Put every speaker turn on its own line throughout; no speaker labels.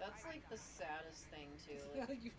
That's like the saddest thing too.
Yeah,
Like,
you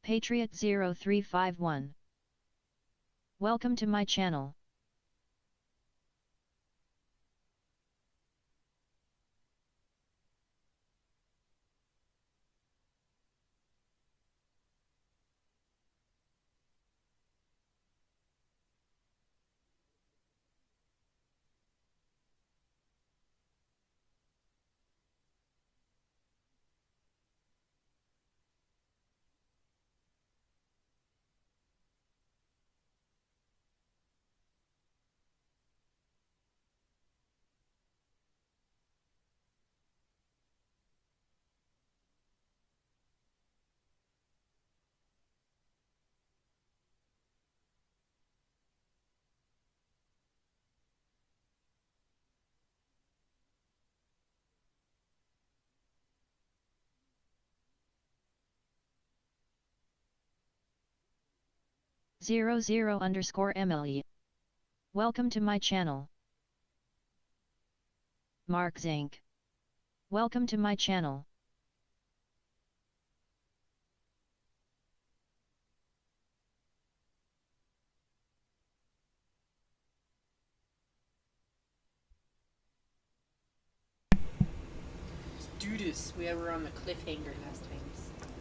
Patriot0351. Welcome to my channel. _MLE. Welcome to my channel. Mark Zink. Welcome to my channel.
let's do this. We were on the cliffhanger last time.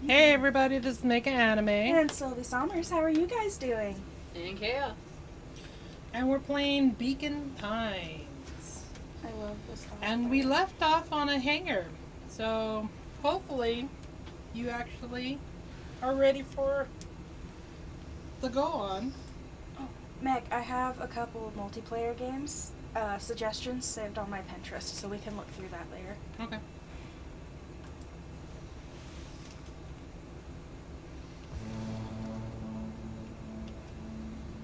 Hey everybody, this is Mega Anime.
And Sylvie Sommers, how are you guys doing?
And Kaeos.
And we're playing Beacon Pines.
I love this song.
And we left off on a hangar. So hopefully you actually are ready for the go on.
Meg, I have a couple of multiplayer games suggestions saved on my Pinterest, so we can look through that later.
Okay.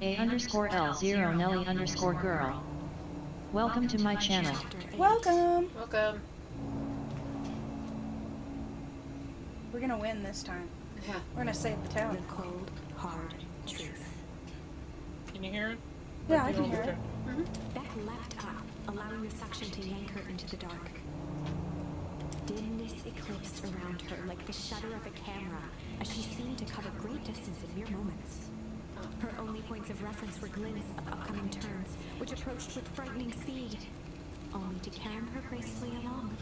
A_L0 Nelly_girl. Welcome to my channel.
Welcome!
Welcome.
We're gonna win this time.
Yeah.
We're gonna save the town.
The cold, hard truth.
Can you hear it?
Yeah, I can hear it.
Beck leapt up, allowing the suction to yank her into the dark. Dimness eclipsed around her like the shutter of a camera, as she seemed to cover great distance in mere moments. Her only points of reference were glints of upcoming turns, which approached with frightening speed, only to carom her gracefully along.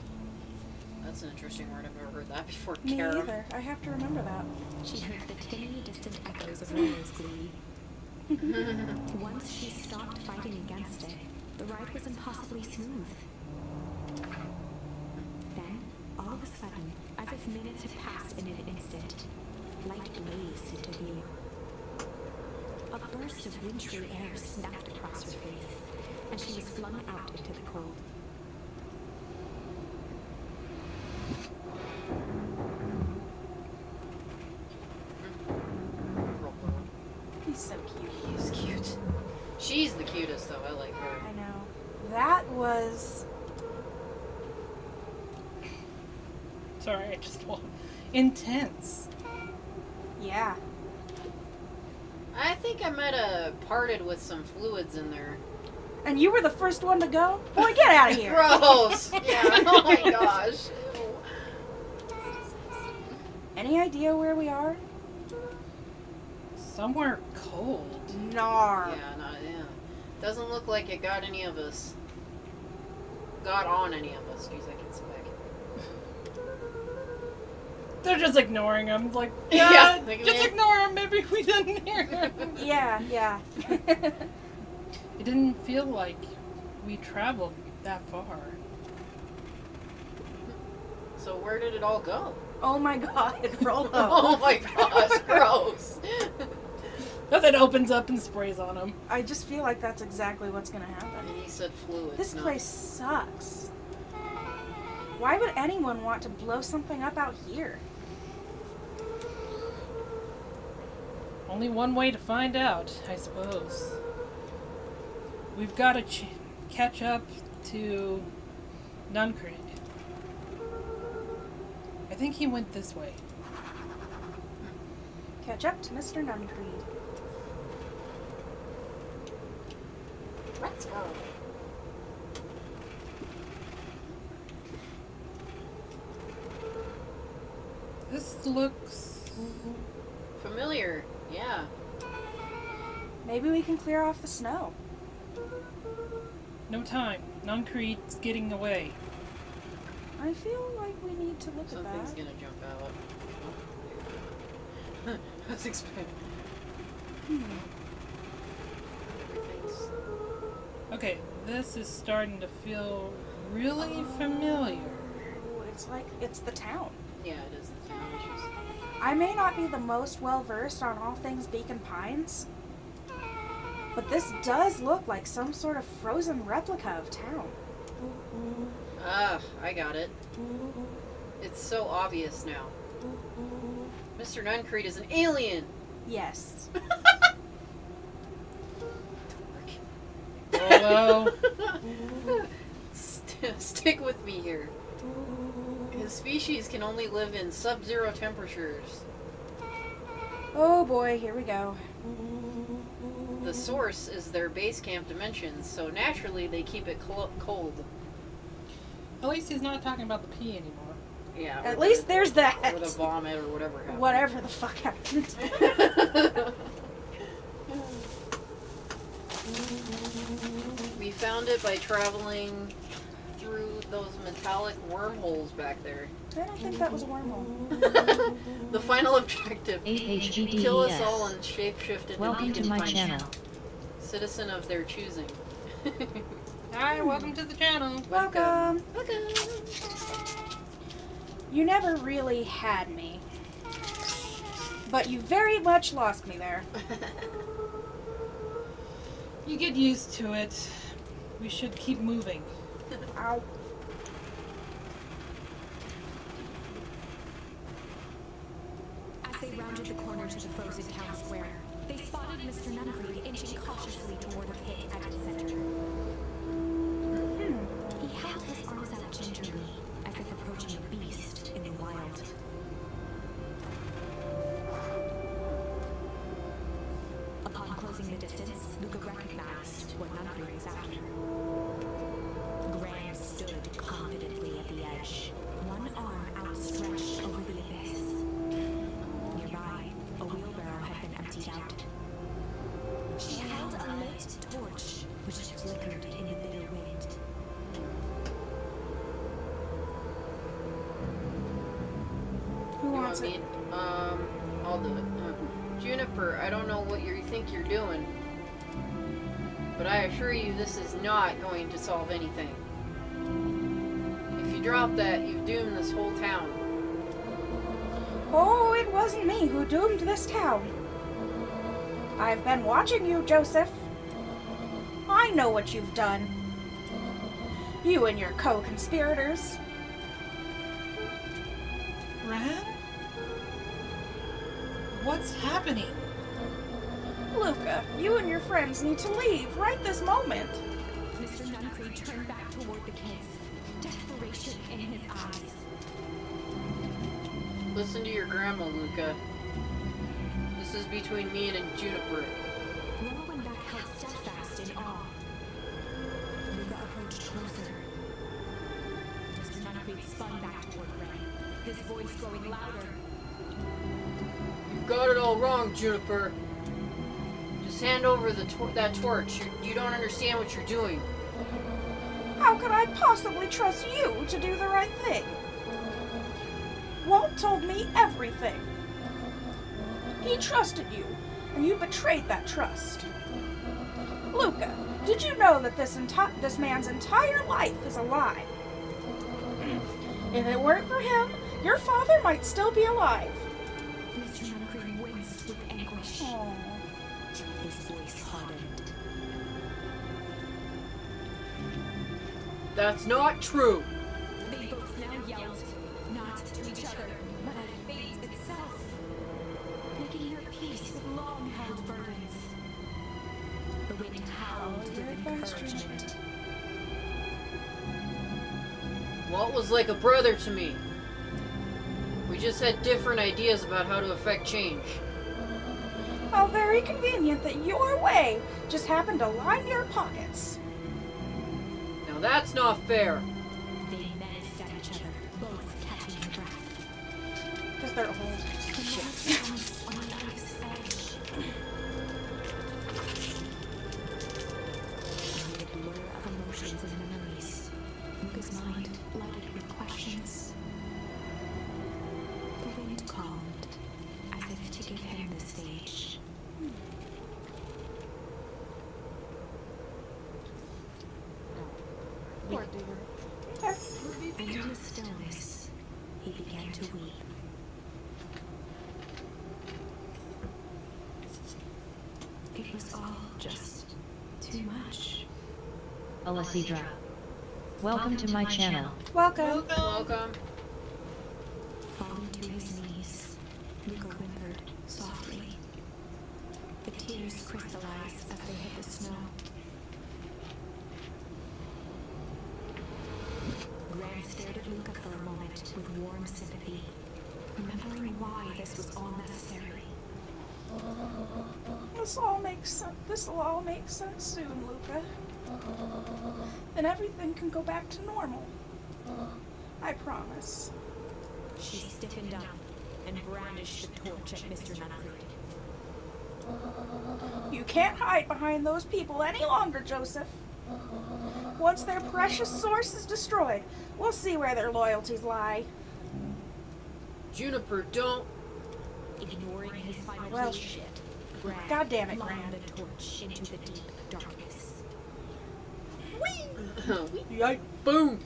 That's an interesting word. I've never heard that before.
Me
Carom.
either. I have to remember that.
She heard the tinny, distant echoes of Rolo's glee. Once she stopped fighting against it, the ride was impossibly smooth. Then, all of a sudden, as if minutes had passed in an instant, light blazed into view. A burst of wintry air snapped across her face, and she was flung out into the cold.
He's so cute.
He's cute. She's the cutest, though. I like her.
I know. That was...
Sorry, I just intense.
Yeah.
I think I might have parted with some fluids in there.
And you were the first one to go? Boy, get out of here.
Gross! Yeah, oh my gosh. Ew.
Any idea where we are?
Somewhere cold.
Nar.
Yeah. Doesn't look like it got any of us. Got on any of us. Jeez, I can speak.
They're just ignoring him. Like,
Yeah,
yeah,
like,
just
man.
ignore him. Maybe we didn't hear him.
Yeah.
It didn't feel like we traveled that far.
So where did it all go?
Oh my god, Rolo.
Oh my gosh, gross.
As it opens up and sprays on him.
I just feel like that's exactly what's gonna happen.
And he said fluids.
This
no.
place sucks. Why would anyone want to blow something up out here?
Only one way to find out, I suppose. We've got to catch up to Nuncreed. I think he went this way.
Catch up to Mr. Nuncreed.
Let's go.
This looks...
Familiar, yeah.
Maybe we can clear off the snow.
No time. Nuncreed's getting away.
I feel like we need to look
Something's
at that.
gonna jump out. I was expecting. Everything's...
Okay, this is starting to feel really familiar.
Ooh, it's like it's the town.
Yeah, it is the town. It's just...
I may not be the most well versed on all things Beacon Pines, but this does look like some sort of frozen replica of town.
Ah, I got it. It's so obvious now. Mr. Nuncreed is an alien!
Yes.
Although,
Stick with me here. His species can only live in sub-zero temperatures.
Oh boy, here we go.
The source is their base camp dimensions, so naturally they keep it cold.
at least he's not talking about the pee anymore.
Yeah.
At least there's that.
Or the vomit or whatever happened.
Whatever the fuck happened.
We found it by traveling through those metallic wormholes back there.
I don't think that was a wormhole.
The final objective:
AHGDES.
kill us all and shapeshift into
Welcome to
Beacon
my
Pine.
channel.
Citizen of their choosing.
Hi, welcome to the channel.
Welcome.
Welcome.
You never really had me, but you very much lost me there.
You get used to it. We should keep moving.
Ow.
As they rounded the corner to the frozen town square, they spotted Mr. Nuncreed inching cautiously toward the pit at its center. He held his arms out gingerly, as if approaching a beast in the wild. Upon closing the distance, Luca recognized what Nuncreed was after. Gran stood confidently at the edge, one arm flickered in the bitter wind.
Who
You
wants
want
it?
me? I'll do it. Juniper, I don't know what you think you're doing, but I assure you this is not going to solve anything. If you drop that, you've doomed this whole town.
Oh, it wasn't me who doomed this town. I've been watching you, Joseph. I know what you've done. You and your co-conspirators.
Gran? What's happening?
Luca, you and your friends need to leave right this moment.
Mr. Nuncreed turned back toward the kids, desperation in his eyes.
Listen to your grandma, Luca. This is between me and Juniper.
Rollo and Beck held steadfast in awe. Luca approached closer. Mr. Nuncreed spun back toward Ray, his voice growing louder.
You've got it all wrong, Juniper. Just hand over that torch. You don't understand what you're doing.
How could I possibly trust you to do the right thing? Walt told me everything. He trusted you, and you betrayed that trust. Luca, did you know that this man's entire life is a lie? If it weren't for him, your father might still be alive.
Mr. Nuncreed winced with anguish.
Oh.
His voice hardened.
That's not true.
They both now yelled, not to each other, but at fate itself, making their peace with long-held burdens. The wind howled with encouragement.
Walt was like a brother to me. We just had different ideas about how to affect change.
How very convenient that your way just happened to line your pockets.
Now that's not fair.
They menaced at each other, both catching their breath.
Because they're old.
The moment balance on a life's edge. Amid a blur of emotions and memories, Luca's mind flooded with questions. The wind calmed, as if to give him the stage.
Poor dear.
And in the stillness, he began to weep. It was all just too much.
Alacidra. Welcome to my channel.
Welcome.
Welcome.
Falling to his knees, Luca whimpered softly. The tears crystallized as they hit the snow. Gran stared at Luca for a moment with warm sympathy, remembering why this was all necessary.
This'll all make sense soon, Luca. And everything can go back to normal. I promise.
She stiffened up and brandished the torch at Mr. Nuncreed.
You can't hide behind those people any longer, Joseph. Once their precious source is destroyed, we'll see where their loyalties lie.
Juniper, don't.
Ignoring his final
Well,
plea,
shit.
Gran
God damn it,
flung
Gran.
the torch into the deep darkness.
Yikes. Boom.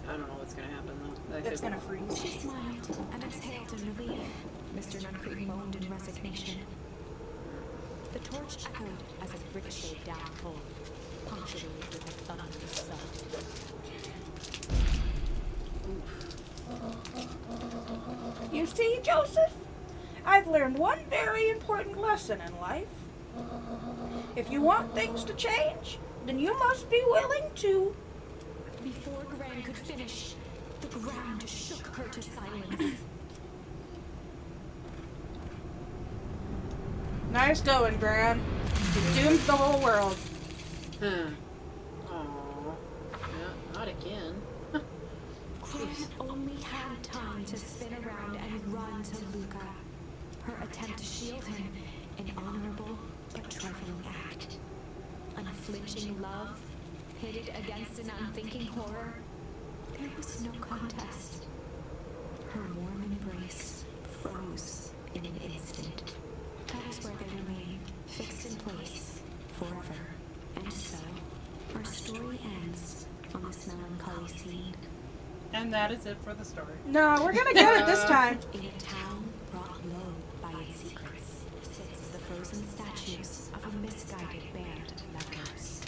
I don't know what's gonna happen though.
It's gonna freeze.
She smiled and exhaled in relief. Mr. Nuncreed moaned in resignation. The torch echoed as it ricocheted down the hole, punctuated with a thunderous thud.
You see, Joseph? I've learned one very important lesson in life. If you want things to change, then you must be willing to.
Before Gran could finish, the ground shook her to silence.
Nice going, Gran. You doomed the whole world.
Aww. Yeah, not again.
Gran only had time to spin around and run to Luca. Her attempt to shield him, an honorable but trifling act. Unflinching unflinching love, pitted against an unthinking horror, there was no contest. Her warm embrace froze in an instant. That is where they remain, fixed in place, forever. And so, our story ends on this melancholy scene.
And that is it for the story.
No, we're gonna get it this time.
In a town brought low by its secrets, sits the frozen statues of a misguided band of lovers.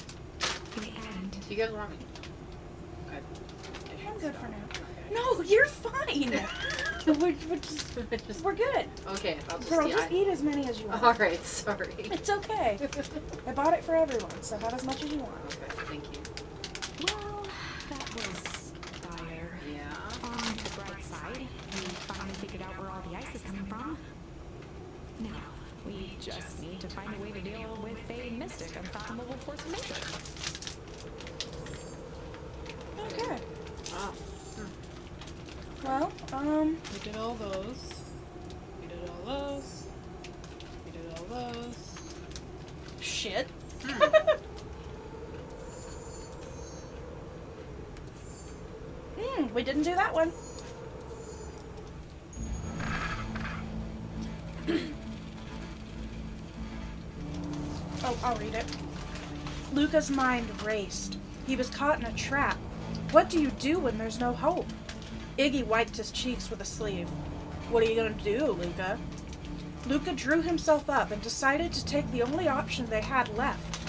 The end.
Do you guys want me? Okay.
I'm good for now. No, you're fine. We're good.
Okay, I'll just
Girl,
eat.
just eat as many as you want.
Alright, sorry.
It's okay. I bought it for everyone, so have as much as you want.
Okay, thank you.
Well, that was dire.
Yeah.
On the bright side, we finally figured out where all the ice is coming from. Now, we just need to find a way to deal with a mystic, unfathomable force of nature.
Okay.
Oh.
Well,
We did all those. We did all those. We did all those.
shit. We didn't do that one. Oh, I'll read it. Luca's mind raced. He was caught in a trap. What do you do when there's no hope? Iggy wiped his cheeks with a sleeve. What are you gonna do, Luca? Luca drew himself up and decided to take the only option they had left.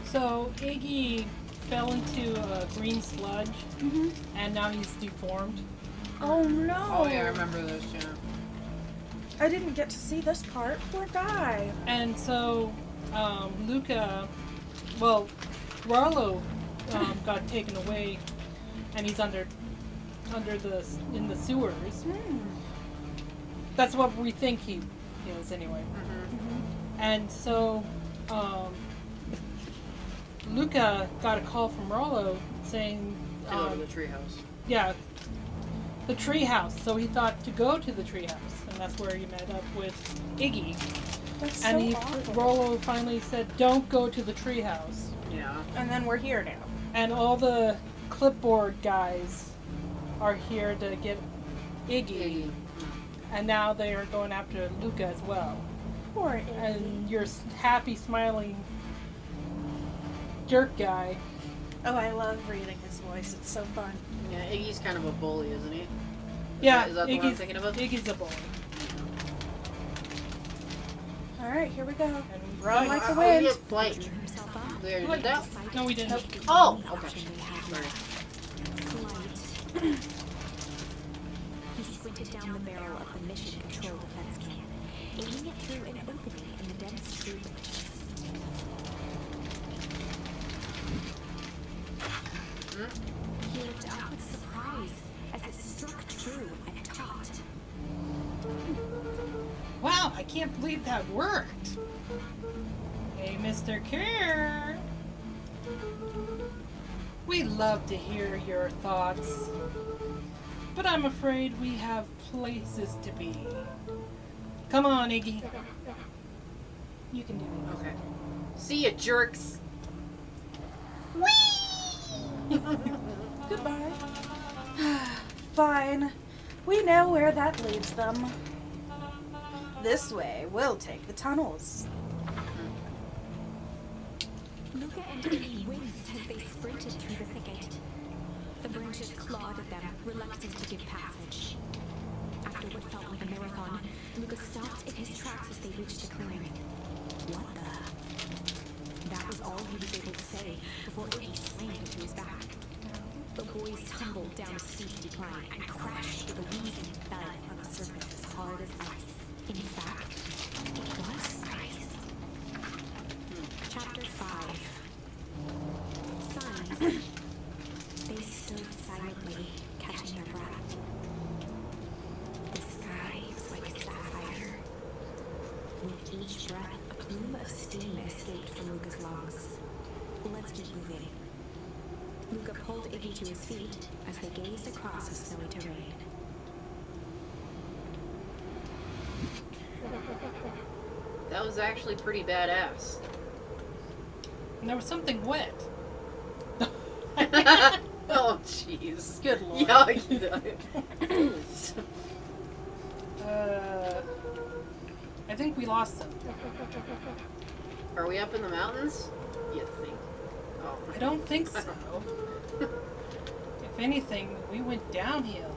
So Iggy fell into a green sludge,
Mm-hmm.
and now he's deformed.
Oh no!
Oh yeah, I remember those, yeah.
I didn't get to see this part. Poor guy.
And so Luca, well, Rarlo got taken away, and he's in the sewers. That's what we think he is anyway. And so Luca got a call from Rarlo saying,
To go to the treehouse.
yeah, the treehouse. So he thought to go to the treehouse, and that's where he met up with Iggy.
That's
And
so awful.
Rarlo finally said, "Don't go to the treehouse."
Yeah.
And then we're here now.
And all the clipboard guys are here to get Iggy, and now they are going after Luca as well.
Poor Iggy.
And your happy, smiling jerk guy.
Oh, I love reading his voice. It's so fun.
Yeah, Iggy's kind of a bully, isn't he?
Yeah,
Is that the one I'm thinking of?
Iggy's a bully.
All right, here we go.
And
Run like the
Oh,
wind.
yeah, flight.
Drew himself up.
We already did that?
No, we didn't.
Oh,
The
okay.
option they had
Sorry.
left. Flight. He squinted down the barrel of the mission control defense can, aiming it through an opening in the dense tree branches. He looked up with surprise as it struck true and taut.
Wow, I can't believe that worked. Hey, Mr. Kerr. We love to hear your thoughts, but I'm afraid we have places to be. Come on, Iggy. You can do it.
Okay. See ya, jerks.
Goodbye. Fine. We know where that leads them. This way, we'll take the tunnels.
Luca and Iggy winced as they sprinted through the thicket. The branches clawed at them, reluctant to give passage. After what felt like a marathon, Luca stopped in his tracks as they reached a clearing. What the? That was all he was able to say before Iggy slammed into his back. The boys tumbled down a steep decline and crashed with a wheezing thud on a surface as hard as ice. In fact, it was ice. Chapter 5. Signs. They stood silently, catching their breath. The sky was like sapphire. With each breath, a plume of steam escaped from Luca's lungs. Let's keep moving. Luca pulled Iggy to his feet as they gazed across the snowy terrain.
That was actually pretty badass.
And there was something wet.
Oh, jeez.
Good lord.
Yeah,
I think we lost them.
Are we up in the mountains? You think? Oh,
I don't think
I
so.
don't know.
If anything, we went downhill.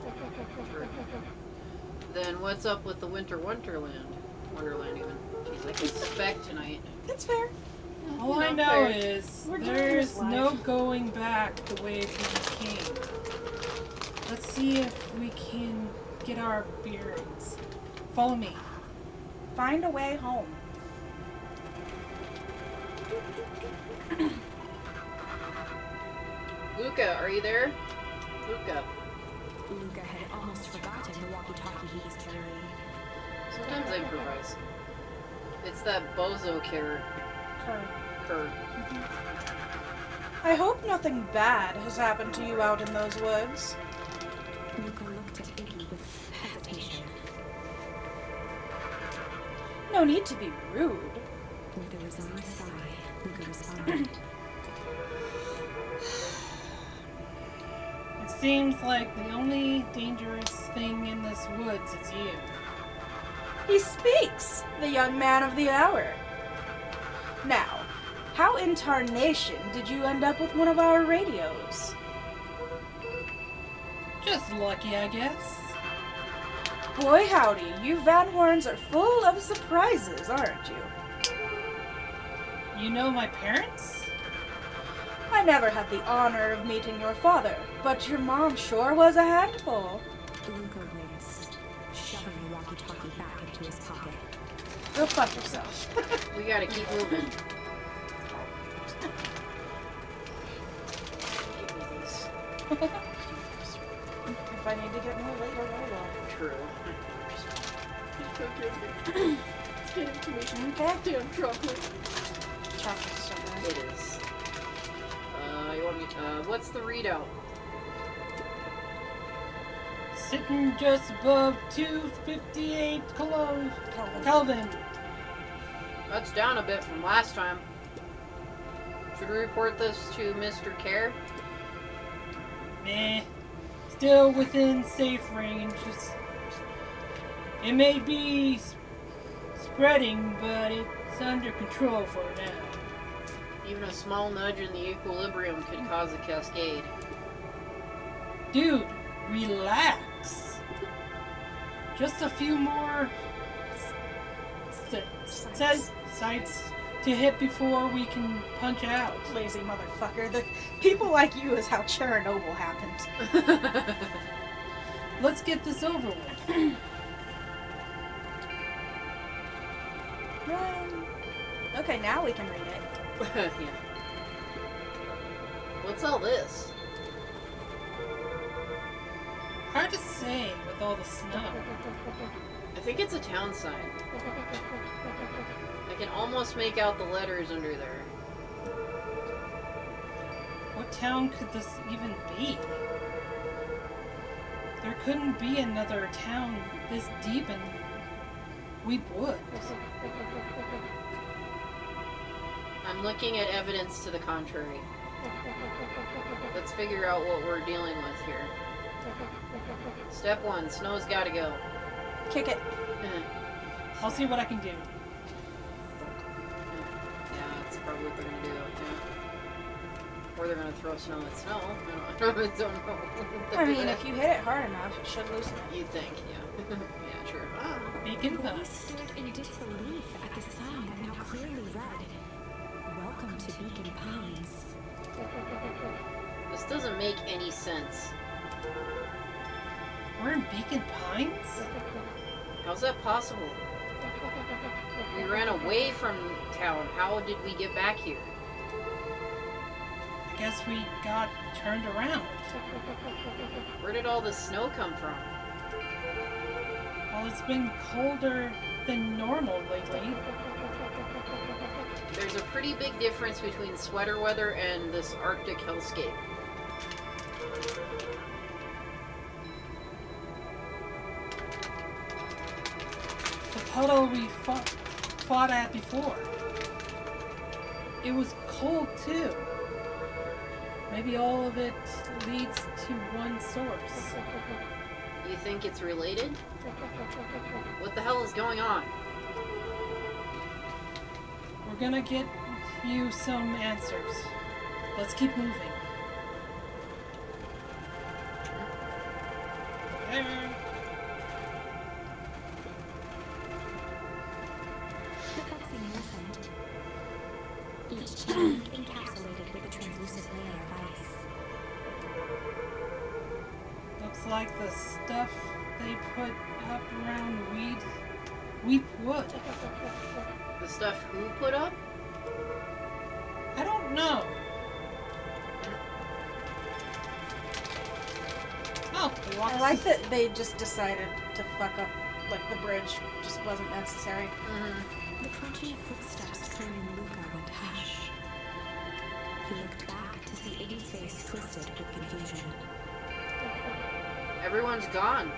Then what's up with the Winter Wonderland? Wonderland, even. Jeez, I can spec tonight.
That's fair.
All I
Not
know
fair.
is
We're doing
there's
this live.
no going back the way we came. Let's see if we can get our bearings. Follow me.
Find a way home.
Luca, are you there? Luca.
Luca had almost forgotten the walkie-talkie he was carrying.
Sometimes I improvise. It's that bozo cur.
I hope nothing bad has happened to you out in those woods.
Luca looked at Iggy with hesitation.
No need to be rude.
With a resigned sigh, Luca responded.
It seems like the only dangerous thing in this woods is you.
He speaks, the young man of the hour. Now, how in tarnation did you end up with one of our radios?
Just lucky, I guess.
Boy howdy, you Van Horns are full of surprises, aren't you?
You know my parents?
I never had the honor of meeting your father, but your mom sure was a handful.
Luca winced, shoving the walkie-talkie back into his pocket.
Go fuck yourself.
We gotta keep moving. Give me these.
If I need to get more later, I will.
True.
Okay.
Damn chocolate.
Chocolate's so good.
It is. You want me? What's the readout?
Sitting just above 258 Kelvin.
That's down a bit from last time. Should we report this to Mr. Care?
Meh. Still within safe range. It may be spreading, but it's under control for now.
Even a small nudge in the equilibrium could cause a cascade.
Dude, relax. Just a few more sites to hit before we can punch out.
Lazy motherfucker. The people like you is how Chernobyl happened.
Let's get this over with.
Okay, now we can read it.
Yeah. What's all this?
Hard to say with all the snow.
I think it's a town sign. I can almost make out the letters under there.
What town could this even be? There couldn't be another town this deep in Weep Woods.
I'm looking at evidence to the contrary. Let's figure out what we're dealing with here. Step 1, snow's gotta go.
Kick it.
I'll see what I can do.
Yeah, that's probably what they're gonna do. Yeah. Or they're gonna throw snow at snow. I don't know.
I mean, if you hit it hard enough, it should loosen it.
You'd think, yeah. Yeah, true.
Beacon
Boy
Pass.
stood in disbelief at the sign that now clearly read, "Welcome to Beacon Pines."
This doesn't make any sense.
We're in Beacon Pines?
How's that possible? We ran away from town. How did we get back here?
I guess we got turned around.
Where did all this snow come from?
Well, it's been colder than normal lately.
There's a pretty big difference between sweater weather and this Arctic hellscape.
The puddle we fought at before. It was cold too. Maybe all of it leads to one source.
You think it's related? What the hell is going on?
We're gonna get you some answers. Let's keep moving.
The cutscene listened. Each tank encapsulated with a translucent layer of ice.
Looks like the stuff they put up around wheat wood.
The stuff who put up?
I don't know. Oh, they walked
I like that they just decided to fuck up, like the bridge just wasn't necessary.
Mm-hmm.
The crunching of footsteps turning Luca went hush. He looked back to see Iggy's face twisted with confusion.
Everyone's gone.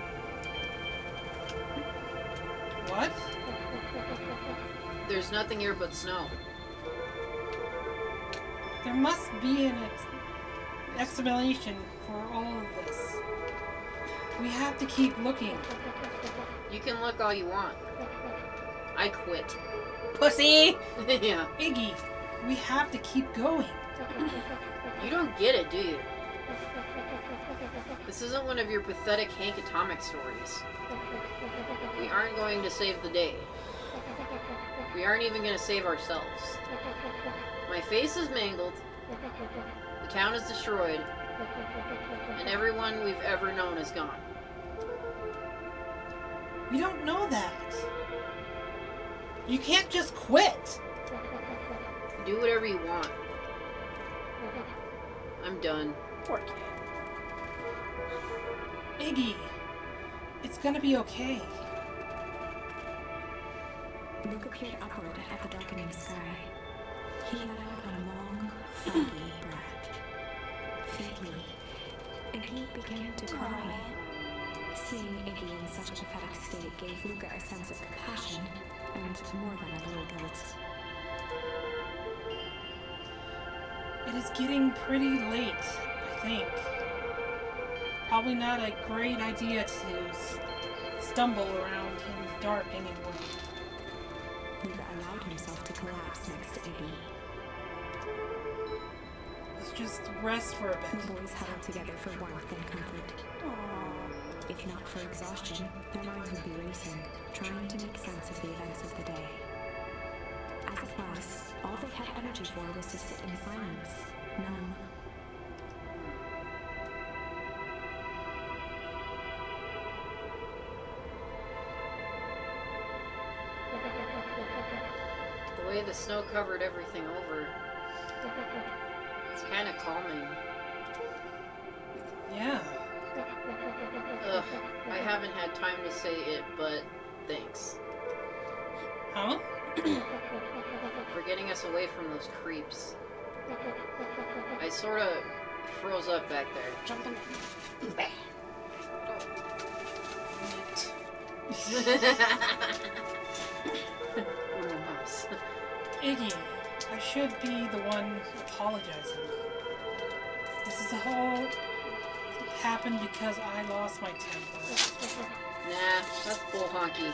What?
There's nothing here but snow.
There must be an explanation for all of this. We have to keep looking.
You can look all you want. I quit.
Pussy!
Yeah.
Iggy, we have to keep going.
You don't get it, do you? This isn't one of your pathetic Hank Atomic stories. We aren't going to save the day. We aren't even going to save ourselves. My face is mangled. The town is destroyed. And everyone we've ever known is gone.
We don't know that. You can't just quit.
Do whatever you want. I'm done.
Poor kid.
Iggy, it's gonna be okay.
Luca peered upward at the darkening sky. He let out a long, foggy breath. Faintly, Iggy began to cry. Seeing Iggy in such a pathetic state gave Luca a sense of compassion and more than a little guilt.
It is getting pretty late, I think. Probably not a great idea to stumble around in the dark anymore.
Luca allowed himself to collapse next to Iggy.
Let's just rest for a
The
bit.
boys huddled together for warmth and comfort.
Aww.
If not for exhaustion, their minds would be racing, trying to make sense of the events of the day. As it was, all they had energy for was to sit in silence, numb.
The way the snow covered everything over, it's kind of calming.
Yeah.
Ugh, I haven't had time to say it, but thanks.
Huh?
For getting us away from those creeps. I sort of froze up back there.
Jumping.
Little mouse.
Iggy, I should be the one apologizing. This is all happened because I lost my temper.
Nah, that's bull honky.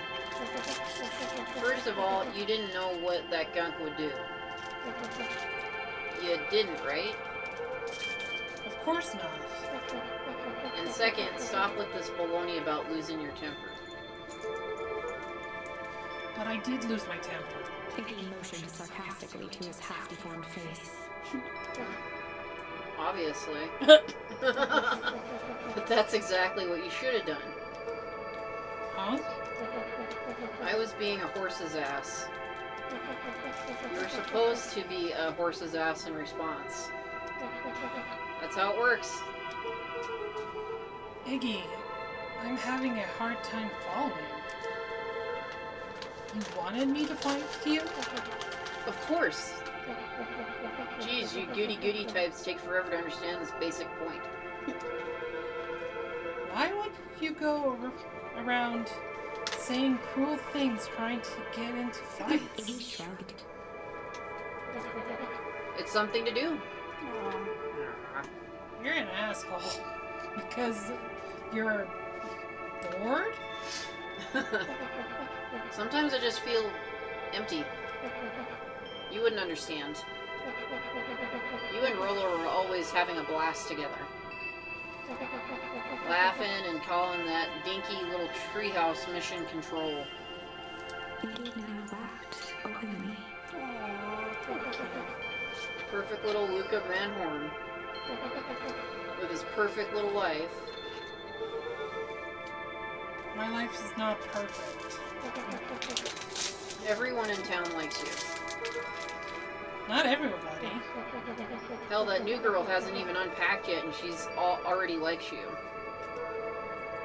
First of all, you didn't know what that gunk would do. You didn't, right?
Of course not.
And second, stop with this baloney about losing your temper.
But I did lose my temper.
Iggy motioned sarcastically to his half-deformed face.
Obviously. But that's exactly what you should have done.
Huh?
I was being a horse's ass. You were supposed to be a horse's ass in response. That's how it works.
Iggy, I'm having a hard time following. You wanted me to fight you?
Of course. Geez, you goody-goody types take forever to understand this basic point.
Why would you go around saying cruel things trying to get into fights?
Iggy shrugged.
It's something to do.
Aw.
You're an asshole. Because you're bored?
Sometimes I just feel empty. You wouldn't understand. You and Rolo were always having a blast together. Laughing and calling that dinky little treehouse mission control.
Iggy now laughed openly.
Aw, poor kid.
Perfect little Luca Van Horn. With his perfect little life.
My life is not perfect.
Everyone in town likes you.
Not everybody.
Hell, that new girl hasn't even unpacked yet and she's already likes you.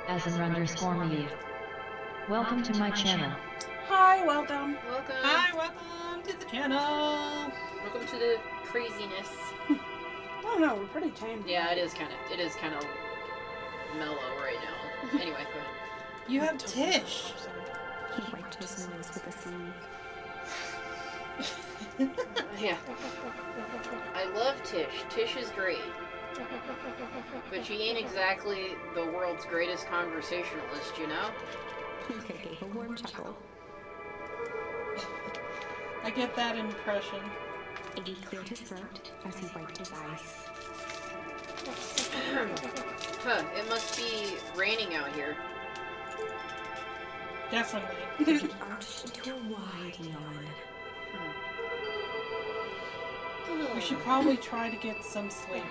@me. Welcome to my channel.
Hi, welcome.
Welcome.
Hi, welcome to the channel.
Welcome to the craziness.
I don't know, we're pretty tame.
Yeah, it is kind of mellow right now. Anyway, go ahead.
You have Tish.
He wiped his nose with a sleeve.
Yeah. I love Tish. Tish is great. But she ain't exactly the world's greatest conversationalist, you know?
Luca gave a warm chuckle.
I get that impression.
Iggy cleared his throat as he wiped his eyes.
Huh, it must be raining out here.
Definitely.
He arched into a wide yawn.
We should probably try to get some sleep.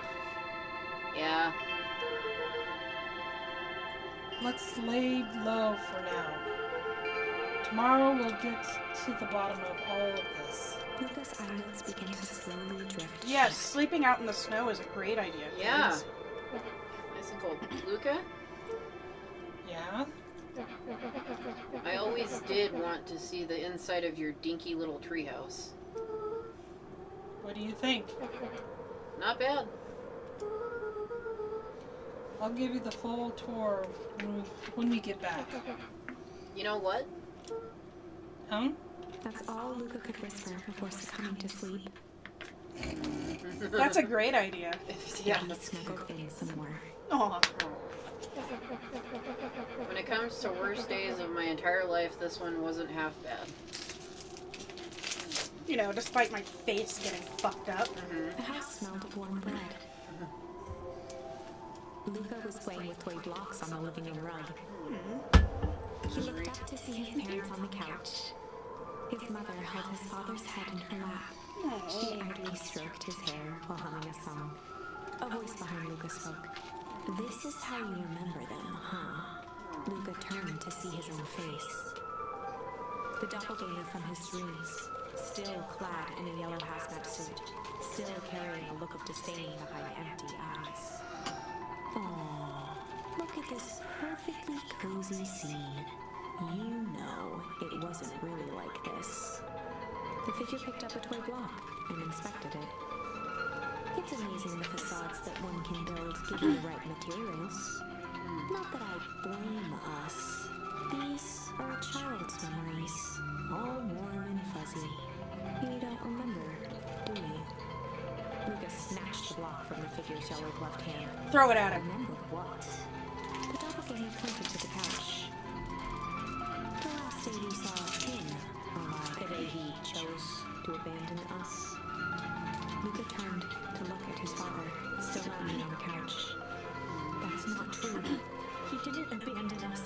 Yeah.
Let's lay low for now. Tomorrow we'll get to the bottom of all of this.
Luca's eyelids began to slowly drift.
Yes, sleeping out in the snow is a great idea.
Yeah.
kids.
Nice and cold. Luca,
Yeah?
I always did want to see the inside of your dinky little treehouse.
What do you think?
Not bad.
I'll give you the full tour when we get back.
You know what?
Huh?
That's all Luca could whisper before succumbing to sleep.
That's a great idea.
Yeah.
He snuggled in some more.
Aw.
When it comes to worst days of my entire life, this one wasn't half bad.
You know, despite my face getting fucked up.
The house smelled of warm bread. Luca was playing with toy blocks on the living room rug. He looked up to see his parents on the couch. His mother held his father's head in her lap. She idly stroked his hair while humming a song. A voice behind Luca spoke. "This is how you remember them, huh?" Luca turned to see his own face. The doppelganger from his dreams, still clad in a yellow hazmat suit, still carrying a look of disdain behind empty eyes. Aww, look at this perfectly cozy scene. You know it wasn't really like this. The figure picked up a toy block and inspected it. It's amazing the facades that one can build given the right materials. Not that I blame us. These are a child's memories, all warm and fuzzy. You don't remember, do you? Luca snatched the block from the figure's yellow gloved hand.
Throw it at him.
Remember what? The doppelganger pointed to the couch. The last day we saw him alive, the day he chose to abandon us. Luca turned to look at his father, still lounging on the couch. That's not true. He didn't abandon us.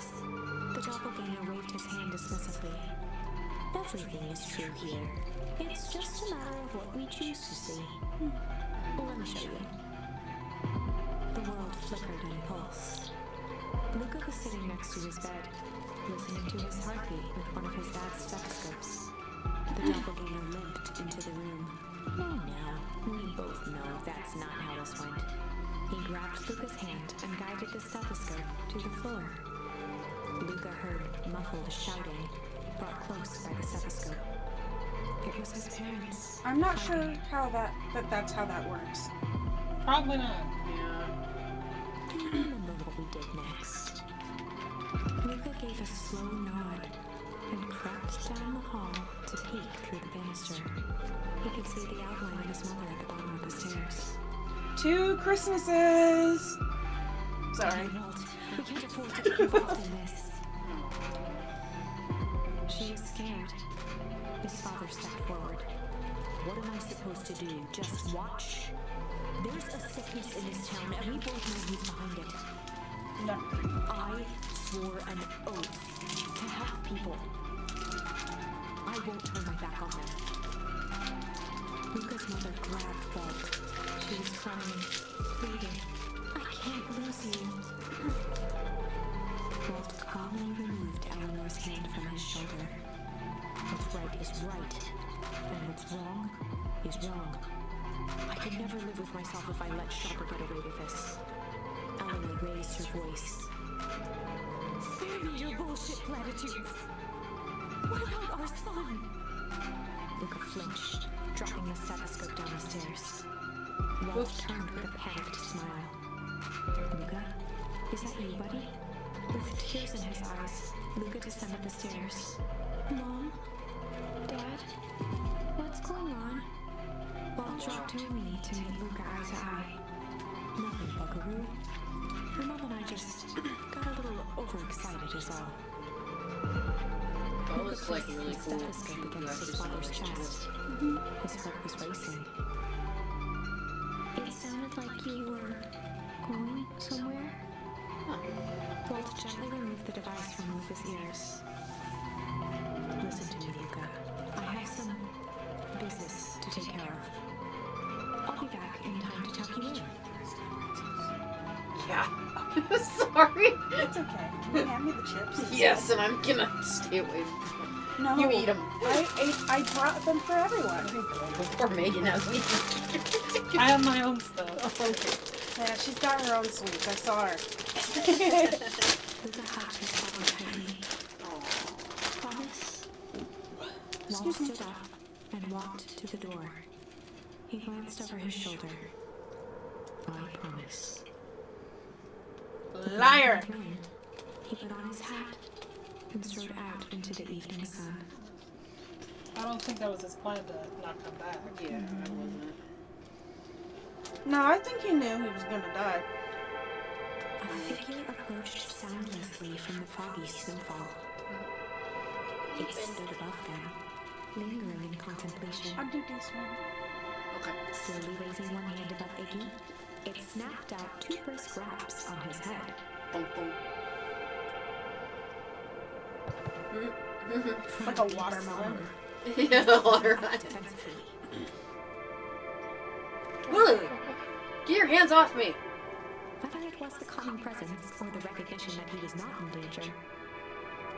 The doppelganger waved his hand dismissively. Everything is true here. It's just a matter of what we choose to see. Well, let me show you. The world flickered and pulsed. Luca was sitting next to his bed, listening to his heartbeat with one of his dad's stethoscopes. The doppelganger limped into the room. No, we both know that's not how this went. He grabbed Luca's hand and guided the stethoscope to the floor. Luca heard muffled shouting, brought close by the stethoscope. It was his parents.
I'm not sure how that's how that works.
Probably not.
Yeah.
Do you remember what we did next? Luca gave a slow nod and crept down the hall to peek through the banister. He could see the outline of his mother at the bottom of the stairs.
2 Christmases. Sorry.
Walt, we can't afford to get involved in this. She was scared. His father stepped forward. What am I supposed to do? Just watch? There's a sickness in this town, and we both know who's behind it.
No.
I swore an oath to help people. I won't turn my back on them. Luca's mother grabbed Walt. She was crying, pleading. I can't lose you. Walt calmly removed Eleanor's hand from his shoulder. What's right is right, and what's wrong is wrong. I could never live with myself if I let Shopper get away with this. Eleanor raised her voice. Spare me your bullshit platitudes. What about our son? Luca flinched, dropping the stethoscope down the stairs. Walt turned with a panicked smile. Luca, is that you, buddy? With tears in his eyes, Luca descended the stairs. Mom? Dad? What's going on? Walt dropped to a knee to meet Luca eye to eye. Nothing, buckaroo. Your mom and I just got a little overexcited is all.
That was like really cool.
Stethoscope against his father's chest. His heart was racing. It sounded like you were going somewhere. Walt gently removed the device from Luca's ears. Listen to me, Luca. I have some business to take care of. I'll be back in time to tuck you in.
Yeah. Sorry.
It's okay. Can you hand me the chips?
Yes, and I'm gonna stay away from
No.
You eat them.
I brought them for everyone.
Before Megan has me.
I have my own stuff.
Okay.
Yeah, she's got her own sweets. I saw her.
Luca hugged his father tightly. Promise? Walt stood up and walked to the door. He glanced over his shoulder. I promise.
Liar.
Then, he put on his hat and strode out into the evening sun.
I don't think that was his plan to not come back.
Yeah, I wasn't.
No, I think he knew he was gonna die.
A figure approached soundlessly from the foggy snowfall. It stood above them, lingering in contemplation.
I'll do this one.
Okay.
Slowly raising one hand above Iggy, it snapped out 2 brisk raps on his head.
Boom, boom.
Like a watermelon.
Yeah, water.
Defensively.
Whoa! Get your hands off me!
Whether it was the calming presence or the recognition that he was not in danger,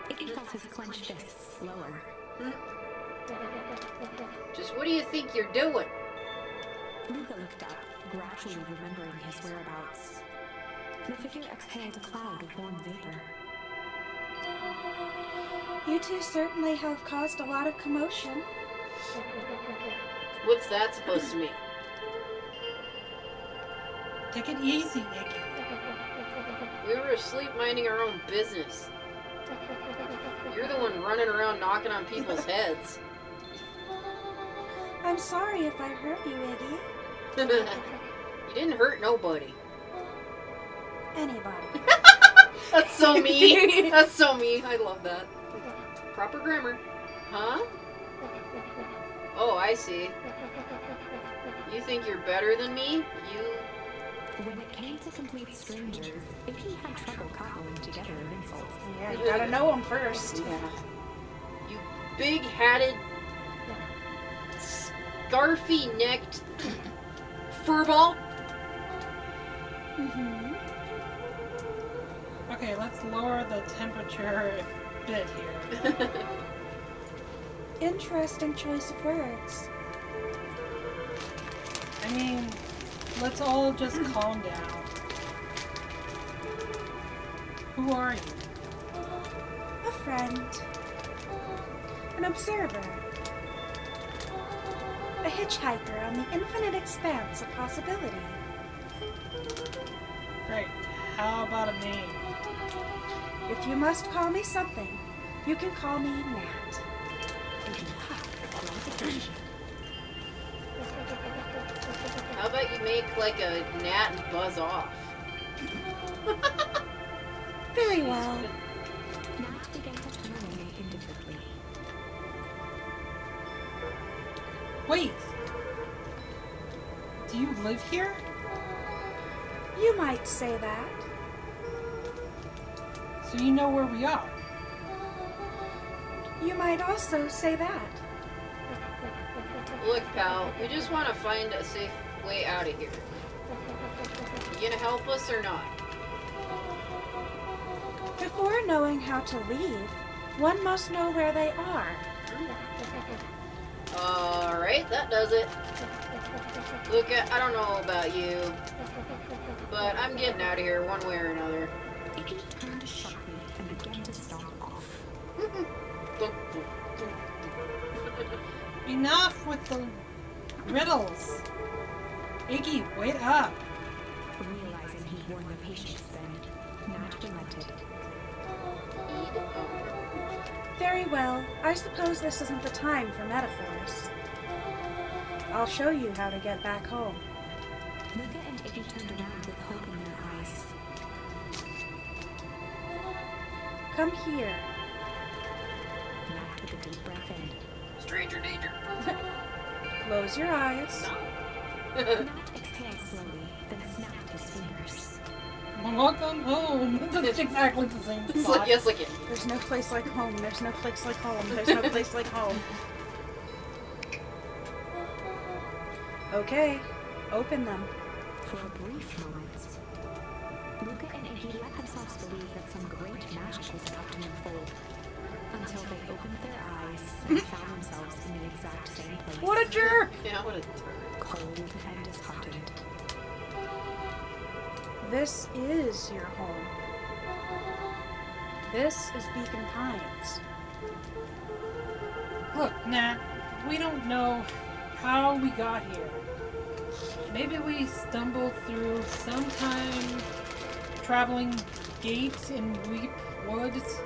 Iggy felt his clenched fists lower.
Just what do you think you're doing?
Luca looked up, gradually remembering his whereabouts. The figure exhaled a cloud of warm vapor.
You two certainly have caused a lot of commotion.
What's that supposed to mean?
Take it easy, Iggy.
We were asleep minding our own business. You're the one running around knocking on people's heads.
I'm sorry if I hurt you, Iggy.
You didn't hurt nobody.
Anybody.
That's so me. That's so me. I love that. Proper grammar. Huh? Oh, I see. You think you're better than me?
When it came to complete strangers, Iggy had trouble cobbling together an insult.
Yeah, you gotta know him first.
You big-hatted, scarfy-necked furball.
Mm-hmm.
Okay, let's lower the temperature a bit here.
Interesting choice of words.
I mean, let's all just calm down. Who are you?
A friend. An observer. A hitchhiker on the infinite expanse of possibility.
Great. How about a name?
If you must call me something, you can call me Nat.
Iggy huffed with gratification.
make like a gnat and buzz off.
Very well.
Nat began to turn away indifferently.
Wait! Do you live here?
You might say that.
So you know where we are?
You might also say that.
Look, pal, we just want to find a safe way out of here. You gonna help us or not?
Before knowing how to leave, one must know where they are.
Alright, that does it. Look, I don't know about you, but I'm getting out of here one way or another.
Iggy turned sharply and began to stomp off.
Enough with the riddles! Iggy, wait up!
Realizing he'd worn their patience thin, Nat relented.
Very well. I suppose this isn't the time for metaphors. I'll show you how to get back home.
Luca and Iggy turned around with hope in their eyes.
Come here.
Nat took a deep breath in.
Stranger danger.
Close your eyes.
Nat exhaled slowly, then snapped his fingers.
Welcome home! That's exactly the same spot.
Yes, like it.
There's no place like home. There's no place like home. There's no place like home. Okay, open them.
For a brief moment, Luca and Iggy let themselves believe that some great magic was about to unfold, until they opened their eyes and found themselves in the exact same place.
What a jerk!
Yeah, what a turd.
Cold and disheartened.
This is your home. This is Beacon Pines.
Look, Nat, we don't know how we got here. Maybe we stumbled through some time traveling gate in Weep Woods.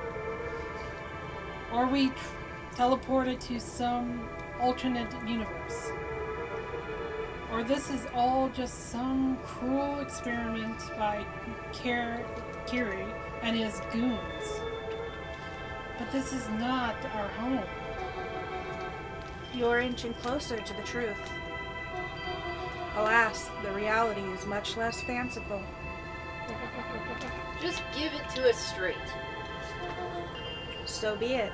Or we teleported to some alternate universe. Or this is all just some cruel experiment by Kiri and his goons. But this is not our home.
You're inching closer to the truth. Alas, the reality is much less fanciful.
Just give it to us straight.
So be it.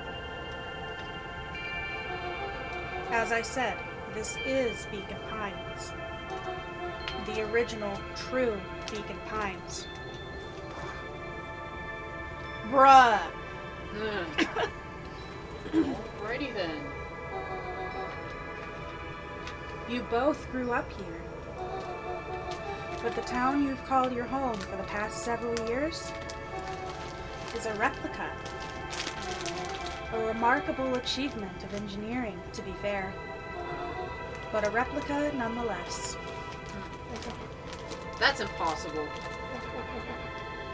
As I said, this is Beacon Pines. The original, true Beacon Pines. Bruh!
Alrighty then.
You both grew up here. But the town you've called your home for the past several years is a replica. A remarkable achievement of engineering, to be fair. But a replica nonetheless.
That's impossible.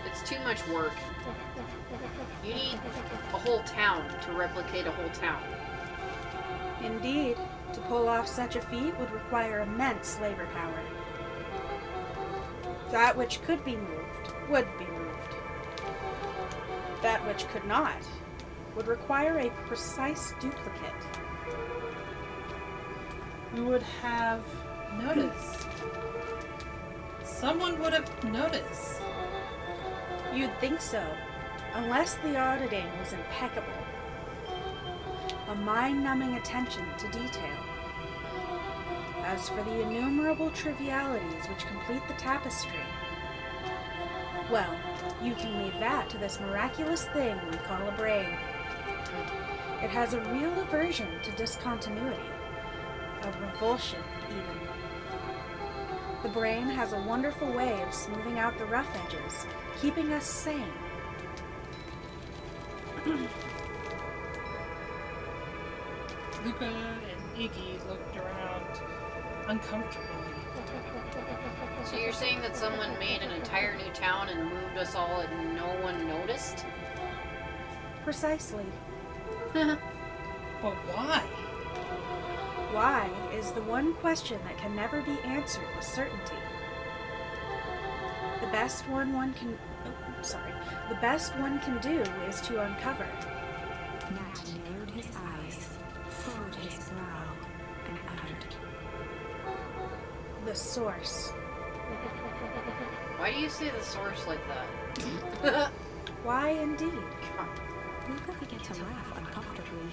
It's too much work. You need a whole town to replicate a whole town.
Indeed, to pull off such a feat would require immense labor power. That which could be moved would be moved. That which could not would require a precise duplicate.
We would have noticed. Someone would have noticed.
You'd think so, unless the auditing was impeccable. A mind-numbing attention to detail. As for the innumerable trivialities which complete the tapestry, well, you can leave that to this miraculous thing we call a brain. It has a real aversion to discontinuity, of revulsion even. The brain has a wonderful way of smoothing out the rough edges, keeping us sane.
Luca and Iggy looked around uncomfortably.
So you're saying that someone made an entire new town and moved us all and no one noticed?
Precisely.
But why?
Why is the one question that can never be answered with certainty. The best one can do is to uncover.
Nat narrowed his eyes, furrowed his brow, and uttered,
The source.
Why do you say the source like that?
Why indeed?
Luca began to laugh uncomfortably.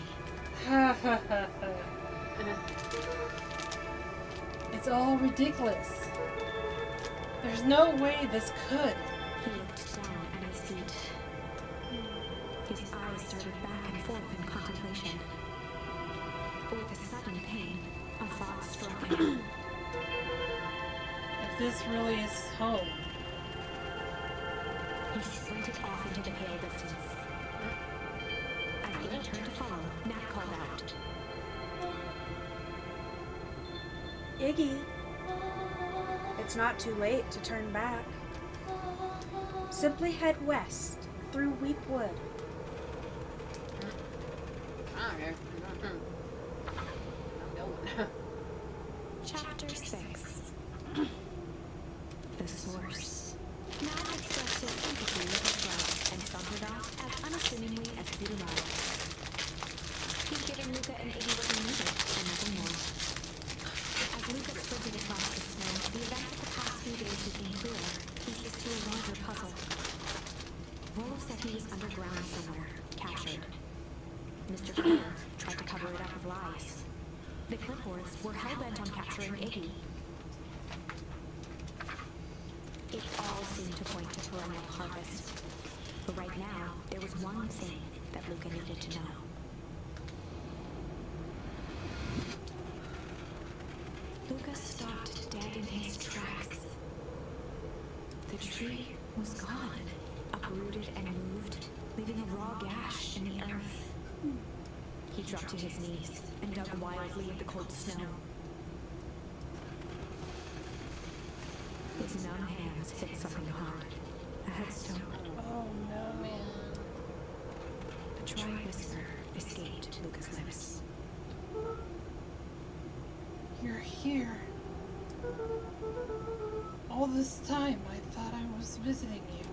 It's all ridiculous. There's no way this could.
He looked down at his feet. His eyes started back and forth in contemplation. With a sudden pain, a thought struck him.
If this really is home,
He sprinted off into the pale distance. As Iggy turned to follow, Nat called out.
Iggy, it's not too late to turn back. Simply head west through Weep Wood.
Okay. I'm going.
Chapter 6. The Source. Nat expressed his sympathy with his bride and sauntered off as unassumingly as he loved. He'd given Luca and Iggy what they needed, and nothing more. As Luca sprinted across the snow, the events of the past few days became clearer, pieces to a larger puzzle. Rollo said he was underground somewhere, captured. Mr. Cooper tried to cover it up with lies. The clipboards were hell-bent on capturing Iggy. It all seemed to point to perennial harvest. But right now, there was one thing that Luca needed to know. Luca stopped dead in his tracks. The tree was gone, uprooted and moved, leaving a raw gash in the earth. He dropped to his knees and dug wildly in the cold snow. His numb hands hit something hard. A headstone.
oh no.
A dry whisper escaped Luca's lips.
You're here. All this time I thought I was visiting you.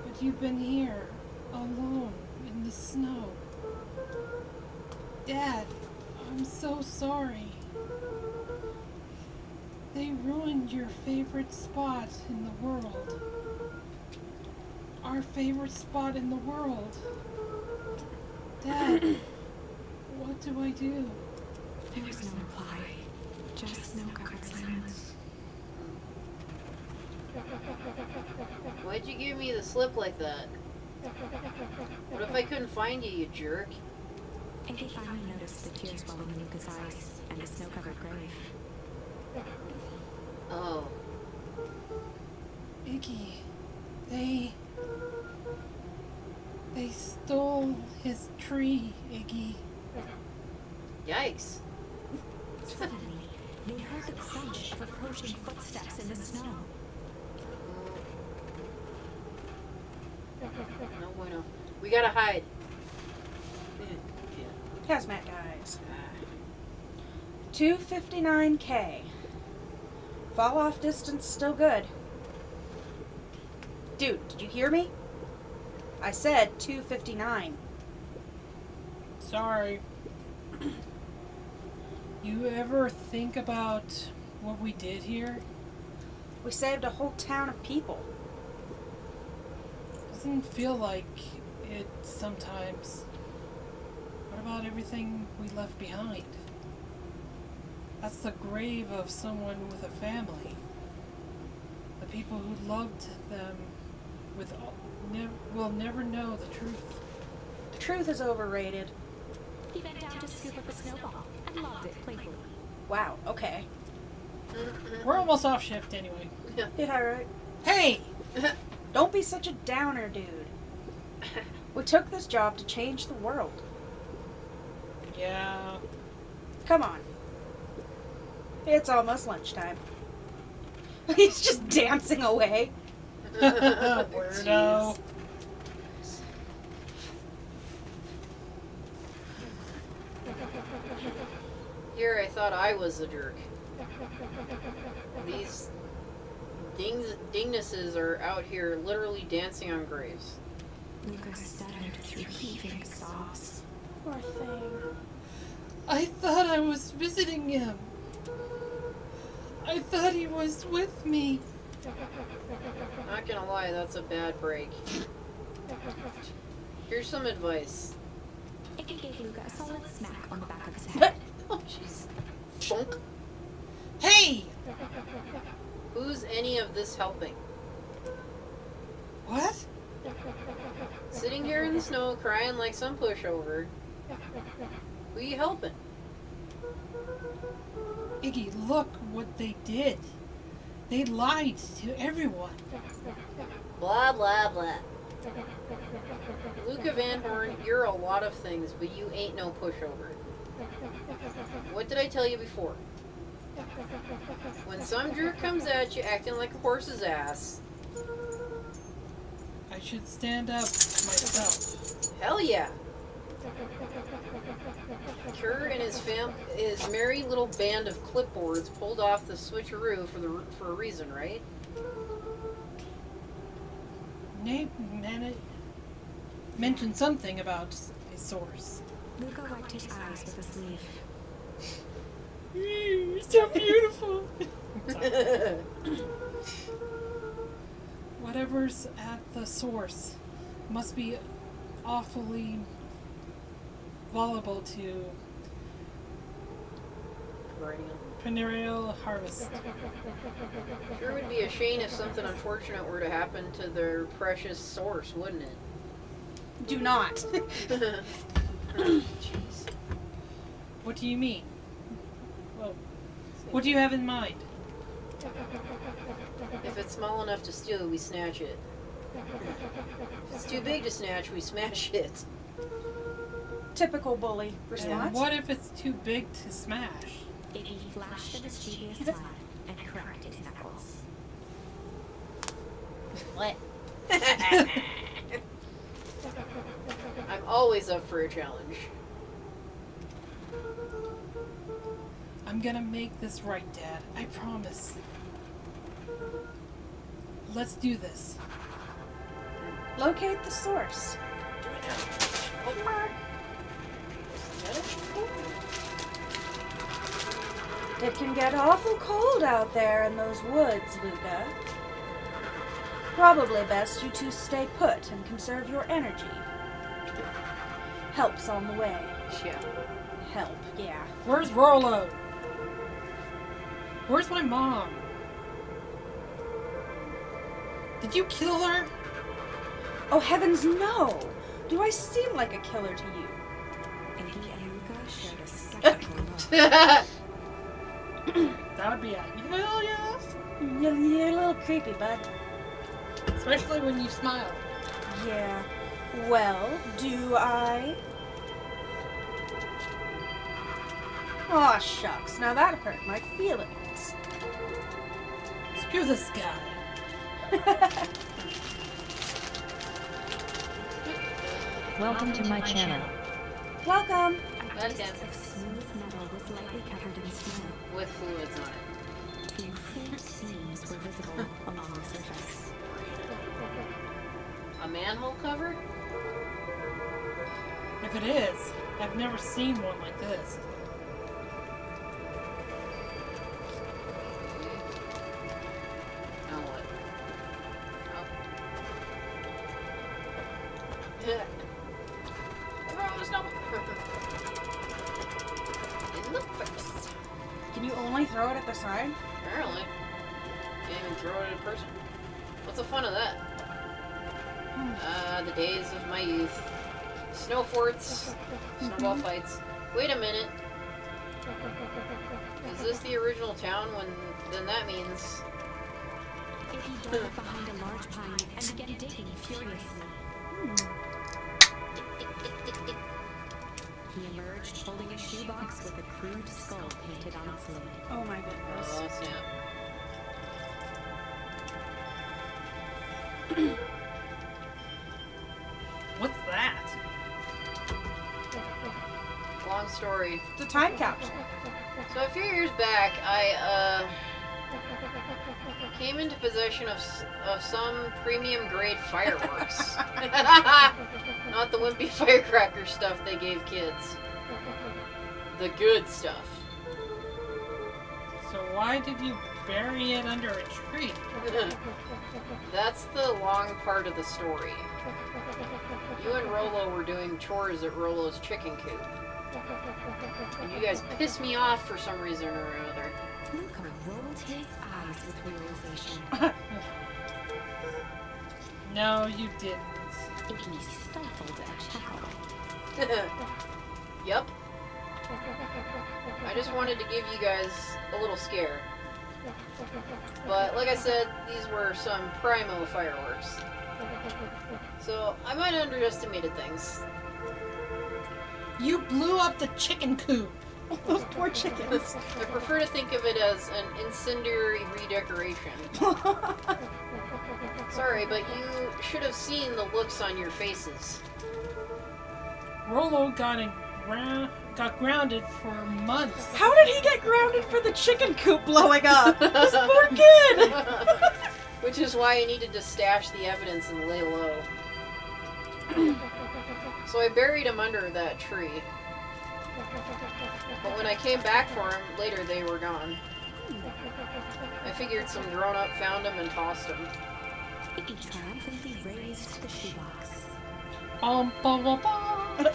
But you've been here, alone, in the snow. Dad, I'm so sorry. They ruined your favorite spot in the world. Our favorite spot in the world. Dad, what do I do?
There was no reply, just snow-covered silence.
Why'd you give me the slip like that? What if I couldn't find you, you jerk?
Iggy finally noticed the tears welling in Luca's eyes and the snow-covered grave.
Oh.
Iggy, they stole his tree, Iggy.
Yikes.
Suddenly, they heard the crunch of approaching footsteps in the snow.
No bueno. We gotta hide.
Hazmat guys. 259K. Fall off distance still good. Dude, did you hear me? I said 259.
Sorry. You ever think about what we did here?
We saved a whole town of people.
Doesn't feel like it sometimes. What about everything we left behind? That's the grave of someone with a family. The people who loved them will never know the truth.
The truth is overrated.
He bent down to scoop up a snowball and lobbed it playfully.
Wow, okay.
We're almost off shift anyway.
Yeah, right.
Hey!
Don't be such a downer, dude. We took this job to change the world.
Yeah.
Come on. It's almost lunchtime. He's just dancing away.
Weirdo.
Here I thought I was the jerk. These dingnesses are out here literally dancing on graves.
Luca stuttered through heaving sobs.
Poor thing.
I thought I was visiting him. I thought he was with me.
Not gonna lie, that's a bad break. Here's some advice.
Iggy gave Luca a solid smack on the back of his head.
Oh, jeez. Bonk.
Hey!
Who's any of this helping?
What?
Sitting here in the snow, crying like some pushover. Who you helping?
Iggy, look what they did. They lied to everyone.
Blah, blah, blah. Luca Van Horn, you're a lot of things, but you ain't no pushover. What did I tell you before? When some jerk comes at you acting like a horse's ass,
I should stand up myself.
hell yeah. Kerr and his merry little band of clipboards pulled off the switcheroo for a reason, right?
Nate mentioned something about a source.
Luca wiped his eyes with a sleeve.
You're so beautiful. Whatever's at the source must be awfully vulnerable to perennial harvest.
Sure would be a shame if something unfortunate were to happen to their precious source, wouldn't it?
Do not.
Jeez.
What do you mean? Well, what do you have in mind?
If it's small enough to steal, we snatch it. If it's too big to snatch, we smash it.
Typical bully
And
response.
what if it's too big to smash?
Iggy flashed a mischievous smile and cracked his knuckles.
What? I'm always up for a challenge.
I'm gonna make this right, Dad. I promise. Let's do this.
Locate the source.
Do it now. Oh.
It can get awful cold out there in those woods, Luca. Probably best you two stay put and conserve your energy. Help's on the way.
Yeah.
Help, yeah.
Where's Rollo? Where's my mom? Did you kill her?
Oh, heavens no! Do I seem like a killer to you?
Iggy and Luca shared a skeptical look.
That would be a hell yes.
You're a little creepy, bud.
Especially when you smile.
Yeah. Well, do I? Aw, shucks. Now that hurt my feelings.
Screw this guy.
Welcome to my channel.
Welcome.
A piece of smooth metal was lightly covered in snow.
With fluids on it.
Two faint seams were visible along the surface.
A manhole cover?
If it is, I've never seen one like this.
Now what? Oh. Throw in the face.
Can you only throw it at the side?
Apparently. Can't even throw it at a person. What's the fun of that? The days of my youth. Snow forts, snowball fights. Wait a minute. Is this the original town? Then that means...
Iggy dug behind a large pine and began digging furiously. He emerged holding a shoebox with a crude skull painted on its lid.
Oh my goodness.
Oh, snap.
What's that?
Long story.
It's a time capsule.
So a few years back, I came into possession of some premium grade fireworks. Not the wimpy firecracker stuff they gave kids. The good stuff.
So why did you bury it under a tree?
That's the long part of the story. You and Rolo were doing chores at Rolo's chicken coop. And you guys pissed me off for some reason or another.
Luca rolled his eyes with realization.
No, you didn't.
Iggy stifled a chuckle.
Yep. I just wanted to give you guys a little scare. But like I said, these were some primo fireworks. So I might have underestimated things.
You blew up the chicken coop.
Those poor chickens.
I prefer to think of it as an incendiary redecoration. Sorry, but you should have seen the looks on your faces.
Rolo got grounded for months.
How did he get grounded for the chicken coop blowing up? This poor kid!
Which is why I needed to stash the evidence and lay low. So I buried him under that tree. But when I came back for him, later they were gone. I figured some grown-up found him and tossed him.
Iggy triumphantly raised the shoebox.
Bum, bum, bum, bum.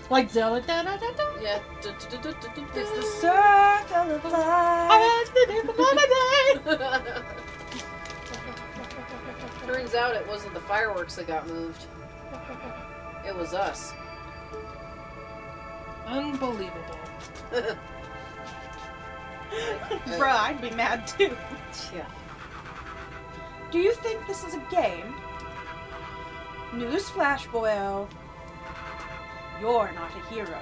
Like Zelda. Da, da, da, da.
Yeah.
It's the circle of life.
I had to do another day.
Turns out it wasn't the fireworks that got moved. It was us.
Unbelievable.
Bruh, I'd be mad too.
Yeah.
Do you think this is a game? Newsflash, boyo. You're not a hero.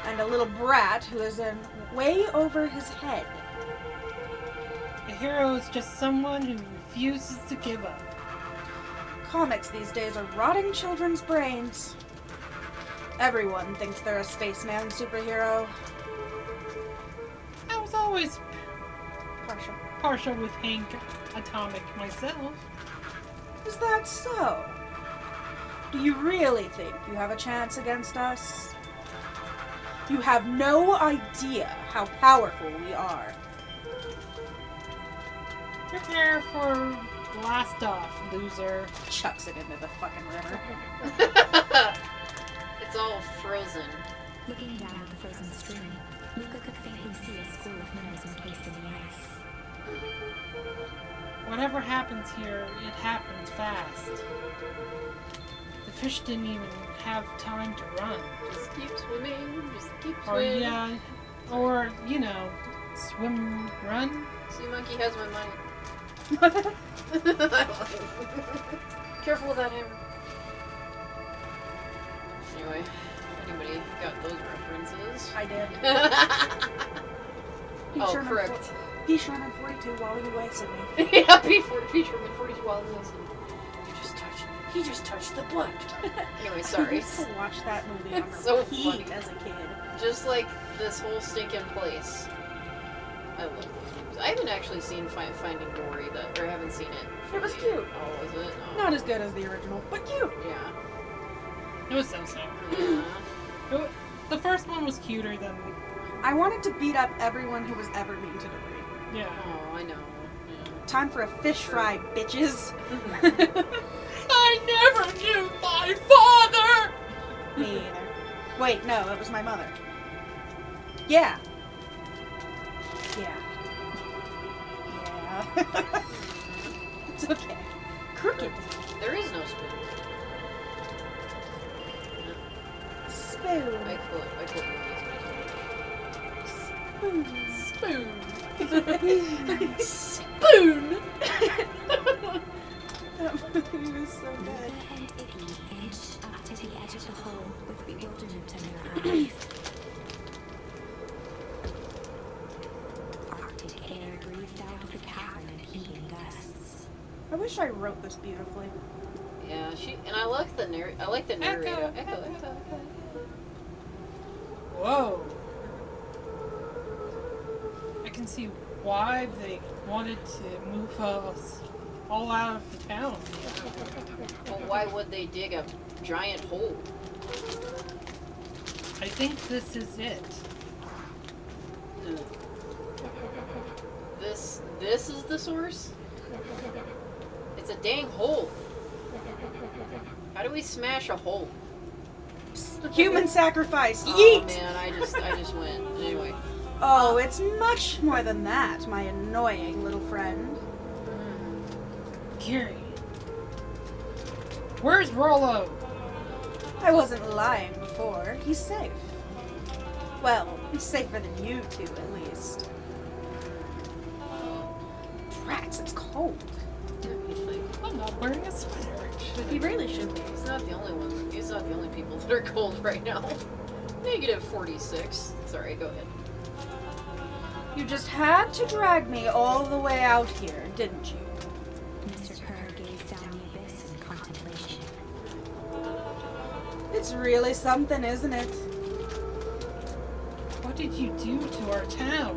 And a little brat who is in way over his head.
A hero is just someone who refuses to give up.
Comics these days are rotting children's brains. Everyone thinks they're a spaceman superhero.
I was always
Partial.
partial with Hank Atomic myself.
Is that so? Do you really think you have a chance against us? You have no idea how powerful we are.
Prepare for blast off, loser.
Chucks it into the fucking river.
It's all frozen.
Looking down at the frozen stream, Luca could faintly see a school of minnows encased in the ice.
Whatever happens here, it happens fast. The fish didn't even have time to run.
Just keep swimming. Just keep
Or
swimming.
yeah, or you know, swim, run.
Sea monkey has my money. Careful with that hammer. Anyway, anybody got those references?
I did.
Oh, correct.
P. Sherman 42 while he wasted me.
Yeah, P. Sherman 42 while he was He just touched the blood. Anyway,
I
sorry.
used to watch that movie on
It's so
repeat
funny.
as a kid.
Just like this whole stinking place. I love those movies. I haven't actually seen Finding Dory, or haven't seen it.
It was
fully.
cute.
Oh, was it? Oh.
Not as good as the original, but cute.
Yeah.
It was so.
Yeah.
The first one was cuter than.
I wanted to beat up everyone who was ever mean to Dory.
Yeah.
Oh, I know.
Time for a fish fry, bitches.
I never knew my father!
Me either. Wait, no, it was my mother. Yeah. Yeah. Yeah. It's okay. Crooked.
There is no spoon.
Spoon.
I quote movies.
Spoon.
Spoon. Spoon.
That movie was so good.
Luca and Iggy inched up to the edge of the hole with bewilderment in their eyes. Arctic air breathed out of the cavern in heaving gusts.
I wish I wrote this beautifully.
Yeah, I like the narrator.
Echo.
Echo.
Whoa. I can see why they wanted to move us all out of the town.
Well, why would they dig a giant hole?
I think this is it.
Ugh. This is the source? It's a dang hole. How do we smash a hole?
Human sacrifice.
Oh
Yeet!
man, I just went. Anyway.
Oh, it's much more than that, my annoying little friend.
Kiri. Where's Rollo?
I wasn't lying before. He's safe. Well, he's safer than you two, at least. Rats, it's cold.
I'm not wearing a sweater.
He really should be.
He's not the only one. He's not the only people that are cold right now. Negative 46. Sorry, go ahead.
You just had to drag me all the way out here, didn't you?
Mr. Kerr gazed down the abyss in contemplation.
It's really something, isn't it?
What did you do to our town?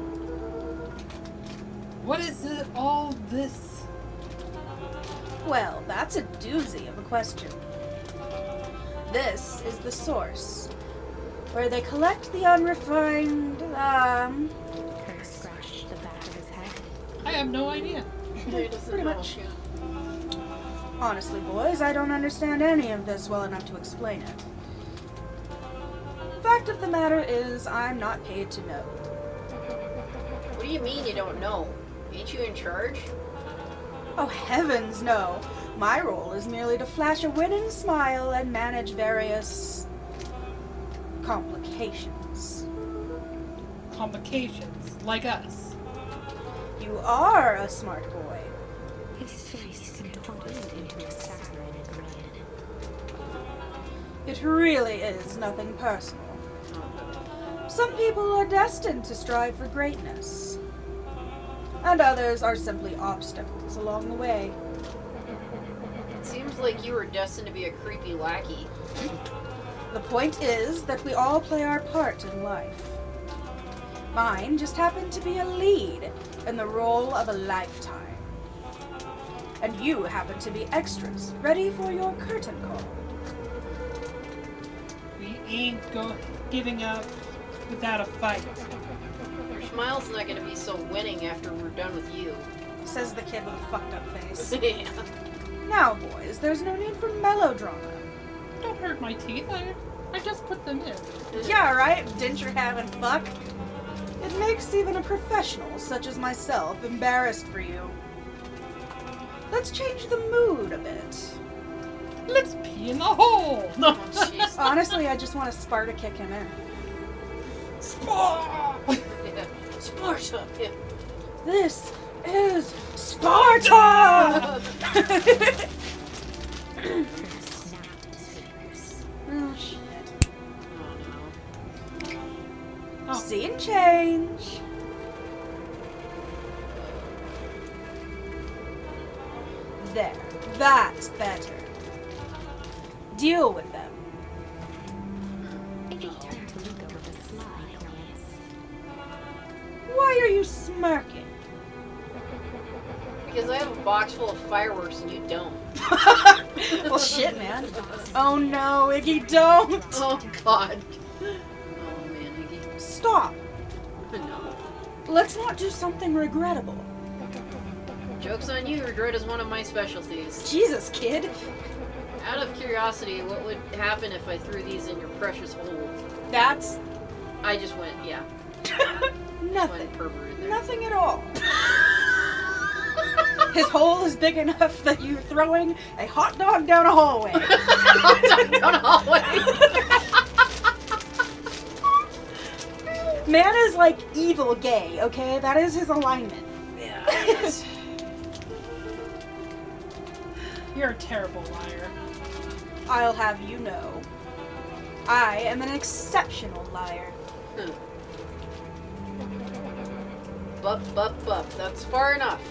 What is it, all this?
Well, that's a doozy of a question. This is the source, where they collect the unrefined,
Kerr scratched the back of his head.
I have no idea.
He doesn't
pretty
know.
much. Honestly, boys, I don't understand any of this well enough to explain it. Fact of the matter is, I'm not paid to know.
What do you mean you don't know? Ain't you in charge?
Oh, heavens, no. My role is merely to flash a winning smile and manage various complications.
Complications, like us.
You are a smart boy.
His face contorted into a saccharine grin.
It really is nothing personal. Some people are destined to strive for greatness, and others are simply obstacles along the way.
It seems like you were destined to be a creepy lackey.
The point is that we all play our part in life. Mine just happened to be a lead in the role of a lifetime. And you happen to be extras, ready for your curtain call.
We ain't giving up without a fight.
Your smile's not gonna be so winning after we're done with you.
Says the kid with a fucked up face.
Yeah.
Now, boys, there's no need for melodrama.
Don't hurt my teeth. I just put them in.
Yeah, right? Didn't you having fuck? It makes even a professional such as myself embarrassed for you. Let's change the mood a bit.
Let's pee in the hole. No.
Oh, jeez.
Honestly, I just want to Sparta kick him in.
Yeah. Sparta. Yeah.
This is Sparta!
Kerr snapped his fingers.
Oh, shit.
Oh no.
Oh.
Scene change. There. That's better. Deal with them.
Iggy turned to Luca with a sly glance.
Why are you smirking?
Because I have a box full of fireworks and you don't.
Well, shit, man. Oh no, Iggy, don't!
Oh god. Oh man, Iggy.
Stop.
No.
Let's not do something regrettable.
Joke's on you, regret is one of my specialties.
Jesus, kid.
Out of curiosity, what would happen if I threw these in your precious hole?
That's
I just went, yeah.
nothing.
Went pervert in there.
Nothing at all. His hole is big enough that you're throwing a hot dog down a hallway.
Down a hallway.
Man is like evil gay, okay? That is his alignment.
Yeah.
You're a terrible liar.
I'll have you know, I am an exceptional liar.
Bup. That's far enough.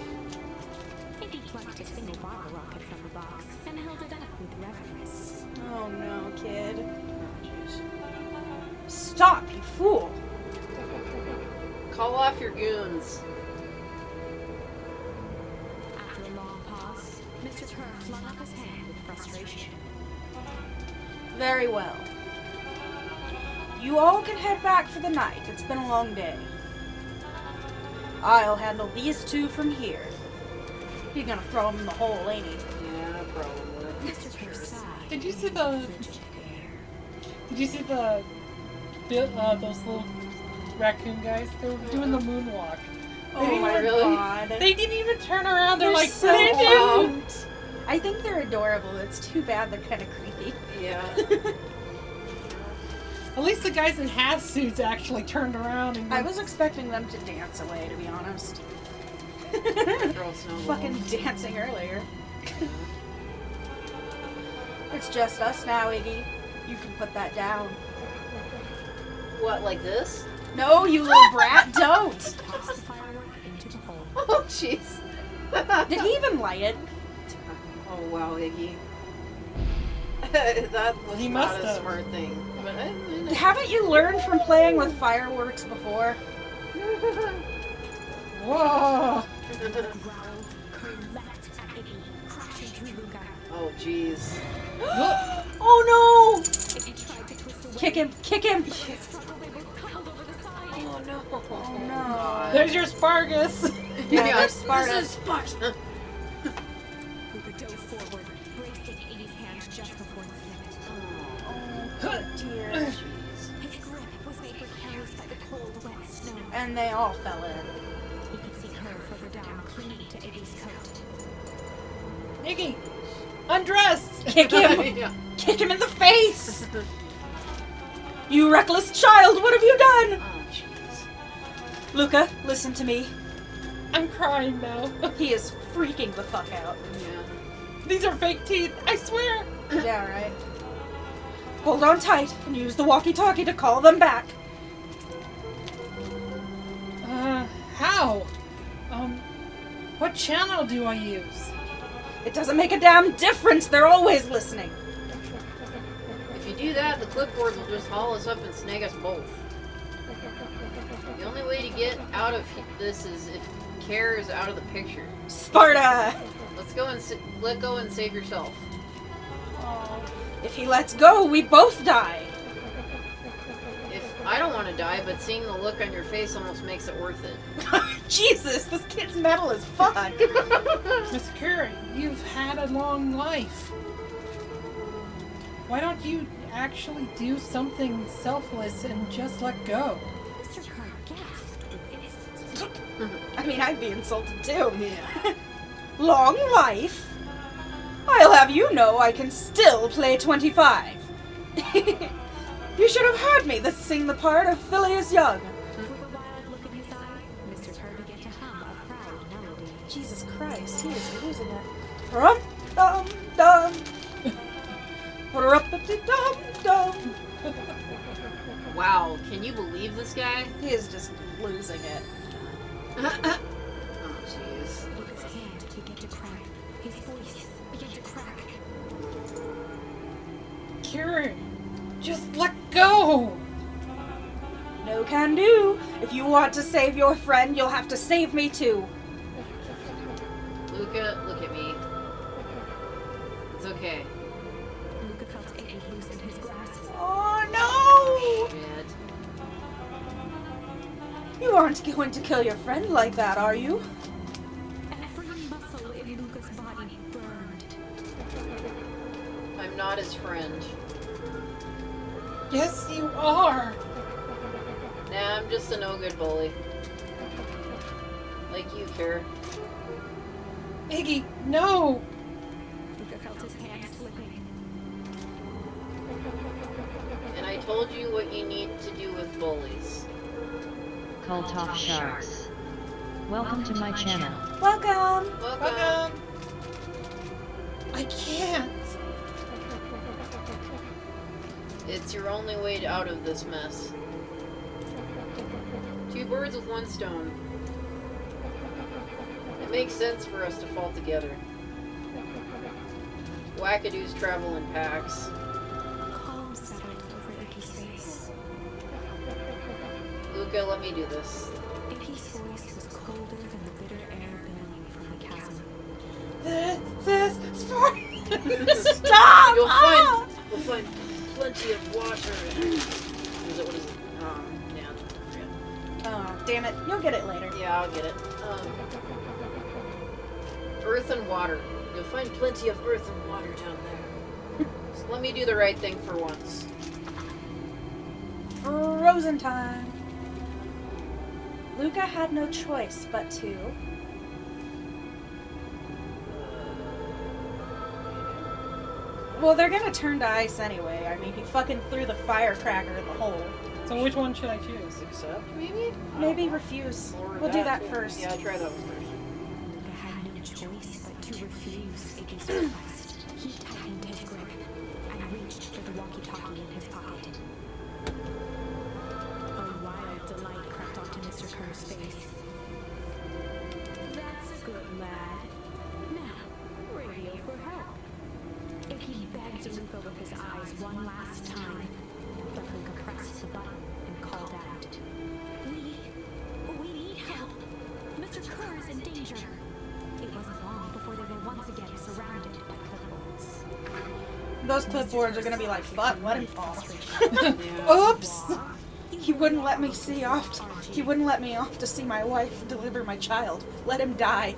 Iggy plucked a single bottle rocket from the box and held it up with reverence.
Oh no, kid.
Oh, jeez.
Stop, you fool!
Call off your goons.
After a long pause, Mr. Kerr flung up his hand with frustration.
Very well. You all can head back for the night. It's been a long day. I'll handle these two from here. He's gonna throw them in the hole, ain't he?
Yeah, probably.
Mr. Kerr sighed.
Did you see the?
Frigid air.
Did you see the? Those little raccoon guys? They were doing the moonwalk.
Oh my
really?
god.
They didn't even turn around. They're like,
so
"Wow."
cute. I think they're adorable. It's too bad they're kind of creepy.
Yeah.
At least the guys in half suits actually turned around and.
I was expecting them to dance away, to be honest.
Throw snowballs.
Fucking dancing earlier. It's just us now, Iggy. You can put that down.
What, like this?
No, you little brat, don't!
Tossed the firework into the hole.
Oh, jeez.
Did he even light it?
Oh, wow, Iggy. That was
He
not
must
a
have.
smart thing. But
Haven't you learned from playing with fireworks before?
Whoa!
The growl collapsed at Iggy, crashing through Luca.
Oh, jeez.
Oh no!
Iggy tried to twist away.
Kick him! Kick him!
In the struggle, they were propelled over the side.
Oh, no.
Oh no.
There's your Spargus.
Yeah, there's Sparta.
This is Sparta.
Luca dove forward, bracing Iggy's hand just before it slipped.
Oh dear.
Jeez.
His grip was made precarious by the cold, wet snow.
And they all fell in.
He could see her further down, clinging to Iggy's coat.
Iggy, undressed.
Kick him!
Yeah.
Kick him in the face! You reckless child, what have you done?
Oh, jeez.
Luca, listen to me.
I'm crying now.
He is freaking the fuck out.
Yeah.
These are fake teeth. I swear.
Yeah, right. Hold on tight and use the walkie-talkie to call them back.
How? What channel do I use?
It doesn't make a damn difference. They're always listening.
If you do that, the clipboard will just haul us up and snag us both. The only way to get out of this is if Care is out of the picture.
Sparta!
Let's go and let go and save yourself.
If he lets go, we both die.
If I don't want to die, but seeing the look on your face almost makes it worth it.
Jesus, this kid's metal as fuck.
Miss Curry, you've had a long life. Why don't you actually do something selfless and just let go?
Mr. Kerr gasped with instant.
I mean, I'd be insulted too.
Yeah.
Long life? I'll have you know I can still play 25. You should have heard me sing the part of Phileas Young.
With a wild look in his eye, Mr. Kerr began to hum a proud melody.
Jesus Christ, he is losing it. Rum dum dum. Dum dum.
Wow, can you believe this guy?
He is just losing it.
Oh, jeez.
Luca's hand began to cramp. His voice began to crack.
Curry, just let go.
No can do. If you want to save your friend, you'll have to save me too.
Luca, look at me. It's okay.
Luca felt Iggy loosen his grasp.
Oh no!
Shit.
You aren't going to kill your friend like that, are you?
Every muscle in Luca's body burned.
I'm not his friend.
Yes, you are.
Nah, I'm just a no-good bully. Like you, Care.
Iggy, no.
Luca felt his hand slipping.
And I told you what you need to do with bullies.
Cult of Sharks. Welcome to my channel.
Welcome.
Welcome.
I can't.
It's your only way out of this mess. Two birds with one stone. It makes sense for us to fall together. Wackadoos travel in packs.
Calm settled over Iggy's face.
Luca, let me do this.
Iggy's voice was colder than the bitter air billowing from the chasm.
This sport.
Stop!
We'll find plenty of water. What is it? Yeah, I forget.
Oh, damn it. You'll get it later.
Yeah, I'll get it. Earth and water. You'll find plenty of earth and water down there. So let me do the right thing for once.
Frozen time. Luca had no choice but to... Well, they're gonna turn to ice anyway. I mean, he fucking threw the firecracker in the hole.
So which one should I choose?
Accept, maybe?
Maybe refuse.
Or
We'll do that
too.
first.
Yeah, try that one first.
Luca had no choice but to refuse Iggy's request. He tightened his grip and reached for the walkie-talkie in his pocket. A wild delight crept onto Mr. Kerr's face. That's a good lad. Now, radio for help. Iggy begged Luca with his eyes one last time, but Luca pressed the button and called out. We need help. Mr. Kerr is in danger. It wasn't long before they were once again surrounded by clipboards.
Those clipboards are gonna be like, fuck, let him fall.
Yeah.
Oops! He wouldn't let me see off. He wouldn't let me off to see my wife deliver my child. Let him die.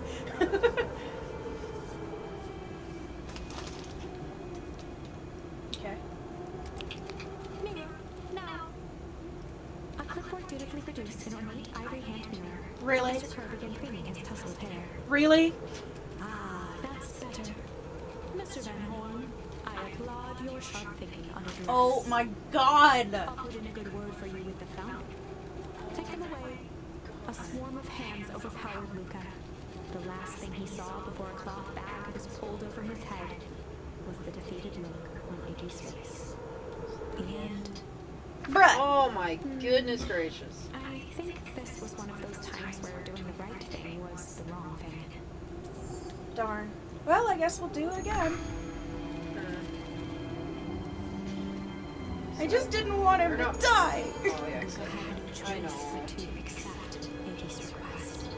Okay.
Mirror, now. A clipboard dutifully produced an ornate ivory hand mirror.
Really?
Mr. Kerr began preening his tousled hair.
Really?
Ah, that's better. Mr. Van Horn, I applaud your sharp thinking under duress.
Oh my god!
I'll put in a good word for you with the fountain. Take him away. A swarm of hands overpowered Luca. The last thing he saw before a cloth bag was pulled over his head was the defeated look on Iggy's face. And
Bruh!
Oh my goodness gracious.
I think this was one of those times where doing the right thing was the wrong thing.
Darn. Well, I guess we'll do it again. I just didn't want him
Or
to
not.
die!
Oh yeah,
Luca had no choice
I know.
but to accept Iggy's request.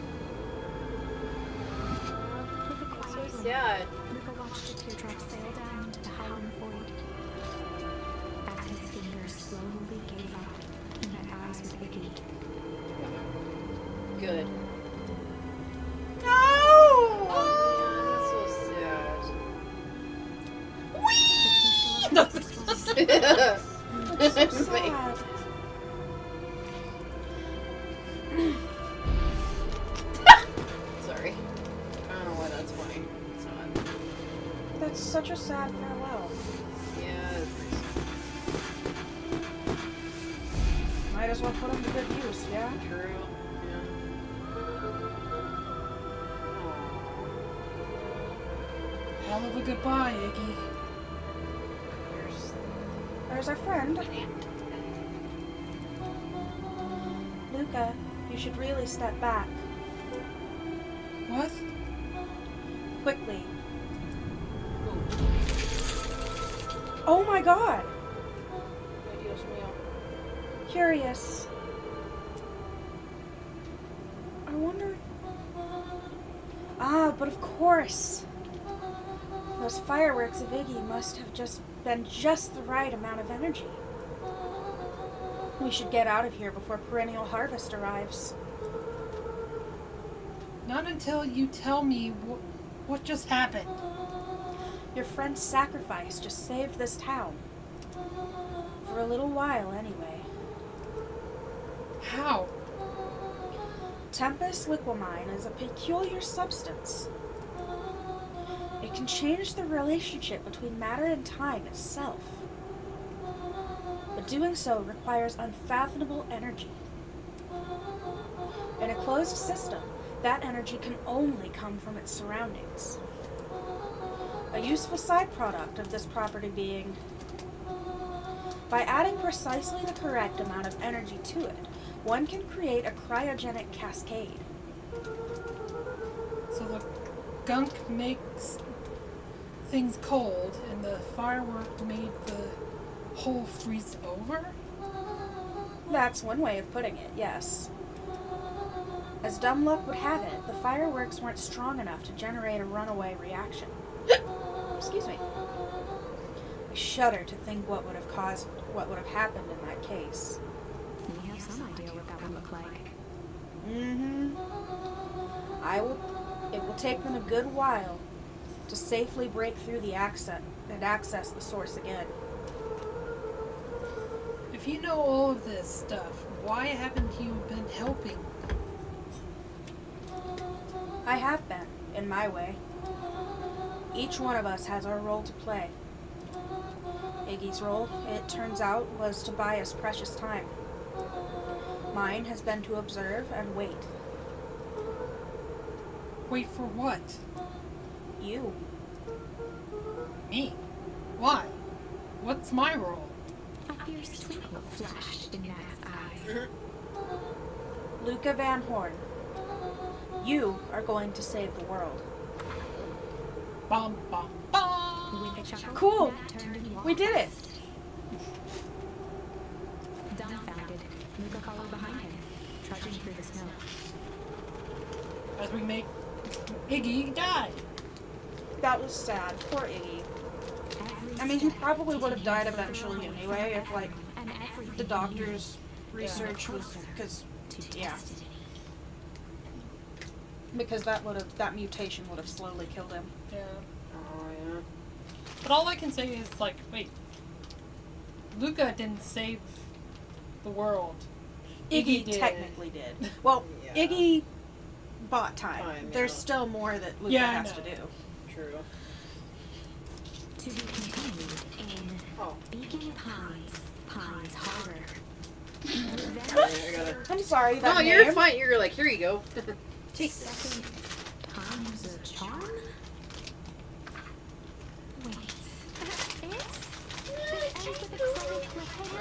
With a quiet
So
moment,
sad.
Luca watched a teardrop sail down into the howling void. As his fingers slowly gave up, he met eyes with Iggy.
Good.
No!
Oh man, that's so sad.
The two stars were
That's so sad.
Sorry. I don't know why that's funny. It's not.
That's such a sad farewell.
Yeah.
Might as well put him to good use, yeah?
True. Yeah.
Hell of a goodbye, Iggy.
There's
There's our friend. Luca, you should really step back.
What?
Quickly. Oh my god!
Ay, Dios mío.
Curious. I wonder... Ah, but of course! Those fireworks of Iggy must have just been just the right amount of energy. We should get out of here before perennial harvest arrives.
Not until you tell me what just happened.
Your friend's sacrifice just saved this town. For a little while, anyway.
How?
Tempus liquamine is a peculiar substance. It can change the relationship between matter and time itself. But doing so requires unfathomable energy. In a closed system, that energy can only come from its surroundings. A useful side product of this property being, by adding precisely the correct amount of energy to it, one can create a cryogenic cascade.
So the gunk makes things cold, and the firework made the hole freeze over?
That's one way of putting it, yes. As dumb luck would have it, the fireworks weren't strong enough to generate a runaway reaction. Excuse me. I shudder to think what would have happened in that case.
We have some idea what that would look like.
Mm-hmm. It will take them a good while to safely break through the access the source again.
If you know all of this stuff, why haven't you been helping?
I have been, in my way. Each one of us has our role to play. Iggy's role, it turns out, was to buy us precious time. Mine has been to observe and wait.
Wait for what?
You.
Me? Why? What's my role?
A fierce twinkle flashed in Mac's eyes.
Luca Van Horn. You are going to save the world.
Bum bum bum!
With a chuckle,
Cool.
Mac turned and walked
We did it.
past. Dumbfounded, Luca followed behind him, trudging through the snow.
As we make Iggy die.
That was sad. Poor Iggy.
Every
I mean, he
step
probably would have
taken
died
further
eventually
away
anyway
from
if, like,
and everything
the
he
doctor's
knew.
research was... Yeah.
Destiny.
Because that mutation would have slowly killed him.
Yeah.
Oh, yeah.
But all I can say is, like, wait. Luca didn't save the world.
Iggy
did.
technically did. Well,
Yeah.
Iggy bought time.
Time,
There's
yeah.
still more that Luca
Yeah, I
has to
know.
do.
True.
To be continued in
Oh.
Beacon Pines Harbor.
I gotta...
I'm sorry, that
No,
name.
you're fine. You're like, here you go. Take this.
Second time's a charm? Wait.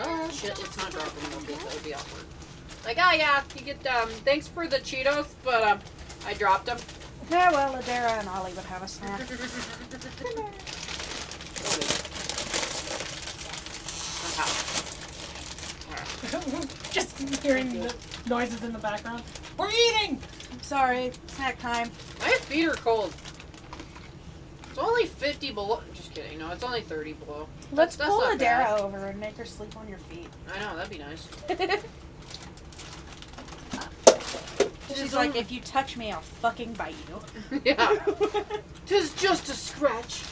Oh, shit. It's not dropping. Okay, that would be awkward. Like, ah, yeah, you get, thanks for the Cheetos, but, I dropped them.
Yeah, well, Ladera and Ollie would have a snack.
Just hearing the noises in the background. We're eating!
Sorry, snack time.
My feet are cold. It's only 50 below. Just kidding. No, it's only 30 below.
Let's
That's
pull
not
Ladera
bad.
over and make her sleep on your feet.
I know, that'd be nice.
She's like, if you touch me, I'll fucking bite you.
Yeah. 'Tis just a scratch.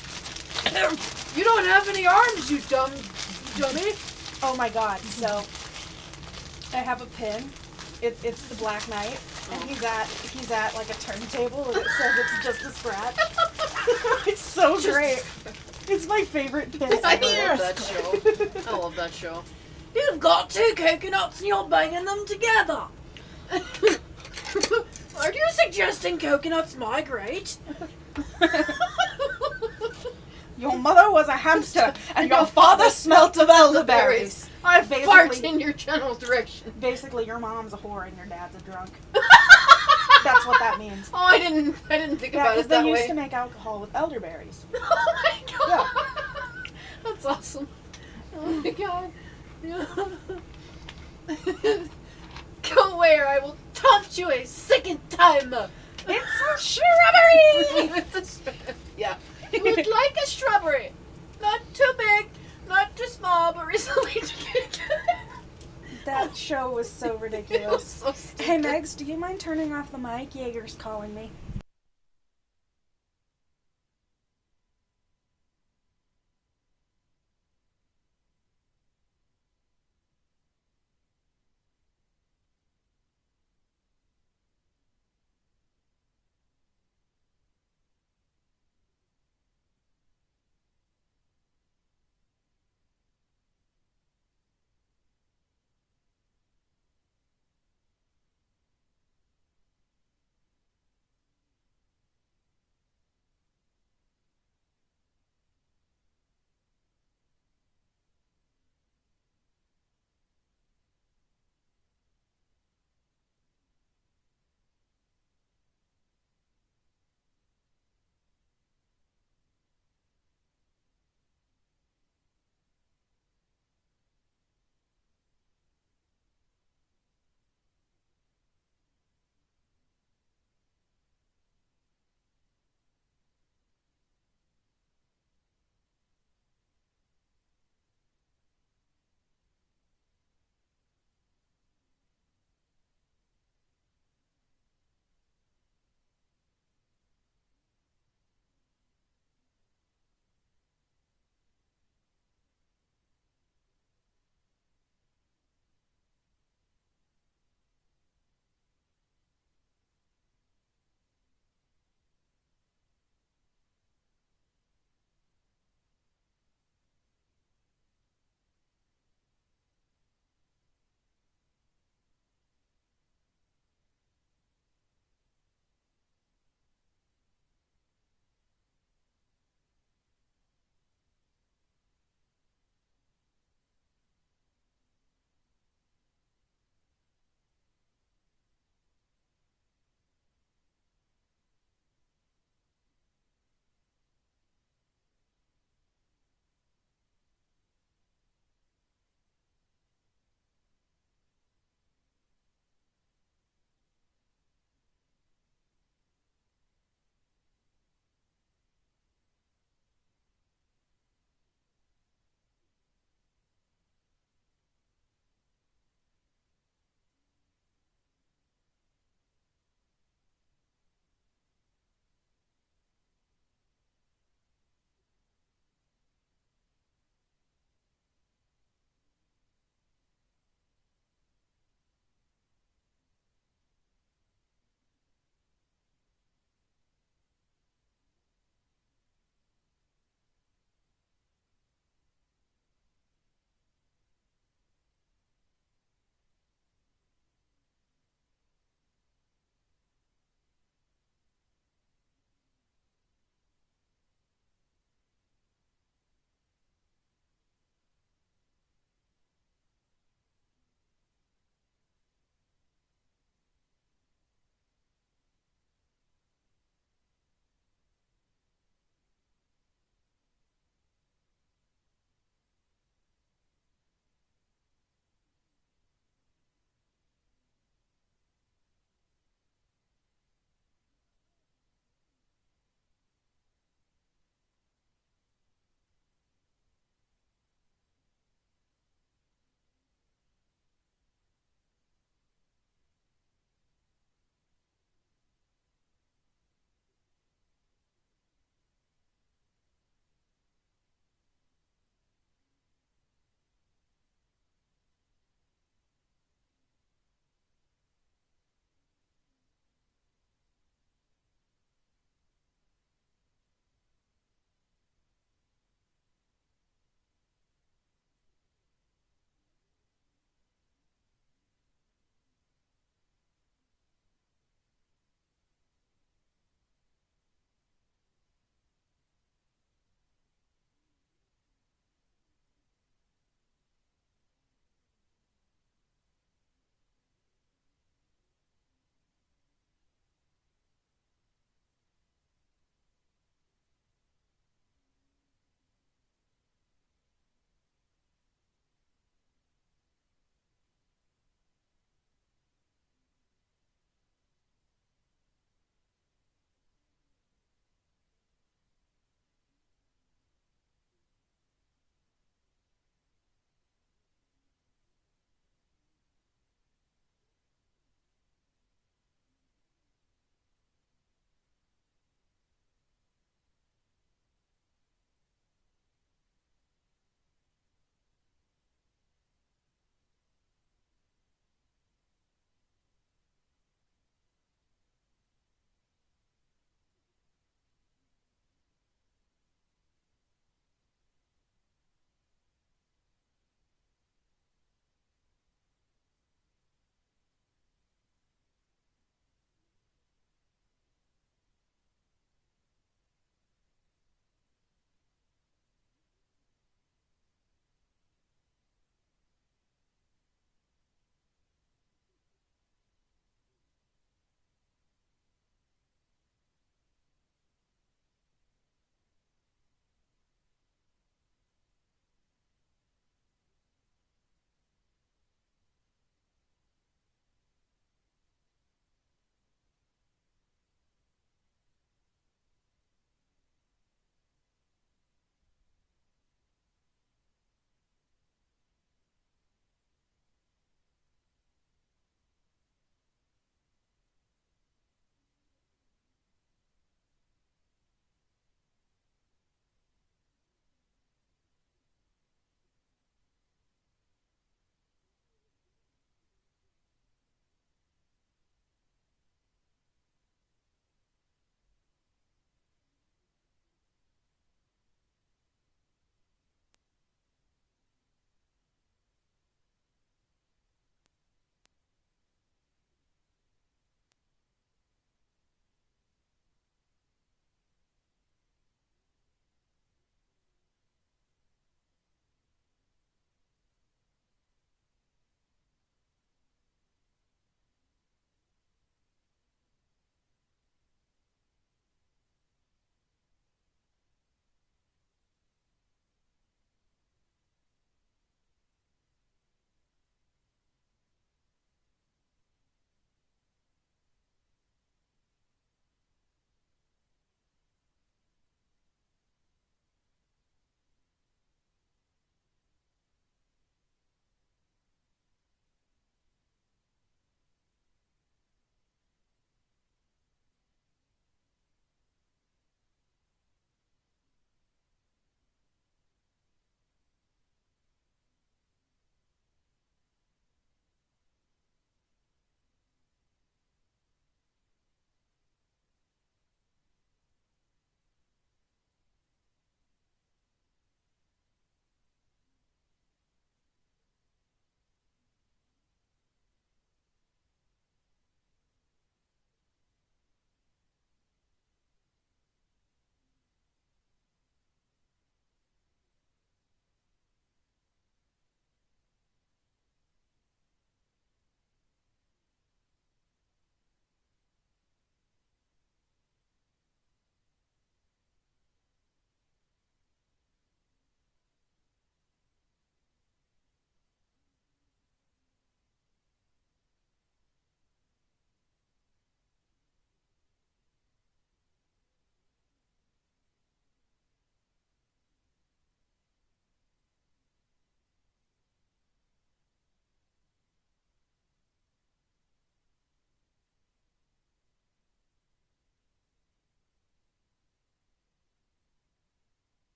You don't have any arms, you dummy.
Oh my god, so I have a pin. It's the Black Knight, and he's at like a turntable and it says it's just a scratch. It's so great. It's my favorite pin
I
ever.
love that show. I love that show.
You've got two coconuts and you're banging them together. Are you suggesting coconuts migrate? Your mother was a hamster, and your father smelt of elderberries.
I
Basically-
fart in your general direction.
Basically, your mom's a whore and your dad's a drunk. That's what that means.
Oh, I didn't think
Yeah,
about
because
it
they
that
used
way.
to make alcohol with elderberries.
Oh my god. That's awesome. Oh my god. Go away or I will taunt you a second time.
It's a shrubbery!
Yeah. You would like a shrubbery. Not too big, not too small, but reasonably too big.
That show was so
It was
ridiculous.
so stupid.
Hey, Megs, do you mind turning off the mic? Jaeger's calling me.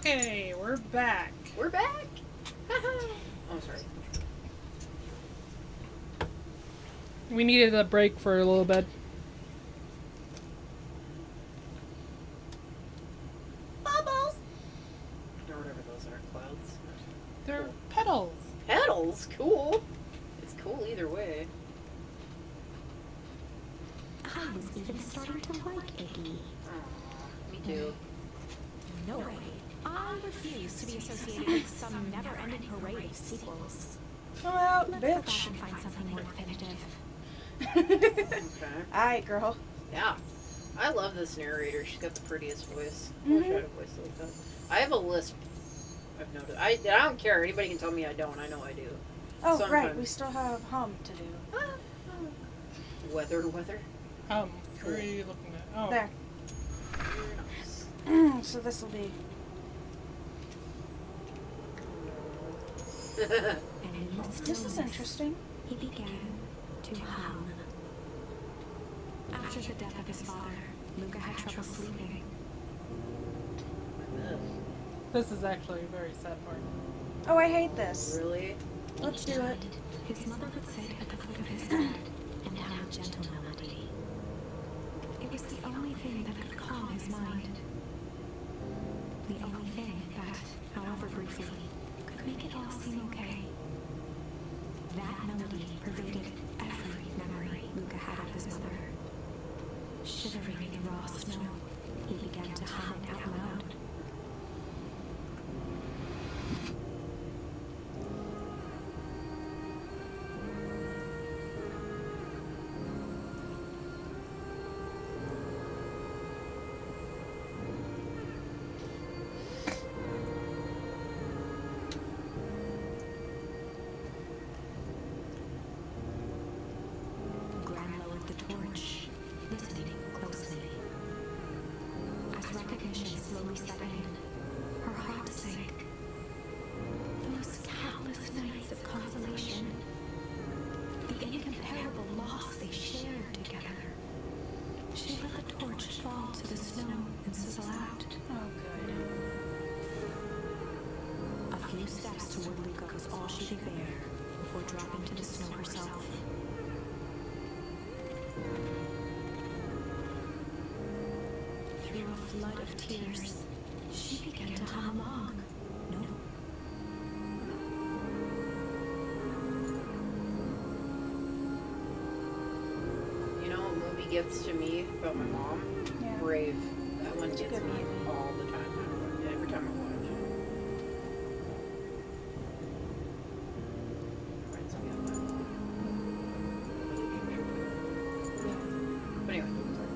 Okay, we're back.
We're back. Oh, sorry.
We needed a break for a little bit.
Bubbles!
Or whatever those are, clouds.
They're petals.
Petals, cool. It's cool either way.
I was even starting to like Iggy.
Aw, me too.
No way. I refuse to be associated with some never-ending parade of sequels.
Well,
Let's go back
bitch.
and find something more definitive.
Okay.
Alright, girl.
Yeah. I love this narrator. She's got the prettiest voice. I
Mhm.
wish I had a voice like that. I have a lisp. I've noticed. I don't care. Anybody can tell me I don't. I know I do.
Oh, right.
Sometimes.
We still have hum to do.
Weather.
Where are you looking at? Oh.
There.
Very nice.
So this will be.
And in the
This
stillness,
is interesting.
he began to hum. After the death of his father, Luca had trouble sleeping.
This is actually a very sad part.
Oh, I hate this.
Really?
Let's
Each
do it.
night, his mother would sit at the foot of his bed and hum a gentle melody. It was the only thing that could calm his mind. The only thing that, however briefly, could make it all seem okay. That melody pervaded every memory Luca had of his mother. Shivering in the raw snow, he began to hum it out loud. Gran lowered the torch, listening closely. As recognition slowly set in, her heart sank. Those countless nights of consolation, the incomparable loss they shared together. She let the torch fall to the snow and sizzle out.
Oh, good.
A few steps toward Luca was all she could bear before dropping to the snow herself. Through a flood of tears, she began to hum along. No.
You know what movie gets to me about my mom?
Yeah.
Brave. That one
It's a
gets
good
me
movie.
all the time. Every time I watch it. Reminds me of that movie. But anyway, sorry.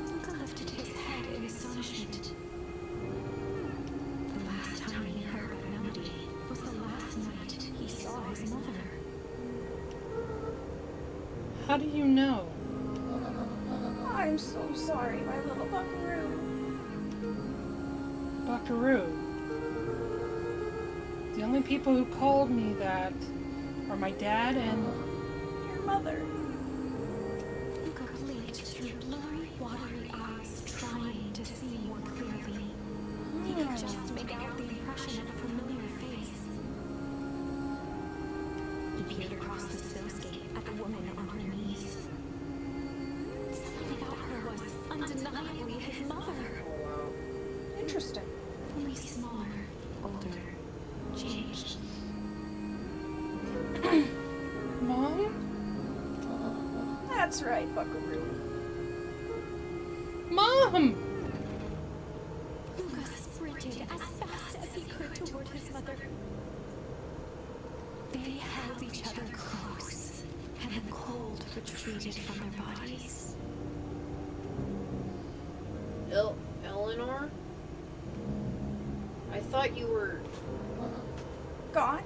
Luca lifted his head in astonishment. The last time he heard that melody was the last night he saw his mother.
How do you know?
I'm so sorry, my little buckaroo.
Buckaroo. The only people who called me that are my dad and
Your mother.
Luca blinked through blurry, watery eyes, trying to see more clearly. He could just make out the impression of a familiar face. He peered across the snowscape at the woman on her knees. Something about her was undeniably his mother.
Oh, wow.
Interesting.
Only smaller, older, changed.
Mom?
That's right, buckaroo.
Mom!
Luca sprinted as fast as he could toward his mother. They held each other close. and the cold retreated from their bodies.
Eleanor? I thought you were...
Gone?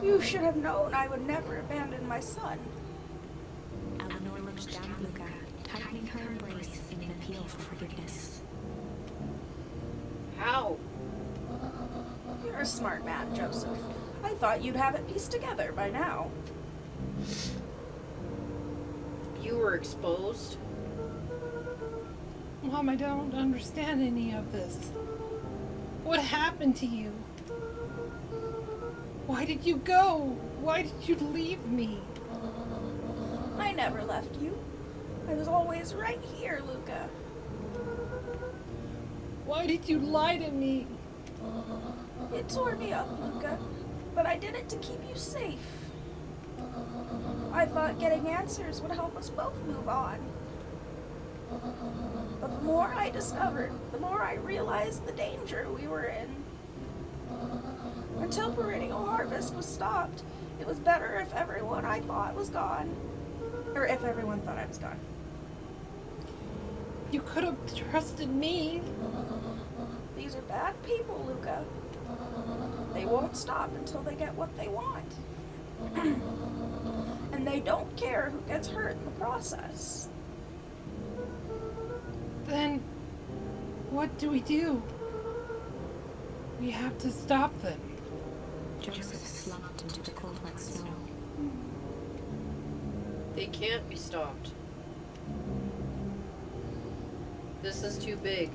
You should have known I would never abandon my son.
Eleanor looked down at Luca, tightening her embrace in an appeal for forgiveness.
How?
You're a smart man, Joseph. I thought you'd have it pieced together by now.
You were exposed?
Mom, I don't understand any of this. What happened to you? Why did you go? Why did you leave me?
I never left you. I was always right here, Luca.
Why did you lie to me?
It tore me up, Luca, but I did it to keep you safe. I thought getting answers would help us both move on. But the more I discovered, the more I realized the danger we were in. Until perennial harvest was stopped, it was better if everyone I thought was gone. Or if everyone thought I was gone.
You could have trusted me.
These are bad people, Luca. They won't stop until they get what they want. And they don't care who gets hurt in the process.
Then, what do we do? We have to stop them.
Joseph slumped into the cold wet snow.
They can't be stopped. This is too big.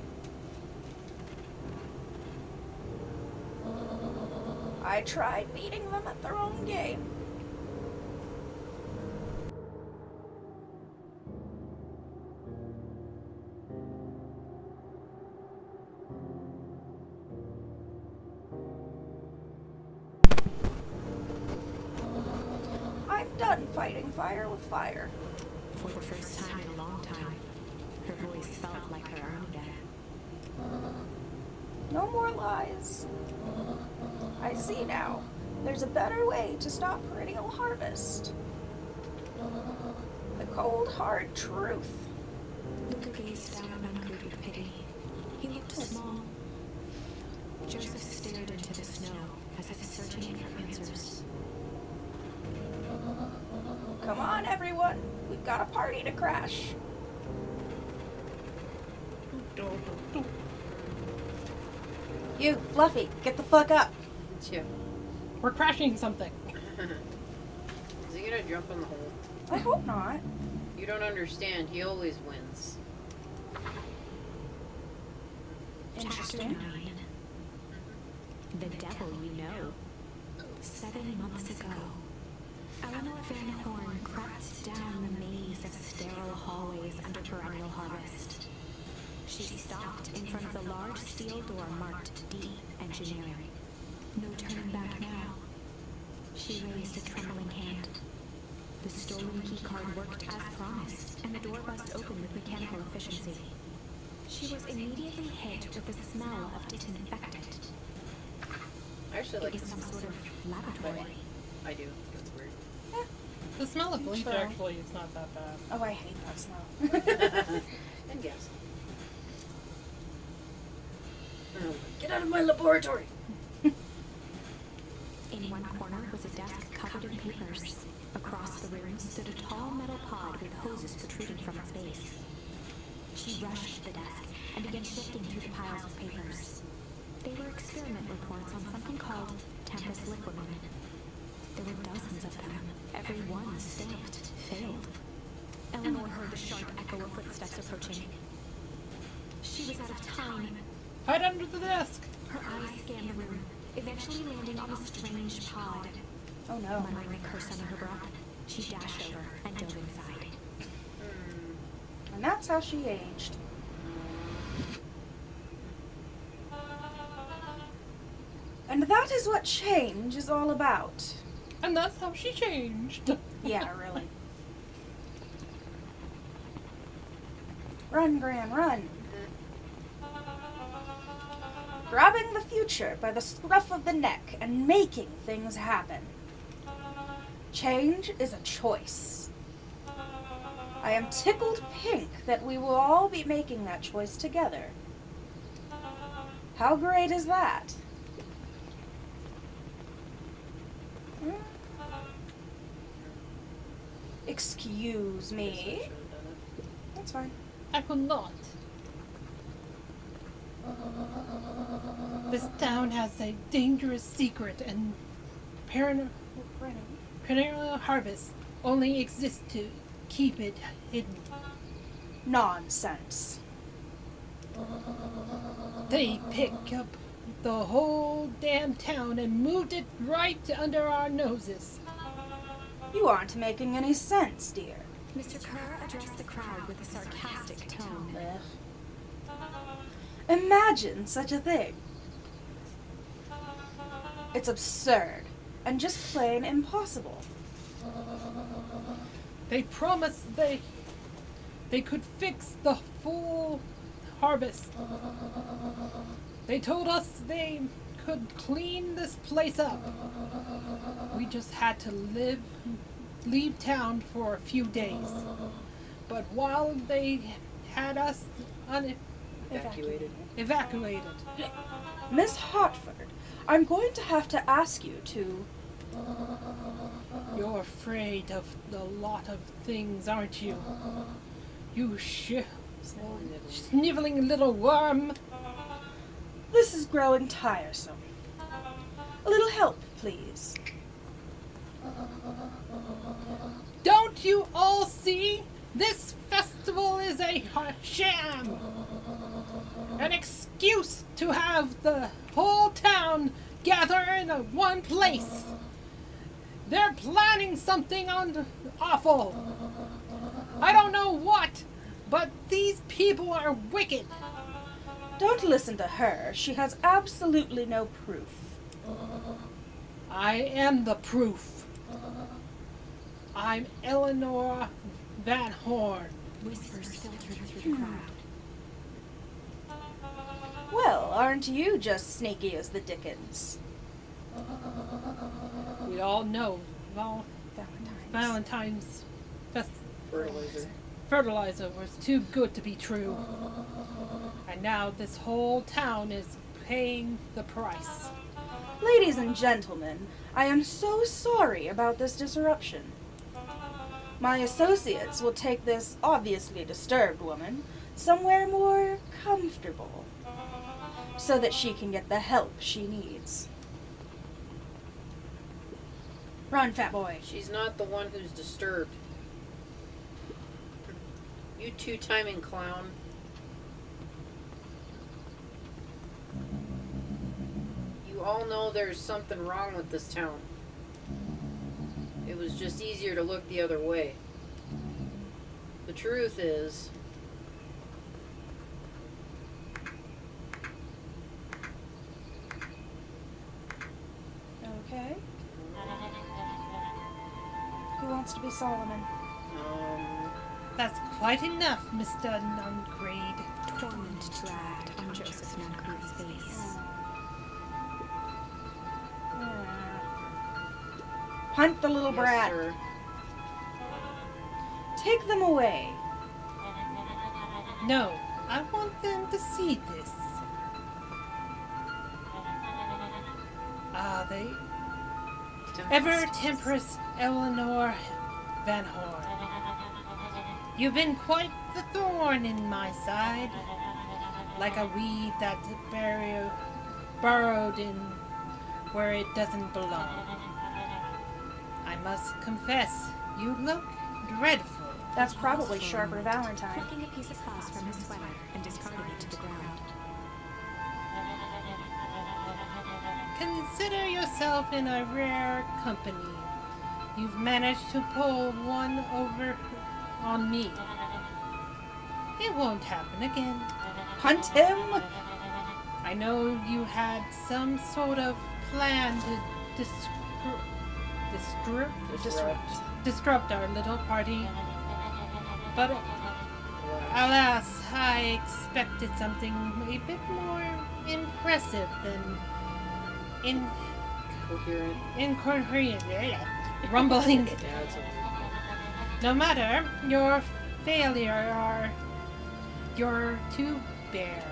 I tried beating them at their own game. I'm done fighting fire with fire.
For the first time in a long time, her voice felt like her own again.
No more lies. I see now. There's a better way to stop perennial harvest. The cold, hard truth.
Luca gazed down at Uncrude with pity. He looked small. Joseph stared into the snow as if searching for answers.
Come on, everyone. We've got a party to crash. You, Fluffy, get the fuck up.
It's you.
We're crashing something.
Is he gonna jump in the hole?
I hope not.
You don't understand. He always wins.
Interesting.
Chapter 9. The Devil You Know. 7 months ago, Eleanor Van Horn crept down the maze of sterile hallways under perennial harvest. She stopped in front of the large steel door marked D, Engineering. No turning back now. She raised a trembling hand. The stolen keycard worked as promised, and the door buzzed open with mechanical efficiency. She was immediately hit with the smell of disinfectant.
I actually
It
like
was
the
some
smell.
sort of laboratory.
I do. It's weird.
The smell of bleach
Sure.
actually is not that bad.
Oh, I hate that smell.
And gas. Get out of my laboratory!
In one corner was a desk covered in papers. Across the room stood a tall metal pod with hoses protruding from its base. She rushed to the desk and began sifting through the piles of papers. They were experiment reports on something called Tempest Liquamin. There were dozens of them, every one stamped failed. Eleanor heard the sharp echo of footsteps approaching. She was out of time.
Hide under the desk.
Her eyes scanned the room, eventually landing on a strange pod.
Oh no.
Muttering a curse under her breath, she dashed over and dove inside.
And that's how she aged. And that is what change is all about.
And that's how she changed.
Yeah, really. Run, Gran, run. Grabbing the future by the scruff of the neck and making things happen. Change is a choice. I am tickled pink that we will all be making that choice together. How great is that? Hmm? Excuse me. That's fine.
I will not. This town has a dangerous secret, and perennial harvest only exists to keep it hidden.
Nonsense.
They picked up the whole damn town and moved it right under our noses.
You aren't making any sense, dear.
Mr. Kerr addressed the crowd with a sarcastic tone.
Imagine such a thing. It's absurd and just plain impossible.
They promised they could fix the full harvest. They told us they could clean this place up. We just had to leave town for a few days. But while they had us evacuated.
Miss Hartford, I'm going to have to ask you to...
You're afraid of a lot of things, aren't you? You sniveling little worm.
This is growing tiresome. A little help, please.
Don't you all see? This festival is a sham. An excuse to have the whole town gather in one place. They're planning something awful. I don't know what, but these people are wicked.
Don't listen to her. She has absolutely no proof.
I am the proof. I'm Eleanor Van Horn.
Whispers filtered through the crowd.
Well, aren't you just sneaky as the dickens?
We all know
Valentine's.
Valentine's fertilizer was too good to be true. And now this whole town is paying the price.
Ladies and gentlemen, I am so sorry about this disruption. My associates will take this obviously disturbed woman somewhere more comfortable so that she can get the help she needs. Run, fat boy.
She's not the one who's disturbed. You two-timing clown. You all know there's something wrong with this town. It was just easier to look the other way. The truth is...
Okay. Who wants to be Solomon?
That's quite enough, Mr. Nungrade.
Torment dragged on Joseph Nuncreed's face.
Hunt the little
Yes,
brat.
sir.
Take them away.
No, I want them to see this. Are they ever temperous Eleanor Van Horn? You've been quite the thorn in my side, like a weed that's burrowed in where it doesn't belong. I must confess, you look dreadful.
That's probably Sharper Valentine.
Plucking a piece of floss from his sweater and discarding it to the ground.
Consider yourself in a rare company. You've managed to pull one over on me. It won't happen again.
Hunt him?
I know you had some sort of plan to disrupt our little party, but alas, I expected something a bit more impressive than incoherent rumbling.
Yeah, it's okay.
No matter your failure, you're to bear.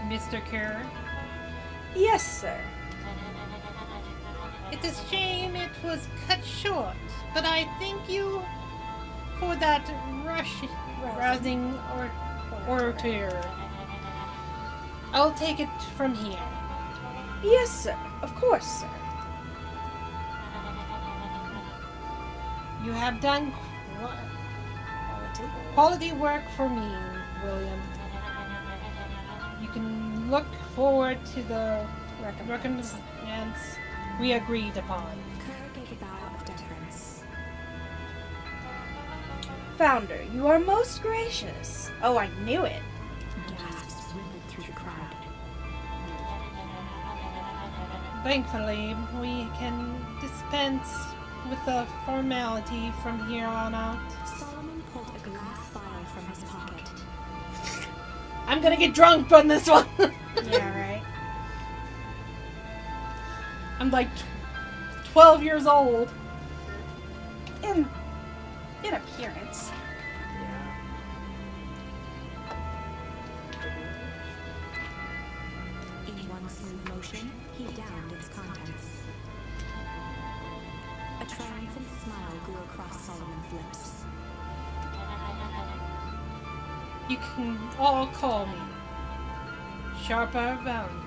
Mr. Kerr,
Yes, sir.
it's a shame it was cut short, but I thank you for that rousing orator. I'll take it from here.
Yes, sir. Of course, sir.
You have done quality work for me, William. You can look forward to the recompense we agreed upon.
Kerr gave a bow of deference.
Founder, you are most gracious. Oh, I knew it.
Gasps rippled through the crowd.
Thankfully, we can dispense with the formality from here on out.
Solomon pulled a glass vial from his pocket.
I'm gonna get drunk on this one!
Yeah, right.
I'm like 12 years old.
In appearance.
In one smooth motion, he downed its contents. A triumphant smile grew across Solomon's lips.
You can all call me Sharper Valentine.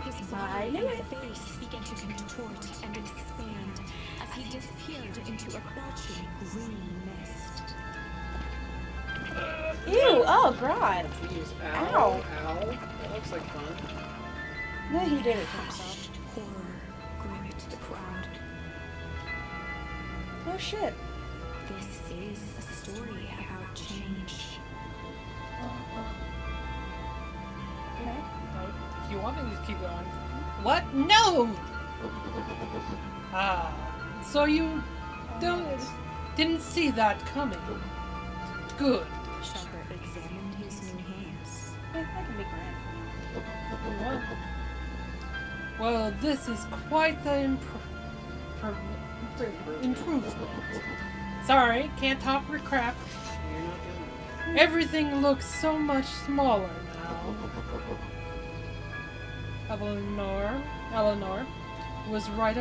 His
I
body
knew
and
it.
face began to contort and expand as he disappeared into a belching green mist.
Ew, oh god.
Jeez,
Ow.
ow. That looks like fun.
No, he did it to himself.
Hushed horror gripped the crowd.
Oh shit.
This is a story about change.
Okay.
If you want me to keep going. What? No! Ah, so you didn't see that coming. Good.
Sharper examined his new hands.
Yeah, that can be grand.
Well, this is quite the improvement. Sorry, can't top your crap.
You're not doing
Everything looks so much smaller now. Eleanor was right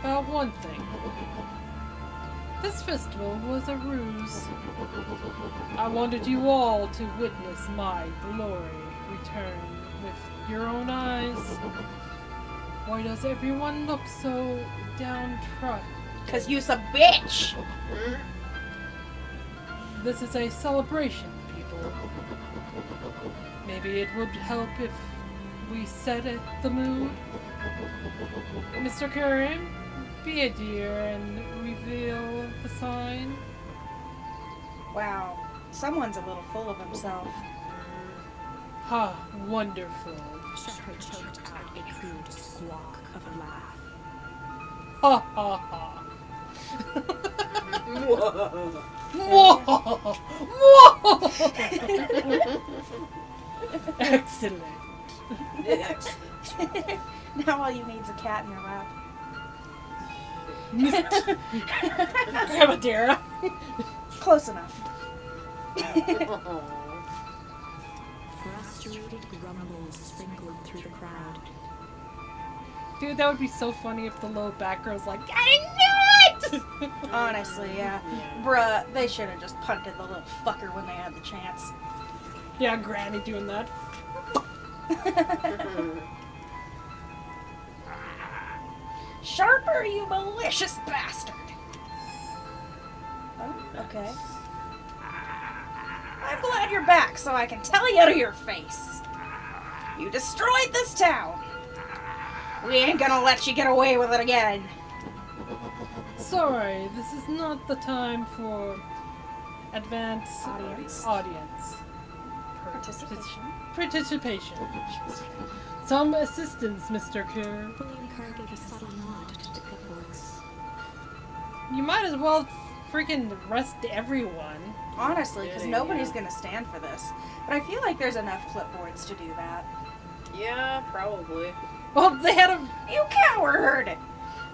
about one thing. This festival was a ruse. I wanted you all to witness my glory return with your own eyes. Why does everyone look so downtrodden?
Cause you's a bitch!
This is a celebration, people. Maybe it would help if we set it the mood. Mr. Curry, be a dear and reveal the sign.
Wow. Someone's a little full of himself.
Ha, wonderful.
Sharper choked out a crude squawk of a laugh.
Ha ha ha.
Whoa.
Whoa! Whoa! Excellent.
Now all you need's a cat in your lap.
Grab a Dara.
Close enough.
Frustrated grumbles sprinkled through the crowd.
Dude, that would be so funny if the little back girl's like, I knew it!
Honestly, yeah. Bruh, they should have just punted the little fucker when they had the chance.
Yeah, Granny doing that.
Sharper, you malicious bastard! Oh, okay. I'm glad you're back so I can tell you to your face. You destroyed this town. We ain't gonna let you get away with it again.
Sorry, this is not the time for advanced audience. Participation. Some assistance, Mr. Kerr.
William Kerr gave a subtle nod to the clipboards.
You might as well freaking arrest everyone.
Honestly, because
Yeah,
nobody's
yeah.
gonna stand for this. But I feel like there's enough clipboards to do that.
Yeah, probably.
Well, they had to
You coward!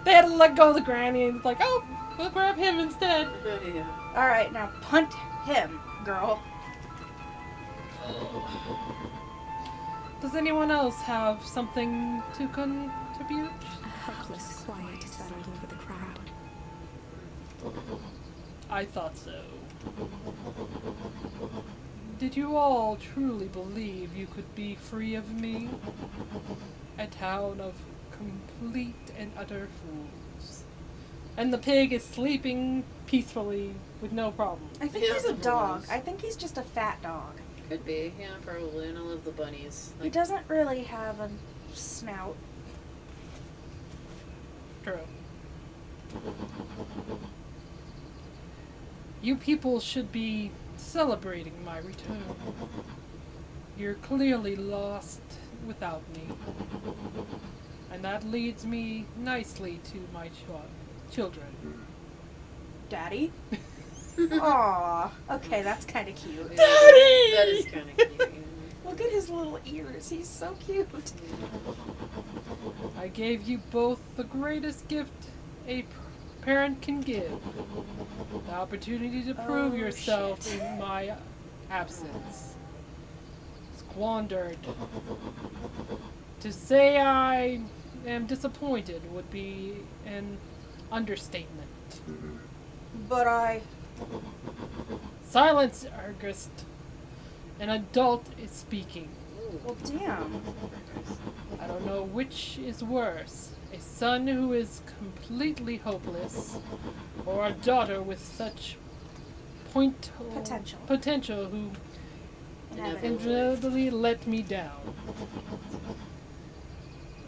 let go of the granny, and it's like, oh, we'll grab him instead.
Yeah.
Alright, now punt him, girl.
Does anyone else have something to contribute?
A helpless quiet settled over the crowd.
I thought so. Did you all truly believe you could be free of me? A town of complete and utter fools. And the pig is sleeping peacefully with no problem.
I think
Yeah,
he's a
the
dog.
boys.
I think he's just a fat dog.
Could be. Yeah, probably. And I love the bunnies.
He doesn't really have a snout.
True. You people should be celebrating my return. You're clearly lost without me. And that leads me nicely to my children.
Daddy? Aw. Okay, that's kind of cute.
Yeah, that is kind of cute.
Look at his little ears. He's so cute.
I gave you both the greatest gift a parent can give. The opportunity to prove
Oh,
yourself
shit.
in my absence. Squandered. To say I am disappointed would be an understatement.
But I...
Silence, Argust. An adult is speaking.
Well, damn.
I don't know which is worse. A son who is completely hopeless, or a daughter with such potential who inevitably let me down.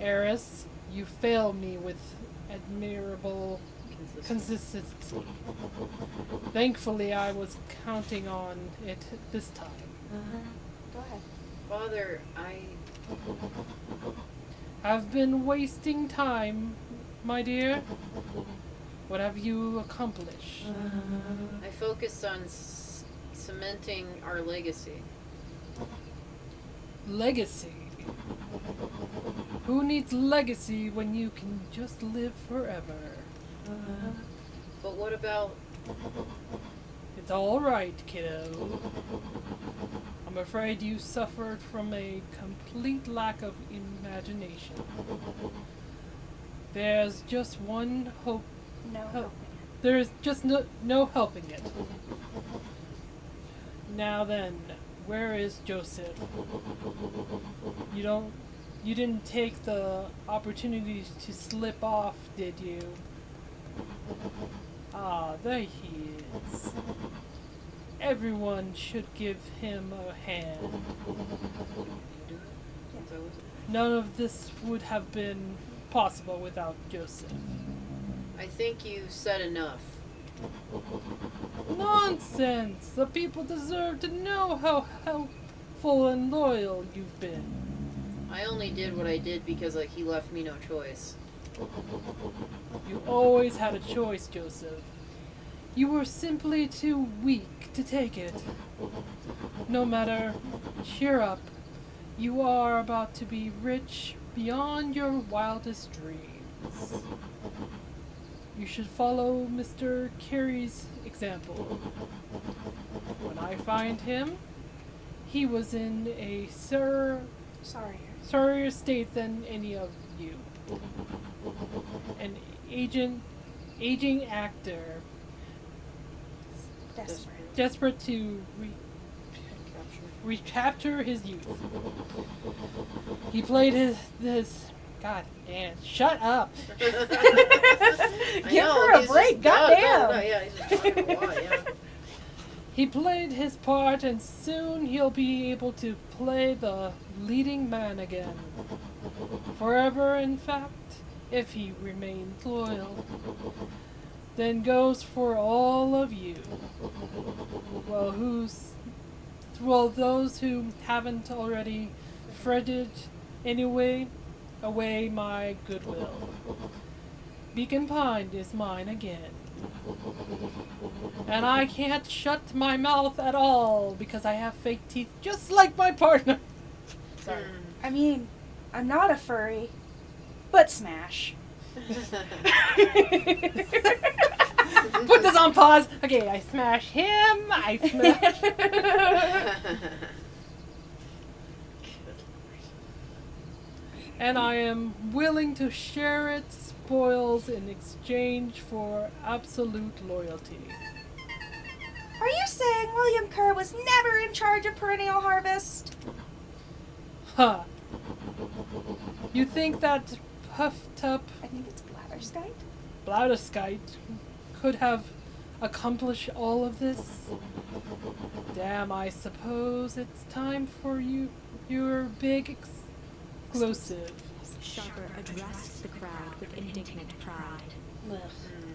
Eris, you fail me with admirable consistency. Thankfully, I was counting on it this time.
Go ahead.
Father,
I've been wasting time, my dear. What have you accomplished?
I focused on cementing our legacy.
Legacy. Who needs legacy when you can just live forever?
But what about...
It's all right, kiddo. I'm afraid you suffered from a complete lack of imagination. There's just one hope.
No.
Help. There's just no helping it. Now then, where is Joseph? You didn't take the opportunity to slip off, did you? Ah, there he is. Everyone should give him a hand. None of this would have been possible without Joseph.
I think you said enough.
Nonsense! The people deserve to know how helpful and loyal you've been.
I only did what I did because he left me no choice.
You always had a choice, Joseph. You were simply too weak to take it. No matter, cheer up. You are about to be rich beyond your wildest dreams. You should follow Mr. Carey's example. When I find him, he was in a sorrier state than any of you. An aging actor, desperate to recapture his youth. He played his God damn, shut up.
Give her a break, goddamn.
Yeah, he's just talking a lot, yeah.
He played his part, and soon he'll be able to play the leading man again. Forever, in fact, if he remains loyal. Then goes for all of you. Well, those who haven't already fretted away my goodwill. Beacon Pine is mine again. And I can't shut my mouth at all because I have fake teeth just like my partner. Sorry.
I mean, I'm not a furry, but smash.
Put this on pause. Okay, I smash him. I smash. And I am willing to share its spoils in exchange for absolute loyalty.
Are you saying William Kerr was never in charge of Perennial Harvest?
Huh. You think that puffed up
I think it's Blatherskite.
Blatherskite could have accomplished all of this? Damn, I suppose it's time for your big exclusive.
Sharper addressed the crowd with indignant pride.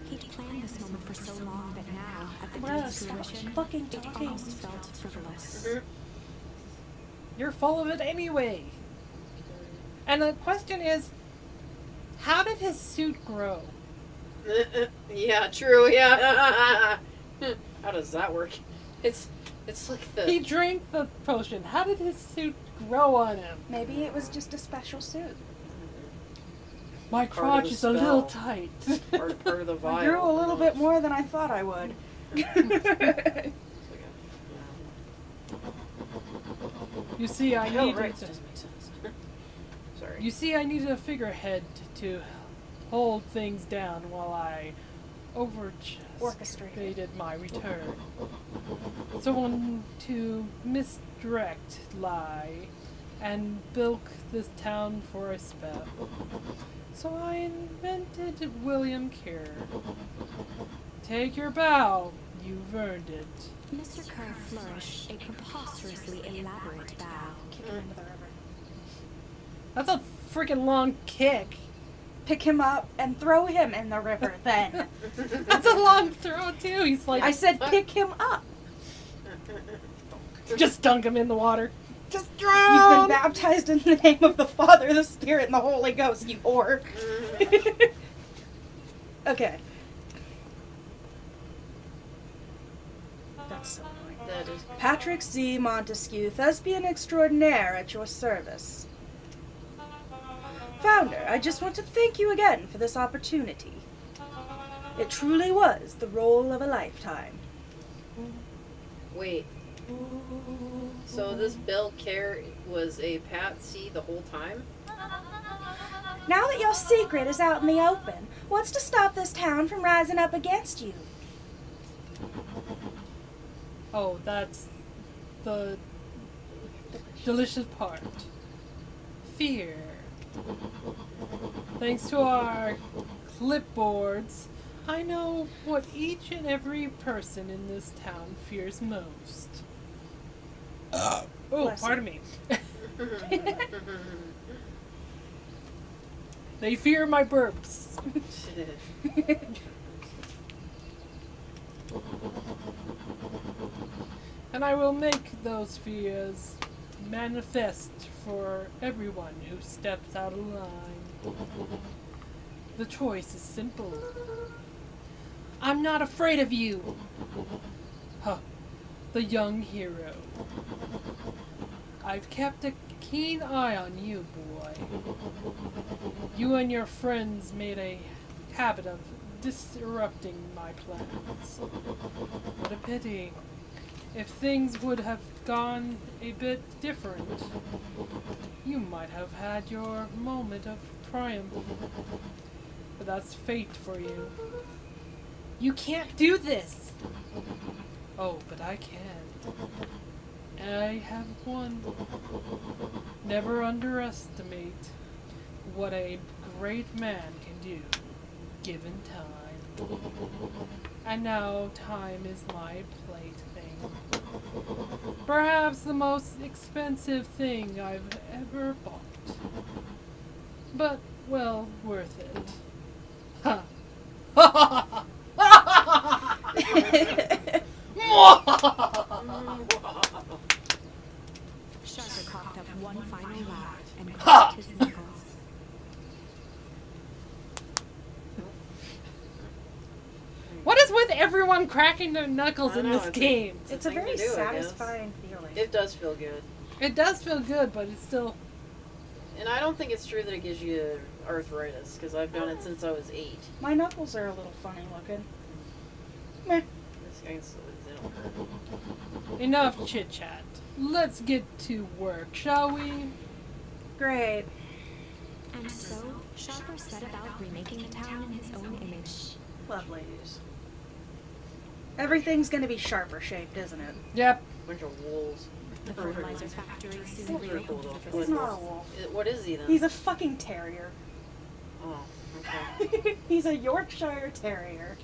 He'd planned this moment for so long that now, at the
Well,
deed's
stop
fruition,
fucking
it
talking.
almost felt frivolous.
You're full of it anyway. And the question is, how did his suit grow?
Yeah, true. Yeah. How does that work? It's like
He
the
drank the potion. How did his suit grow on him?
Maybe it was just a special suit.
My
Part of
crotch
the
is a little
spell.
tight.
part of the vial.
I grew a little bit more than I thought I would.
You see, I
Oh,
needed
right.
to,
Doesn't make sense. Sorry.
you see, I needed a figurehead to hold things down while I orchestrated my return. Someone to misdirect, lie, and bilk this town for a spell. So I invented William Kerr. Take your bow, you've earned it.
Mr. Kerr flourished a preposterously elaborate bow.
Kick him into the river.
That's a freaking long kick.
Pick him up and throw him in the river then.
That's a long throw too. He's like,
I said pick him up.
just dunk him in the water. Just
You've
drown.
been baptized in the name of the Father, the Spirit, and the Holy Ghost, you orc. Okay. That's so annoying.
That is.
Patrick C. Montesquieu, thespian extraordinaire, at your service. Founder, I just want to thank you again for this opportunity. It truly was the role of a lifetime.
Wait. So this Bill Kerr was a patsy the whole time?
Now that your secret is out in the open, what's to stop this town from rising up against you?
Oh, that's the delicious part. Fear. Thanks to our clipboards, I know what each and every person in this town fears most. Oh,
Bless
pardon me. They fear my burps. And I will make those fears manifest for everyone who steps out of line. The choice is simple. I'm not afraid of you. Huh. The young hero. I've kept a keen eye on you, boy. You and your friends made a habit of disrupting my plans. What a pity. If things would have gone a bit different, you might have had your moment of triumph. But that's fate for you. You can't do this! Oh, but I can. I have won. Never underestimate what a great man can do, given time. And now time is my plaything. Perhaps the most expensive thing I've ever bought. But, well, worth it. Ha! Ha ha
Sharper coughed up one final laugh and cracked his knuckles.
What is with everyone cracking their knuckles
I
in
know,
this
it's a-
game?
It's a
thing to
very
do, I guess.
satisfying feeling.
It does feel good.
It does feel good, but it's still...
And I don't think it's true that it gives you arthritis, because I've done it since I was 8.
My knuckles are a little funny looking. Meh.
This guy's
Enough chit chat. Let's get to work, shall we?
Great.
And so, Sharper set about remaking the town in his own image.
Lovely. Everything's gonna be sharper shaped, isn't it?
Yep.
bunch of wolves.
The fertilizer factory soon
Wolves are cool
reopened
though.
to
He's
visitors.
not a wolf.
What is he then?
He's a fucking terrier.
Oh, okay.
He's a Yorkshire Terrier.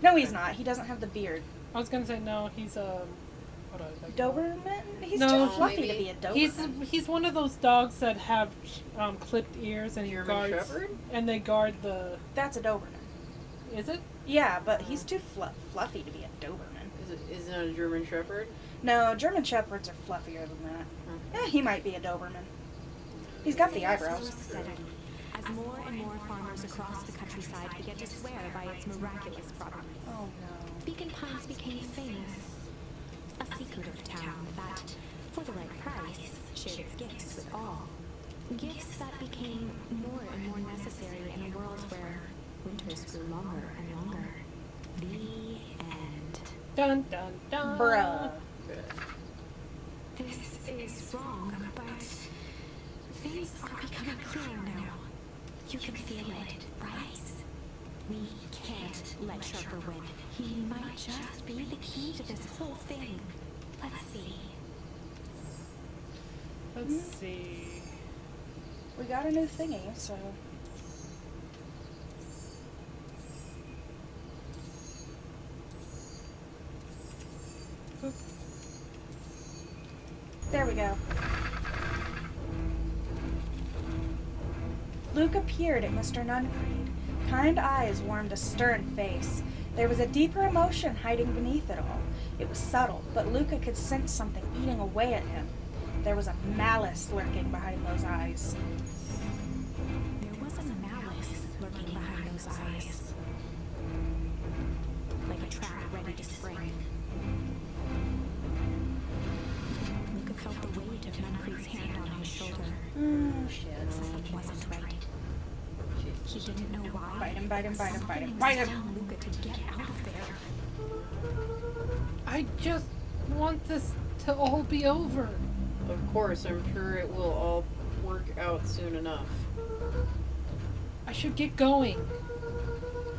No, he's not. He doesn't have the beard.
I was gonna say no. He's what was I called?
Doberman? He's
No,
too fluffy to
maybe.
be a Doberman.
He's one of those dogs that have clipped ears and he
German
guards
Shepherd?
and they guard the.
That's a Doberman.
Is it?
Yeah, but he's too fluffy to be a Doberman.
Is it a German Shepherd?
No, German Shepherds are fluffier than that. Yeah, he might be a Doberman. He's got the
Sales
eyebrows.
rose steadily as more and more farmers across the countryside began to swear by its miraculous products.
Oh no.
Beacon Pines became famous, a secretive town that, for the right price, shared its gifts with all. Gifts that became more and more necessary in a world where winters grew longer and longer. The end.
Dun dun dun.
Bruh.
This is wrong, but things are becoming clearer now. You can feel it, right? We can't let Sharper win. He might just be the key to this whole thing. Let's see.
Let's see.
We got a new thingy, so.
Oop.
There we go. Luca peered at Mr. Nuncreed. Kind eyes warmed a stern face. There was a deeper emotion hiding beneath it all. It was subtle, but Luca could sense something eating away at him. There was a malice lurking behind those eyes.
There was a malice lurking behind those eyes. Like a trap ready to spring. Luca felt the weight of Nuncreed's hand on his shoulder.
Shit.
Something wasn't right. He didn't know why.
Bite him, bite him, bite him, bite him,
Something
bite
was
him!
telling Luca to get out of there.
I just want this to all be over.
Of course, I'm sure it will all work out soon enough.
I should get going.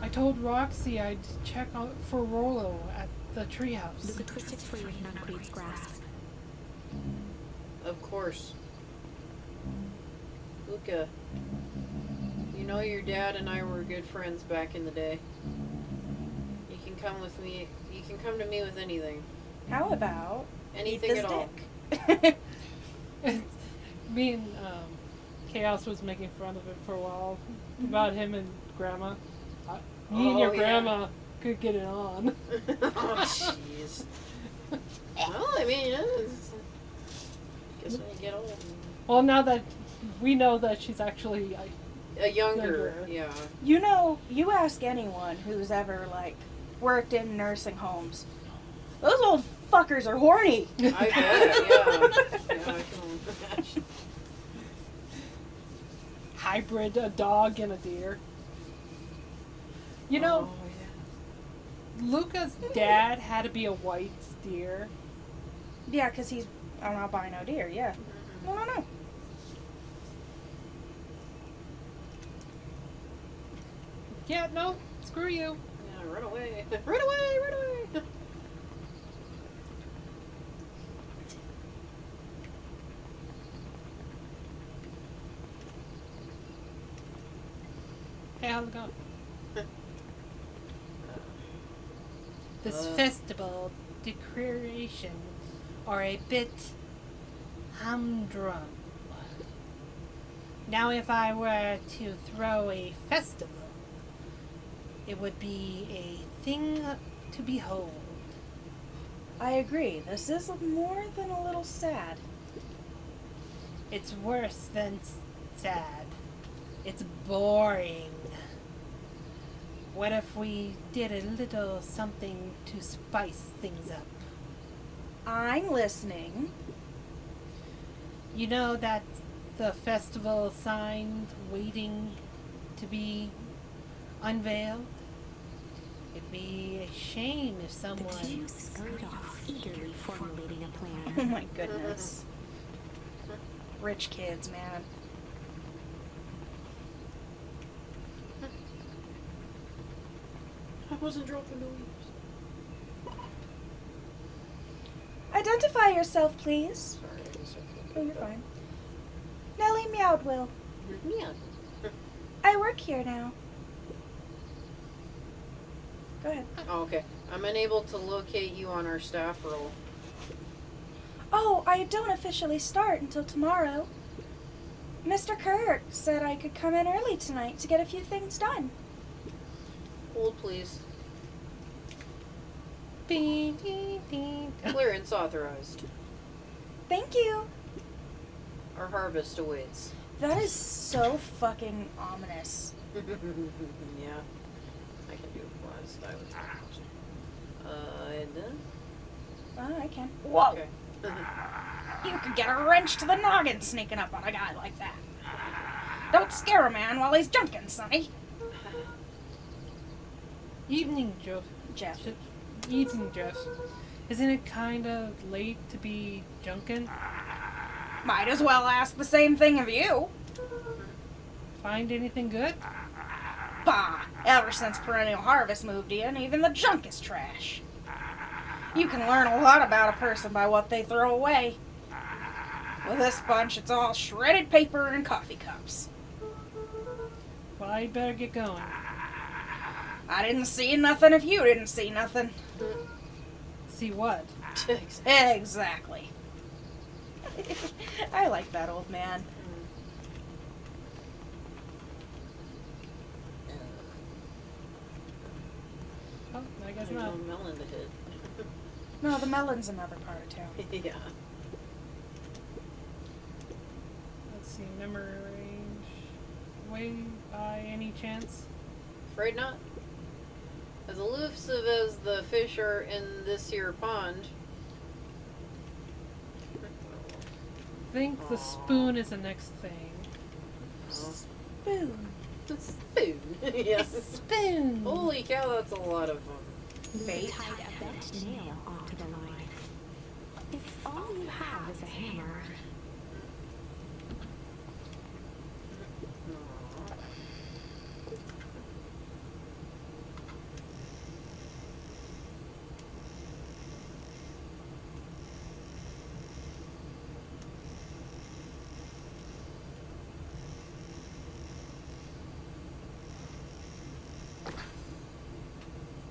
I told Roxy I'd check out for Rollo at the treehouse.
Luca twisted free of Nuncreed's grasp.
Of course. Luca, you know your dad and I were good friends back in the day. You can come with me. You can come to me with anything.
How about
Anything
eat this
at all.
dick?
Me and Kaeos was making fun of it for a while about him and Grandma. Me and
Oh,
your
yeah.
grandma could get it on.
Oh, jeez. Well, I mean, yeah, guess when you get old.
Well, now that we know that she's actually
A younger,
Younger.
yeah.
You know, you ask anyone who's ever, like, worked in nursing homes. Those old fuckers are horny.
I bet, yeah. Yeah, I can only imagine.
hybrid a dog and a deer. You know,
Oh, yeah.
Luca's dad had to be a white deer.
Yeah, because he's an albino deer, yeah. No.
Yeah, no, screw you.
Yeah, run away. Run away, run away.
Hey, how's it going? This
Uh.
festival decorations are a bit humdrum. Now, if I were to throw a festival, it would be a thing to behold.
I agree. This is more than a little sad.
It's worse than sad. It's boring. What if we did a little something to spice things up?
I'm listening.
You know that the festival sign waiting to be unveiled. It'd be a shame if
The
someone...
two scurried off, eagerly formulating a
Oh
plan.
my goodness. Rich kids, man.
I wasn't dropping the leaves.
Identify yourself, please.
Sorry, I guess I
Oh,
can't.
you're fine. Nellie Meowdwill.
Yeah.
I work here now. Go ahead.
Oh, okay. I'm unable to locate you on our staff roll.
Oh, I don't officially start until tomorrow. Mr. Kirk said I could come in early tonight to get a few things done.
Hold, please.
Ding, ding, ding.
Clearance authorized.
Thank you.
Our harvest awaits.
That is so fucking ominous.
Yeah. I can do it last. I was and then?
Oh, I can. Whoa!
Okay.
You could get a wrench to the noggin sneaking up on a guy like that. Don't scare a man while he's junking, Sonny.
Evening, Joe.
Jeff.
Evening, Jeff. Isn't it kind of late to be junkin'?
Might as well ask the same thing of you.
Find anything good?
Bah! Ever since Perennial Harvest moved in, even the junk is trash. You can learn a lot about a person by what they throw away. With this bunch, it's all shredded paper and coffee cups.
Well, I better get going.
I didn't see nothing if you didn't see nothing.
See what?
Exactly. I like that old man.
Oh, I guess
There's
not.
no melon to hit.
No, the melon's another part of town.
Yeah.
Let's see, memory range. Way by any chance?
Afraid not. As elusive as the fish are in this here pond.
Think the spoon is the next thing.
Spoon.
The spoon. Yes.
Spoon!
Holy cow, that's a lot of
They tied a bent nail onto the line. If all you have is a hammer,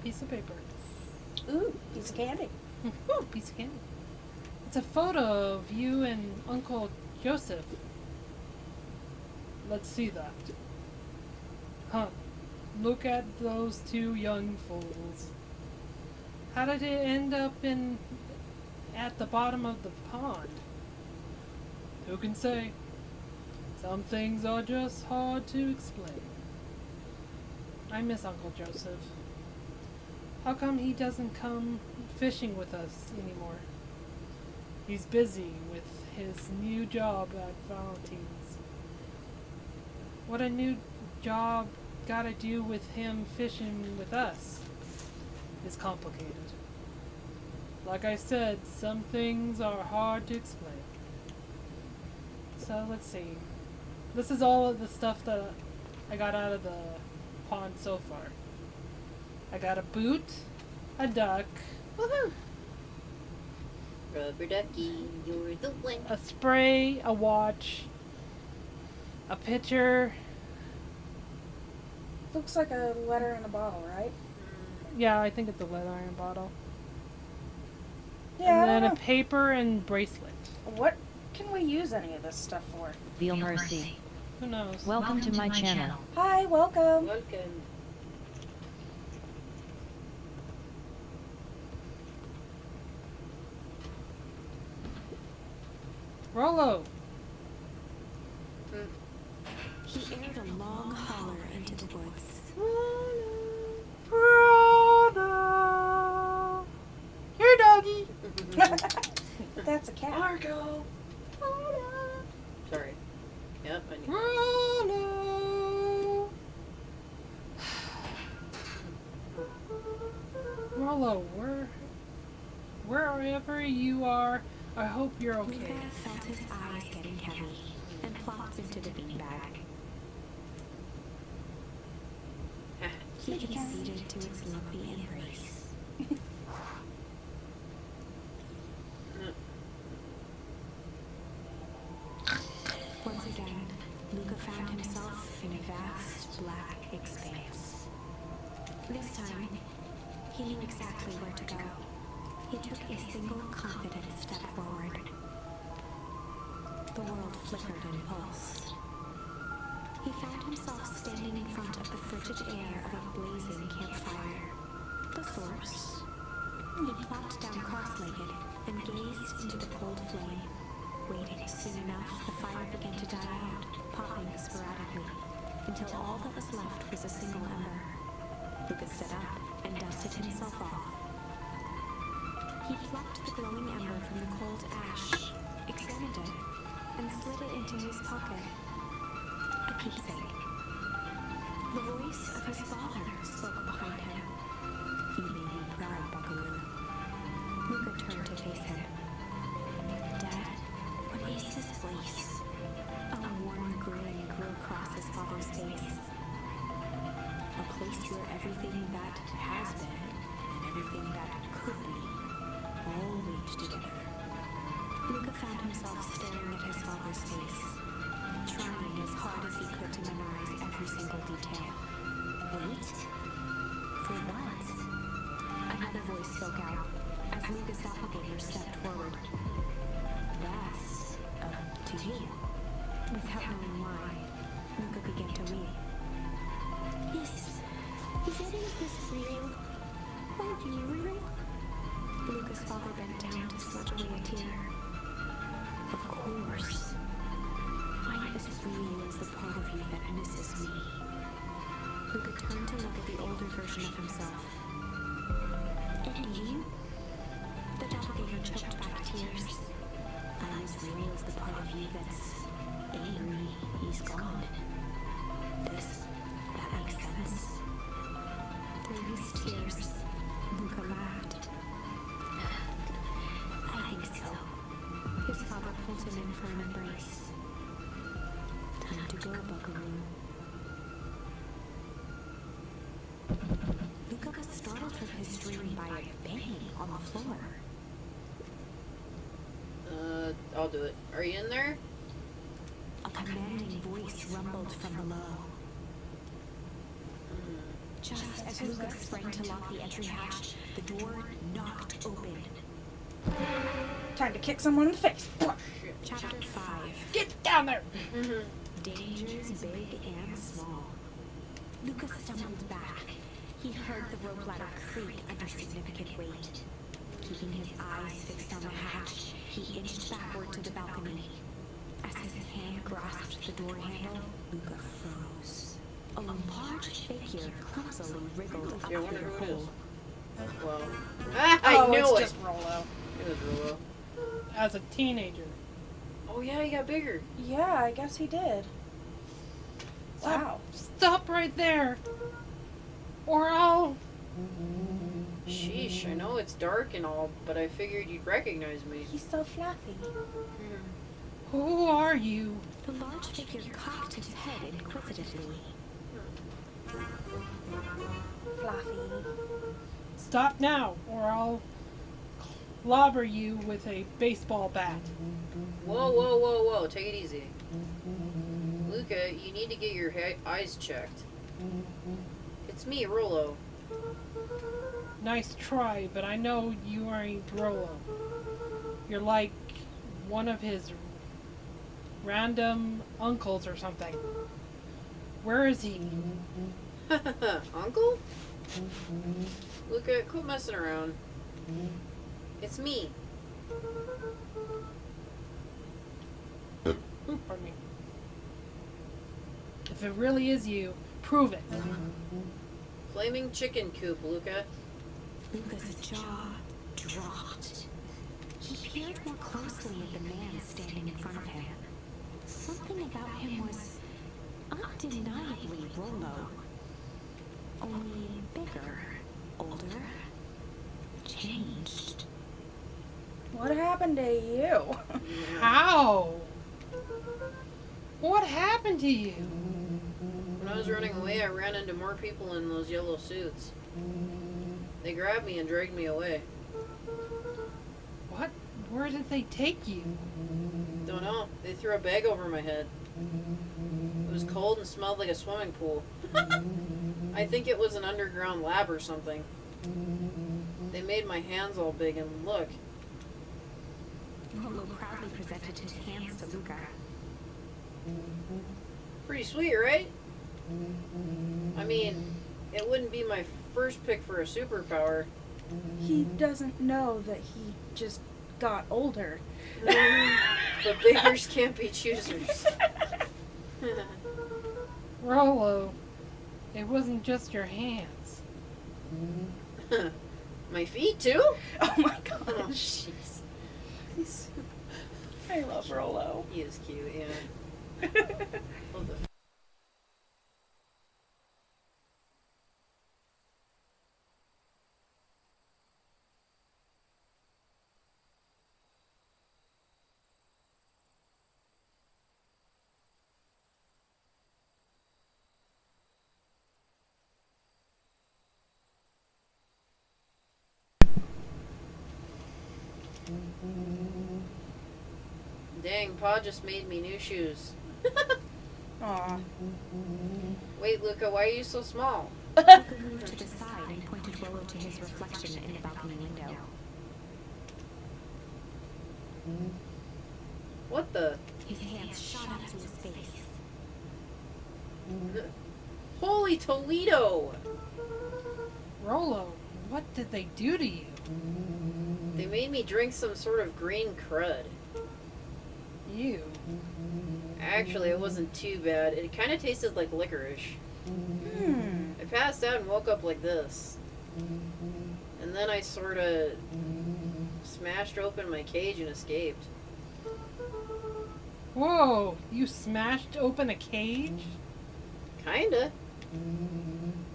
Piece of paper.
Ooh, piece of candy.
Ooh, piece of candy. It's a photo of you and Uncle Joseph. Let's see that. Huh. Look at those two young fools. How did it end up at the bottom of the pond? Who can say? Some things are just hard to explain. I miss Uncle Joseph. How come he doesn't come fishing with us anymore? He's busy with his new job at Valentine's. What a new job gotta do with him fishing with us is complicated. Like I said, some things are hard to explain. So let's see. This is all of the stuff that I got out of the pond so far. I got a boot, a duck,
woohoo! Rubber ducky, you're the one.
a spray, a watch, a pitcher.
Looks like a letter in a bottle, right?
Yeah, I think it's a lead iron bottle.
Yeah, I
And then
don't
a paper and bracelet.
know. What can we use any of this stuff for?
Feel mercy.
Who knows?
Welcome to my channel.
Hi, welcome.
Welcome.
Rollo!
he aired a long holler into the woods.
Brother! Here, doggy!
That's a cat.
Margo! Sorry.
Rollo, wherever you are, I hope you're okay.
Luca felt his eyes getting heavy and plopped into the beanbag. He conceded to its lumpy embrace. Once again, Luca found himself in a vast black expanse. This time, he knew exactly where to go. He took a single confident step forward. The world flickered and pulsed. He found himself standing in front of the frigid air of a blazing campfire. The source. He plopped down cross-legged and gazed into the cold flame. Waiting. Soon enough, the fire began to die out, popping sporadically, until all that was left was a single ember. Luca stood up and dusted himself off. He plucked the glowing ember from the cold ash, examined it, and slid it into his pocket. A keepsake. The voice of his father spoke behind him. "You may be proud, Buckaroo." Luca turned to face him. "Dad, what is this place?" A warm grin grew across his father's face. "A place where everything that has been and everything that could be all linked together." Luca found himself staring at his father's face, trying as hard as he could to memorize every single detail. Wait? For what? Another voice spoke out as Luca's doppelganger stepped forward. "That's up to you." Without knowing why, Luca began to weep. Is any of this real? Are you real? Luca's father bent down to smudge away a tear. "Of course. I'm as real as the part of you that misses me." Luca turned to look at the older version of himself. "And you?" The doppelganger choked back tears. "I'm as real as the part of you that's angry he's gone. Does that make sense?" Through his tears, Luca laughed. "I think so." His father pulled him in for an embrace. "Time to go, Buckaroo." Luca was startled from his dream by a banging on the floor.
I'll do it. Are you in there?
A commanding voice rumbled from below. Just as Luca sprang to lock the entry hatch, the door knocked open.
Time to kick someone in the face.
Chapter 5.
Get down there!
Dangers big and small. Luca stumbled back. He heard the rope ladder creak under significant weight. Keeping his eyes fixed on the hatch, he inched backward to the balcony. As his hand grasped the door handle, Luca froze. A large figure clumsily wriggled up
Yeah, I
through
wonder
the
who it is.
hole.
Well, I knew
it's
it.
just Rollo.
It was Rolo.
As a teenager.
Oh yeah, he got bigger.
Yeah, I guess he did. Wow.
Stop right there! Or I'll...
Sheesh, I know it's dark and all, but I figured you'd recognize me.
He's so fluffy.
Who are you?
The large figure cocked his head inquisitively.
Fluffy.
Stop now, or I'll clobber you with a baseball bat.
Whoa, whoa, whoa, whoa, take it easy. Luca, you need to get your eyes checked. It's me, Rolo.
Nice try, but I know you aren't Rollo. You're like one of his random uncles or something. Where is he?
Uncle? Luca, quit messing around. It's me.
Ooh, pardon me. If it really is you, prove it.
Flaming chicken coop, Luca.
Luca's jaw dropped. He peered more closely at the man standing in front of him. Something about him was undeniably Rollo. Only bigger, older, changed.
What happened to you?
How? What happened to you?
When I was running away, I ran into more people in those yellow suits. They grabbed me and dragged me away.
What? Where did they take you?
Don't know. They threw a bag over my head. It was cold and smelled like a swimming pool. I think it was an underground lab or something. They made my hands all big and look.
Rollo proudly presented his hands to Luca.
Pretty sweet, right? I mean, it wouldn't be my first pick for a superpower.
He doesn't know that he just got older.
But beggars can't be choosers.
Rollo, it wasn't just your hands.
My feet, too?
Oh my
Oh,
gosh.
jeez.
I love Rollo.
He is cute, yeah. Love the Dang, Pa just made me new shoes.
Aw.
Wait, Luca, why are you so small?
Luca moved to the side and pointed Rollo to his reflection in the balcony window.
What the?
His hands shot up to his face.
Holy Toledo!
Rollo, what did they do to you?
They made me drink some sort of green crud.
You.
Actually, it wasn't too bad. It kind of tasted like licorice. I passed out and woke up like this. And then I sort of smashed open my cage and escaped.
Whoa, you smashed open a cage?
Kinda.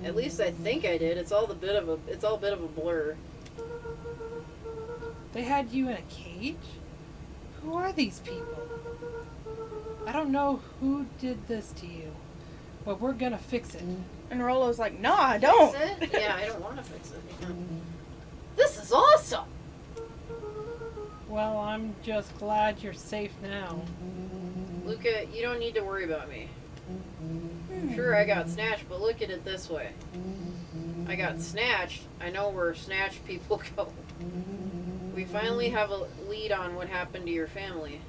At least I think I did. It's all a bit of a blur.
They had you in a cage? Who are these people? I don't know who did this to you, but we're gonna fix it.
And Rollo's like, nah, don't.
Fix it? Yeah, I don't want to fix it. Yeah. This is awesome!
Well, I'm just glad you're safe now.
Luca, you don't need to worry about me. Sure, I got snatched, but look at it this way. I got snatched. I know where snatched people go. We finally have a lead on what happened to your family.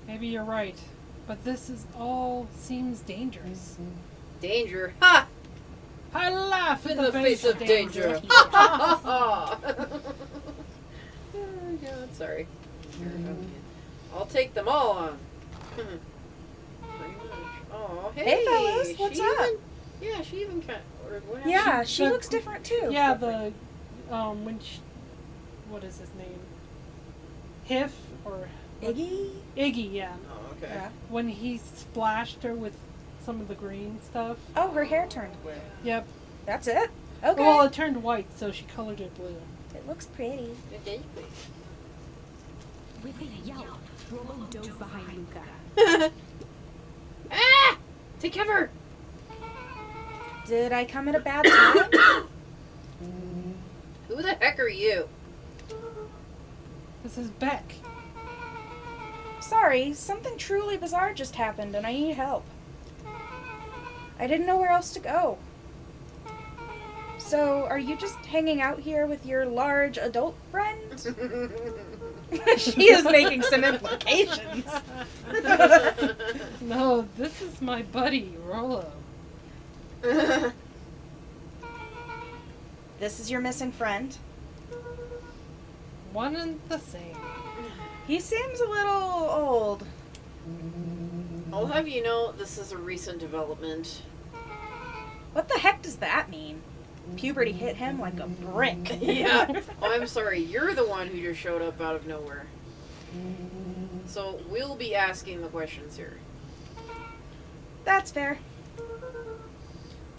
Maybe you're right, but this is all seems dangerous.
Danger? Ha!
I laugh
In the face of danger.
He
Ha
does.
ha ha ha! Yeah, sorry. I'll take them all on. Pretty much. Oh, hey!
Hey, fellas, what's
she
up?
Even, yeah, she even kind of, what happened?
Yeah, she
the-
looks different too.
Yeah, what is his name? Hiff or
Iggy?
Iggy, yeah.
Oh, okay.
Yeah.
When he splashed her with some of the green stuff.
Oh, her hair turned blue.
Yep.
That's it? Okay.
Well, it turned white, so she colored it blue.
It looks pretty.
Okay.
With a yelp, Rollo dove behind Luca.
Ah! Take cover!
Did I come at a bad time?
Who the heck are you?
This is Beck.
Sorry, something truly bizarre just happened and I need help. I didn't know where else to go. So, are you just hanging out here with your large adult friend? She is making some implications.
No, this is my buddy, Rollo.
This is your missing friend.
One and the same.
He seems a little old.
I'll have you know this is a recent development.
What the heck does that mean? Puberty hit him like a brick.
Yeah. Oh, I'm sorry. You're the one who just showed up out of nowhere. So we'll be asking the questions here.
That's fair.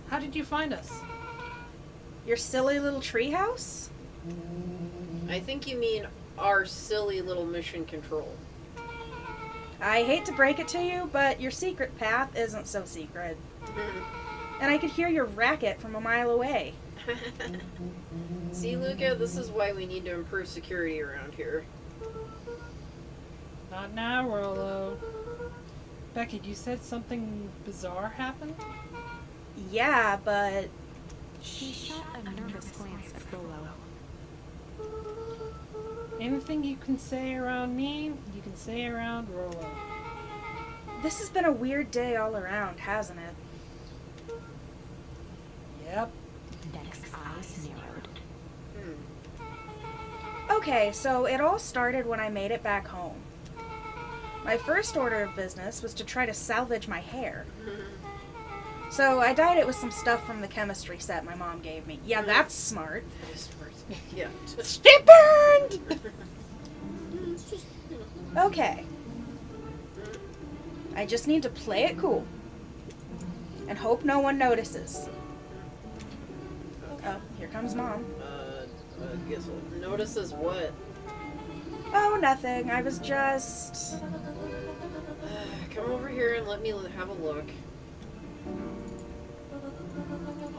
How did you find us?
Your silly little treehouse?
I think you mean our silly little mission control.
I hate to break it to you, but your secret path isn't so secret. And I could hear your racket from a mile away.
See, Luca, this is why we need to improve security around here.
Not now, Rolo. Beckett, you said something bizarre happened?
Yeah, but
She shot a nervous glance at Rolo.
Anything you can say around me, you can say around Rolo.
this has been a weird day all around, hasn't it?
Yep.
Deck's eyes narrowed.
Okay, so it all started when I made it back home. My first order of business was to try to salvage my hair. So I dyed it with some stuff from the chemistry set my mom gave me. Yeah, that's smart.
Yeah.
It burned! Okay. I just need to play it cool. And hope no one notices. Oh, here comes Mom.
Guess what? Notices what?
Oh, nothing. I was just...
Come over here and let me have a look.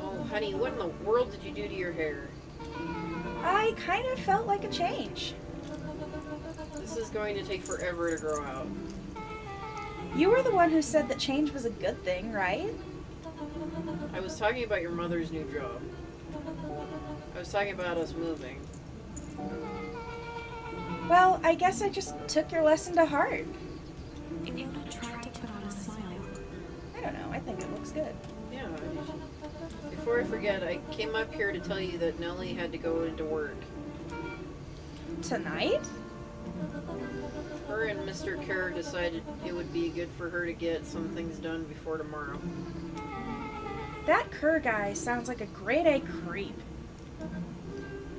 Oh, honey, what in the world did you do to your hair?
I kind of felt like a change.
This is going to take forever to grow out.
You were the one who said that change was a good thing, right?
I was talking about your mother's new job. I was talking about us moving.
Well, I guess I just took your lesson to heart.
Iona tried to put on a smile.
I don't know. I think it looks good.
Yeah. Before I forget, I came up here to tell you that Nellie had to go into work.
Tonight?
Her and Mr. Kerr decided it would be good for her to get some things done before tomorrow.
That Kerr guy sounds like a grade A creep.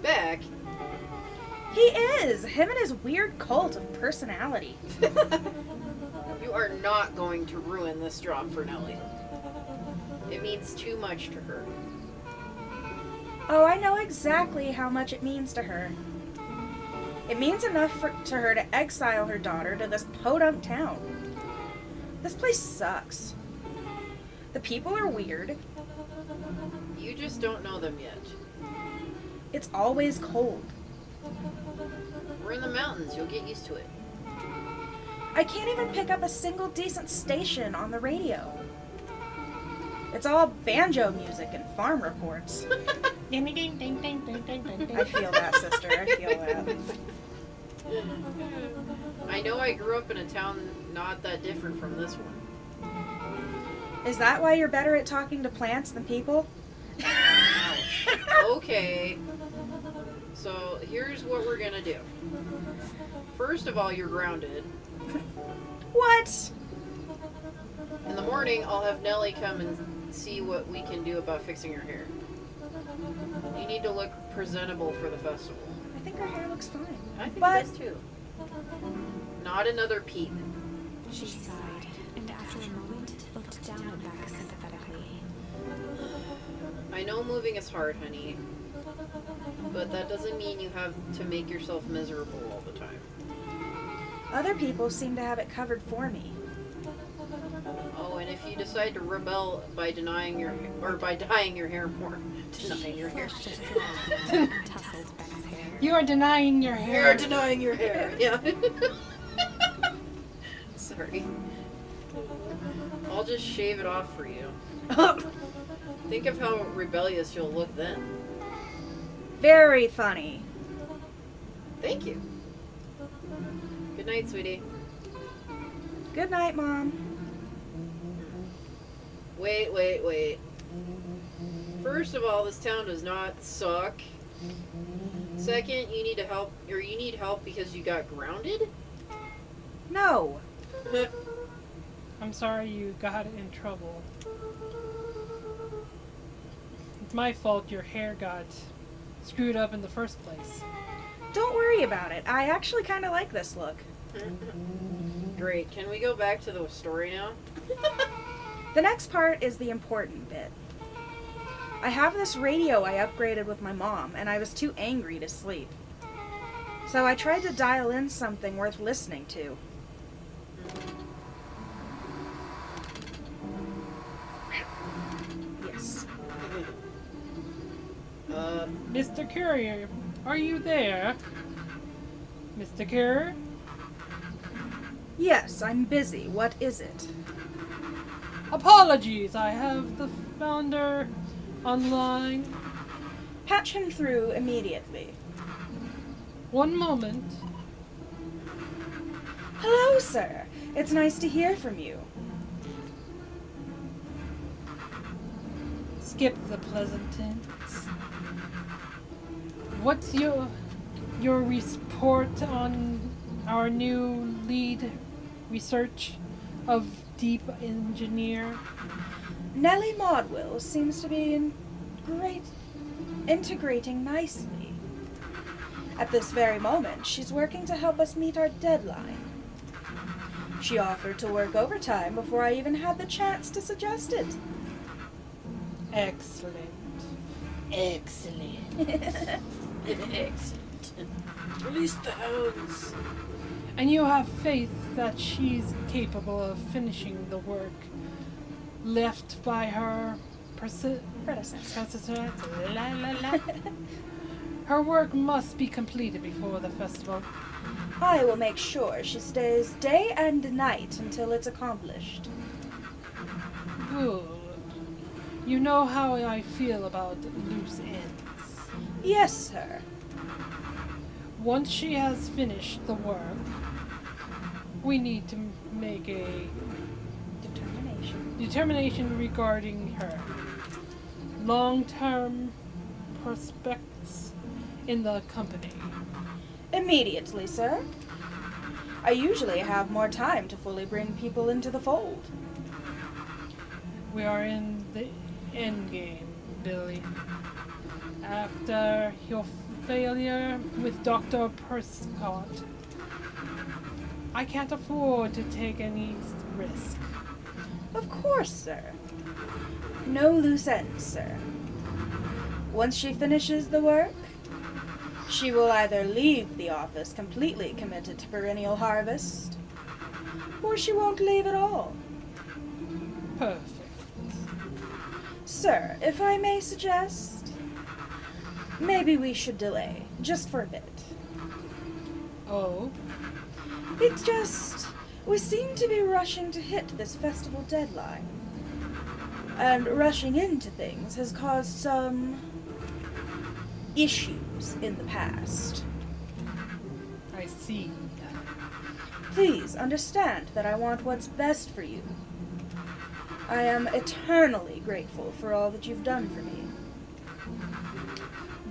Beck?
He is! Him and his weird cult of personality.
You are not going to ruin this job for Nellie. It means too much to her.
Oh, I know exactly how much it means to her. It means enough to her to exile her daughter to this podunk town. This place sucks. The people are weird.
You just don't know them yet.
It's always cold.
We're in the mountains. You'll get used to it.
I can't even pick up a single decent station on the radio. It's all banjo music and farm reports. I feel that, sister. I feel that.
I know I grew up in a town not that different from this one.
Is that why you're better at talking to plants than people?
Okay. So here's what we're gonna do. First of all, you're grounded.
What?
In the morning, I'll have Nellie come and see what we can do about fixing your hair. You need to look presentable for the festival.
I think her hair looks fine.
I think
But-
it does too. Not another peep.
She sighed, and after a moment, looked down at Beck sympathetically.
I know moving is hard, honey. But that doesn't mean you have to make yourself miserable all the time.
Other people seem to have it covered for me.
Oh, and if you decide to rebel by denying your by dyeing your hair more, denying your hair.
Just laughed and tousled Beck's hair.
You are denying your
You're
hair.
denying your hair. Yeah. Sorry. I'll just shave it off for you. Think of how rebellious you'll look then.
Very funny.
Thank you. Good night, sweetie.
Good night, Mom.
Wait. First of all, this town does not suck. Second, you need help because you got grounded?
No.
I'm sorry you got in trouble. It's my fault your hair got screwed up in the first place.
Don't worry about it. I actually kind of like this look.
Great. Can we go back to the story now?
The next part is the important bit. I have this radio I upgraded with my mom, and I was too angry to sleep. So I tried to dial in something worth listening to. Yes.
Mr. Courier, are you there? Mr. Courier?
Yes, I'm busy. What is it?
Apologies, I have the founder online.
Patch him through immediately.
One moment.
Hello, sir. It's nice to hear from you.
Skip the pleasant tense. What's your report on our new lead research of deep engineer?
Nellie Maudwill seems to be integrating nicely. At this very moment, she's working to help us meet our deadline. She offered to work overtime before I even had the chance to suggest it.
Excellent. Excellent.
Excellent. Release the hounds.
And you have faith that she's capable of finishing the work left by her
Predecessor.
La, la, la. Her work must be completed before the festival.
I will make sure she stays day and night until it's accomplished.
Good. You know how I feel about loose ends.
Yes, sir.
Once she has finished the work, we need to make a determination regarding her long-term prospects in the company.
Immediately, sir. I usually have more time to fully bring people into the fold.
We are in the end game, Billy. After your failure with Dr. Prescott, I can't afford to take any risk.
Of course, sir. No loose ends, sir. Once she finishes the work, she will either leave the office completely committed to perennial harvest, or she won't leave at all.
Perfect.
Sir, if I may suggest, maybe we should delay, just for a bit.
Oh,
It's just, we seem to be rushing to hit this festival deadline. And rushing into things has caused some issues in the past.
I see.
Please understand that I want what's best for you. I am eternally grateful for all that you've done for me.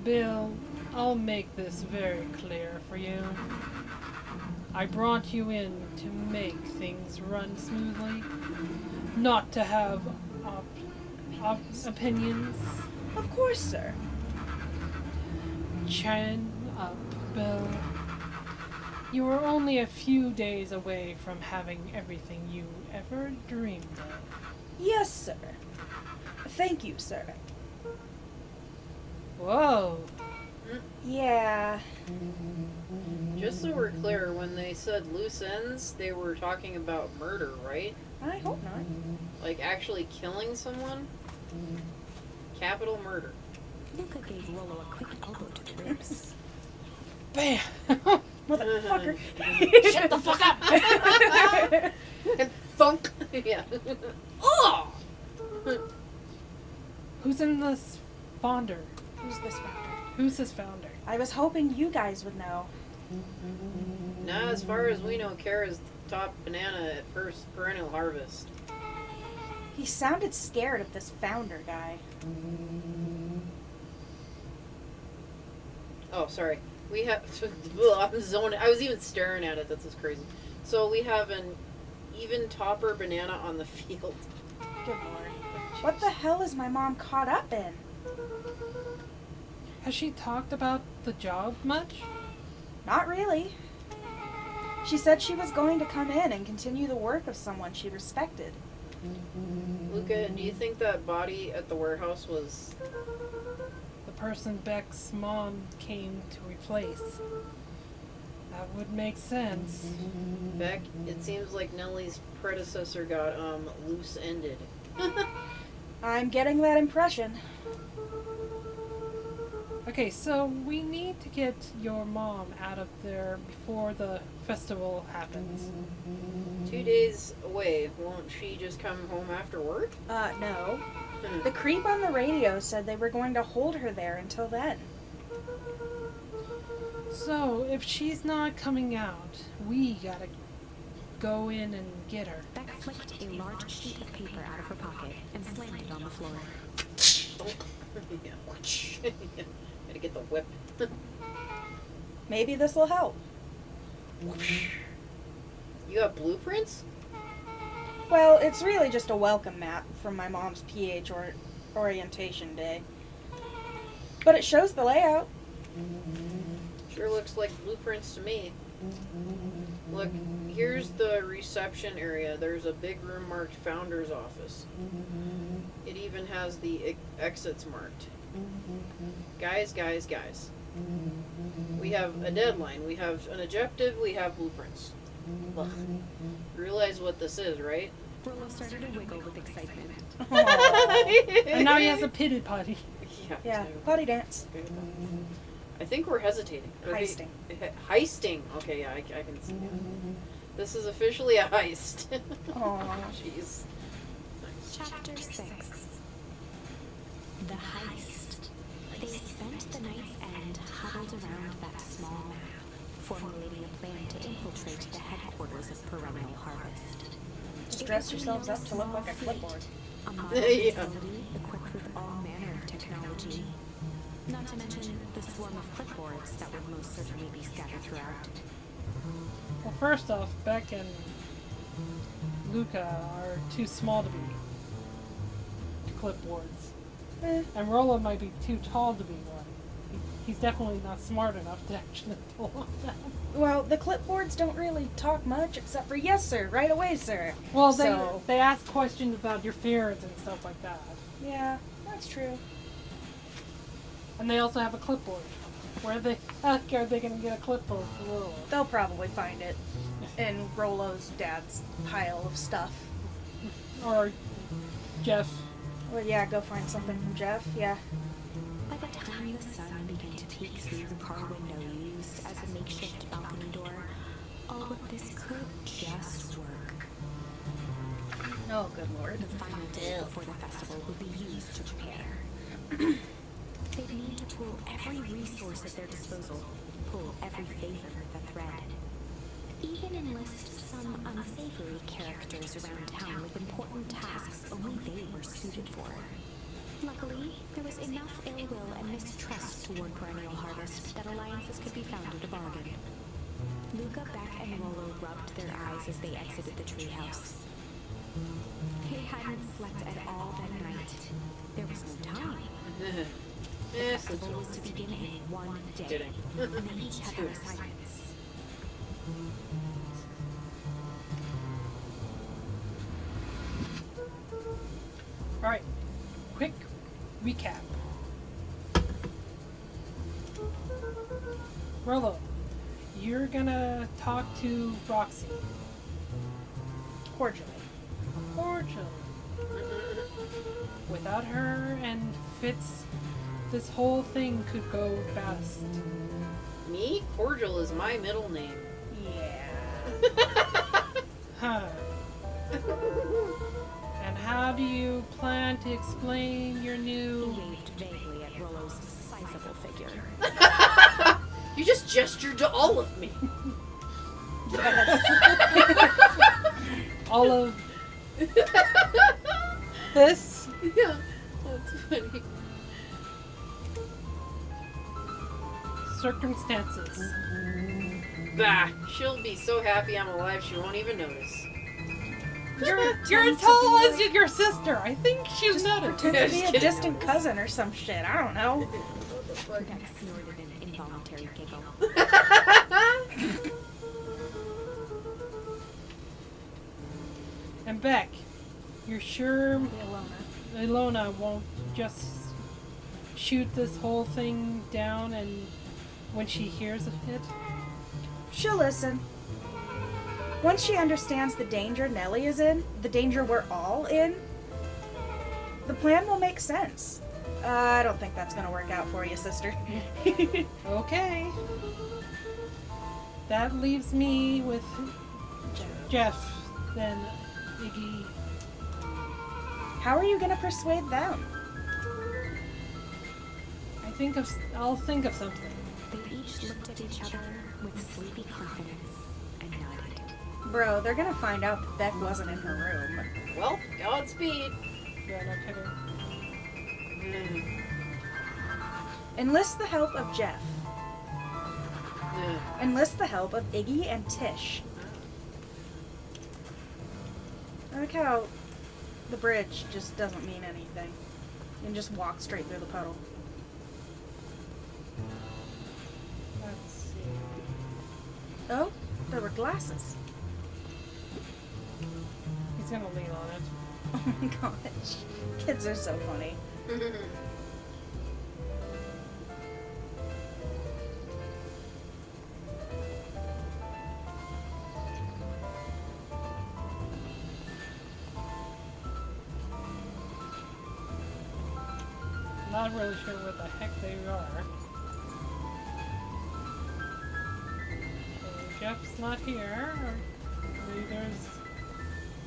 Bill, I'll make this very clear for you. I brought you in to make things run smoothly, not to have opinions.
Of course, sir.
Chin up, Bill. You are only a few days away from having everything you ever dreamed of.
Yes, sir. Thank you, sir.
Whoa.
Yeah.
Just so we're clear, when they said loose ends, they were talking about murder, right?
I hope not.
Like actually killing someone? Capital murder.
Luca gave Rollo a quick elbow to the ribs.
Bam!
Motherfucker.
Shut the fuck up!
And thunk! Yeah. Oh!
Who's in this founder?
Who's this founder?
Who's this founder?
I was hoping you guys would know.
Now, as far as we know, Kara's the top banana at perennial harvest.
He sounded scared of this founder guy.
Oh, sorry. We have... I'm zoning. I was even staring at it. That's what's crazy. So we have an even topper banana on the field.
Good lord. What the hell is my mom caught up in?
Has she talked about the job much?
Not really. She said she was going to come in and continue the work of someone she respected.
Luca, do you think that body at the warehouse was...
The person Beck's mom came to replace. That would make sense.
Beck? It seems like Nellie's predecessor got, loose-ended.
I'm getting that impression.
Okay, so we need to get your mom out of there before the festival happens.
2 days away. Won't she just come home after work?
No. The creep on the radio said they were going to hold her there until then.
So, if she's not coming out, we gotta go in and get her.
Beck flicked a large sheet of paper out of her pocket and slammed it on the floor.
Yeah. Gotta get the whip.
Maybe this will help.
You have blueprints?
Well, it's really just a welcome mat from my mom's PH orientation day. But it shows the layout.
Sure looks like blueprints to me. Look, here's the reception area. There's a big room marked Founder's Office. It even has the exits marked. Guys. We have a deadline. We have an objective. We have blueprints. Ugh. Realize what this is, right?
Rollo started to wiggle with excitement.
And now he has a pity potty.
Yeah, potty dance.
I think we're hesitating.
Heisting.
Heisting. Okay, yeah, I can see that. This is officially a heist.
Aw.
Jeez.
Chapter 6. The Heist. They spent the night's end huddled around that small map, formulating a plan to infiltrate the headquarters of Perennial Harvest.
Just dress yourselves up to look like a clipboard.
A modern
Yeah.
facility equipped with all manner of technology. Not to mention the swarm of clipboards that would most certainly be scattered throughout.
Well, first off, Beck and Luca are too small to be clipboards. And Rollo might be too tall to be one. He's definitely not smart enough to actually pull off that.
Well, the clipboards don't really talk much except for yes, sir, right away, sir.
Well,
So-
they ask questions about your fears and stuff like that.
Yeah, that's true.
And they also have a clipboard. Where the heck are they going to get a clipboard for Rollo?
They'll probably find it in Rollo's dad's pile of stuff.
Or Jeff.
Well, yeah, go find something from Jeff, yeah.
By the time the sun began to peek through the car window used as a makeshift balcony door, all of this could just work.
Oh, good lord.
The final day before the festival would be used to prepare. They'd need to pull every resource at their disposal, pull every favor that thread. Even enlist some unsavory characters around town with important tasks only they were suited for. Luckily, there was enough ill will and mistrust toward Perennial Harvest that alliances could be found at a bargain. Luca, Beck, and Rollo rubbed their eyes as they exited the treehouse. They hadn't slept at all that night. There was no time. The festival was to begin in one day,
Kidding.
and they each had their assignments.
Alright, quick recap. Rollo, you're gonna talk to Roxy.
Cordially.
Without her and Fitz, this whole thing could go best.
Me? Cordial is my middle name.
Yeah.
Huh. And how do you plan to explain your
He
new...
waved vaguely at Rollo's sizable figure.
You just gestured to all of me.
all of this?
Yeah, that's funny.
Circumstances.
Bah, she'll be so happy I'm alive she won't even notice.
You're as tall as your sister. I think she's noticed.
Pretend to be
Just
a
kidding.
distant cousin or some shit. I don't know.
Beck snorted an involuntary giggle.
And Beck, You're sure
The Ilona.
Ilona won't just shoot this whole thing down and when she hears of it?
She'll listen. Once she understands the danger Nellie is in, the danger we're all in, the plan will make sense. I don't think that's gonna work out for you, sister.
Okay. That leaves me with Jeff, then Iggy.
How are you gonna persuade them?
I'll think of something.
They each looked at each other with sleepy confidence and nodded.
Bro, they're gonna find out that Beck wasn't in her room.
Well, Godspeed.
Yeah, no kidding.
Enlist the help of Jeff.
Yeah.
Enlist the help of Iggy and Tish. I like how the bridge just doesn't mean anything. You can just walk straight through the puddle.
Let's see.
Oh, there were glasses.
He's gonna lean on it.
Oh my gosh. Kids are so funny.
Not really sure what the heck they are. So Jeff's not here. Maybe there's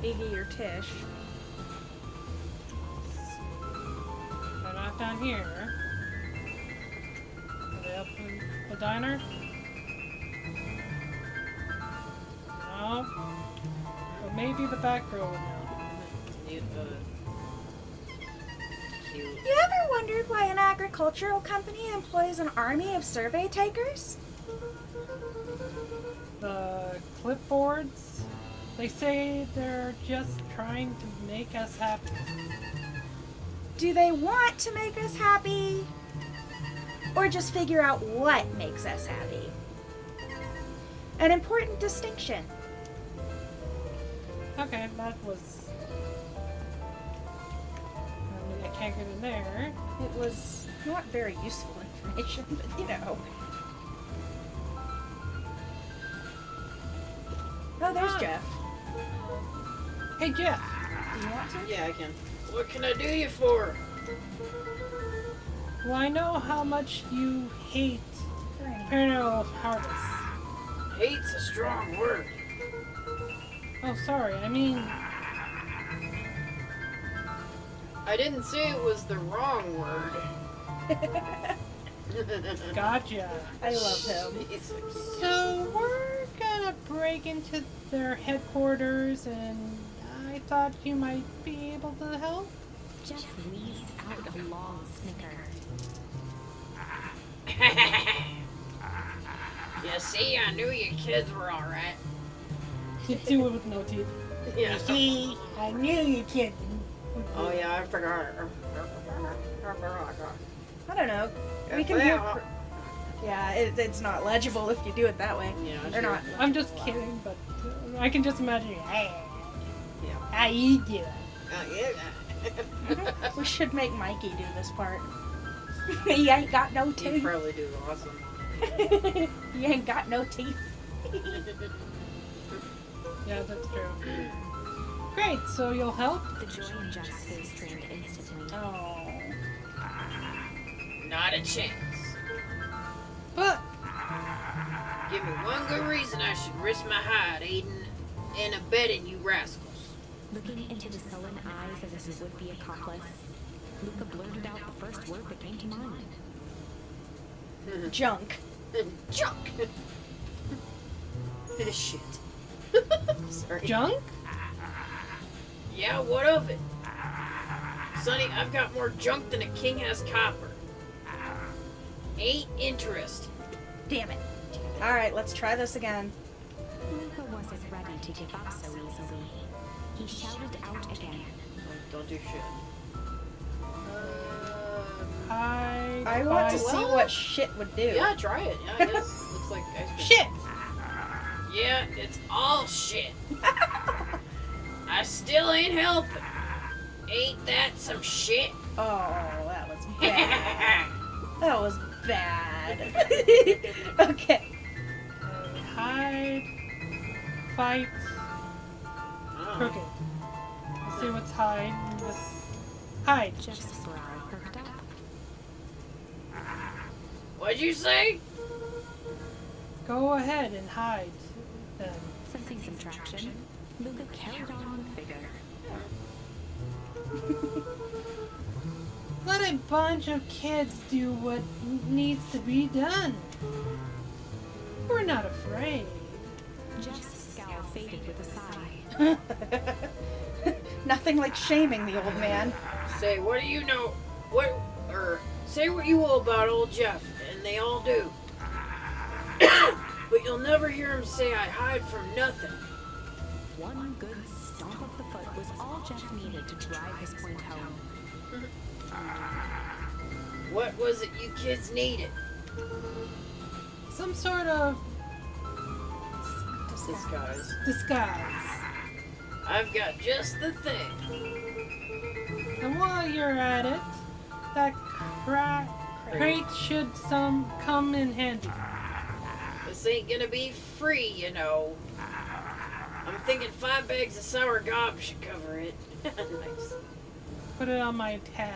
Iggy or Tish.
they're not down here. Are they up in the diner? No. But maybe the back row would know.
Cute.
You ever wondered why an agricultural company employs an army of survey takers?
The clipboards, they say they're just trying to make us happy.
Do they want to make us happy? Or just figure out what makes us happy? An important distinction.
Okay, that was... I mean, I can't get in there.
It was not very useful information, but you know. Oh, there's Jeff.
Hey, Jeff.
Do you want to?
Yeah, I can. What can I do you for?
Well, I know how much you hate Paranormal Harvest.
Hate's a strong word.
Oh, sorry, I mean...
I didn't say it was the wrong word.
Gotcha.
I love him.
So, we're gonna break into their headquarters, and I thought you might be able to help.
Jeff wheezed out a long snicker.
You see, I knew you kids were alright.
Do it with no teeth.
Yeah.
See, I knew you kidding.
Oh yeah, I forgot.
I don't know. We can hear. Yeah, it's not legible if you do it that way.
Yeah,
Or
sure.
not.
I'm just kidding, but I can just imagine. Hey,
Yeah.
how you doing?
Yeah.
We should make Mikey do this part. He ain't got no
You
teeth.
probably do awesome.
He ain't got no teeth.
Yeah, that's true. Great, so you'll help?
The joy in Jeff's face drained instantly.
Oh.
Not a chance.
But
Give me one good reason I should risk my hide aiding and abetting you rascals.
Looking into the sullen eyes of his would-be accomplice, Luca blurted out the first word that came to mind.
Junk.
Junk. Shit. Sorry.
junk?
Yeah, what of it? Sonny, I've got more junk than a king has copper. Ain't interested.
Damn it. Alright, let's try this again.
Luca wasn't ready to give up so easily. He shouted out again.
Don't do shit.
I want to see
Well-
what shit would do.
Yeah, try it. Yeah, I guess. Looks like ice cream.
Shit!
Yeah, it's all shit. I still ain't helping. Ain't that some shit?
Oh, that was bad. That was bad. Okay.
Hide. Fight. Crooked. Let's see what's hide. Hide.
Jeff's brow perked up.
What'd you say?
Go ahead and hide. Then.
Sensing some traction, Luca carried on with vigor.
Let a bunch of kids do what needs to be done. We're not afraid.
Jeff's scowl faded with a sigh.
Nothing like shaming the old man.
Say, what do you know? Say what you will about old Jeff, and they all do. But you'll never hear him say I hide from nothing.
One good stomp of the foot was all Jeff needed to drive his point home.
What was it you kids needed?
Some sort of disguise.
I've got just the thing.
And while you're at it, that crate should come in handy.
This ain't gonna be free, you know. I'm thinking 5 bags of sour gob should cover it. Nice.
Put it on my tab.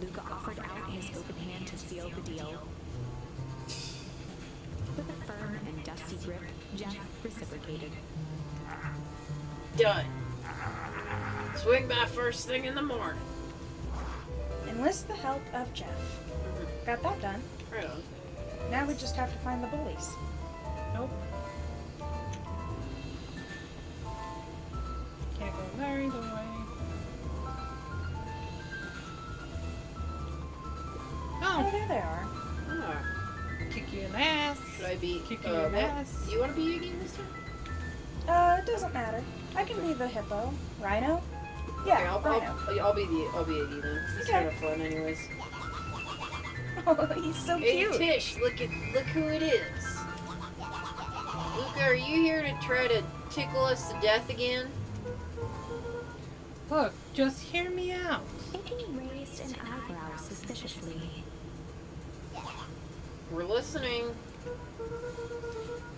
Luca offered out his open hand to seal the deal. With a firm and dusty grip, Jeff reciprocated.
Done. Swing by first thing in the morning.
Enlist the help of Jeff. Got that done.
Right on.
Now we just have to find the bullies.
Nope. Can't go there either way.
Oh,
Oh,
there they are.
Ah,
kick you in the ass.
should I be
Kick you in the ass.
Do you want to be Iggy this time?
It doesn't matter. I can be the hippo. Rhino?
Okay,
Yeah,
I'll
Rhino.
be Iggy then. It's
Okay.
kind of fun, anyways.
Oh, he's so
Hey
cute.
Tish, look who it is. Luca, are you here to try to tickle us to death again?
Look, just hear me out.
Iggy raised an eyebrow suspiciously.
We're listening.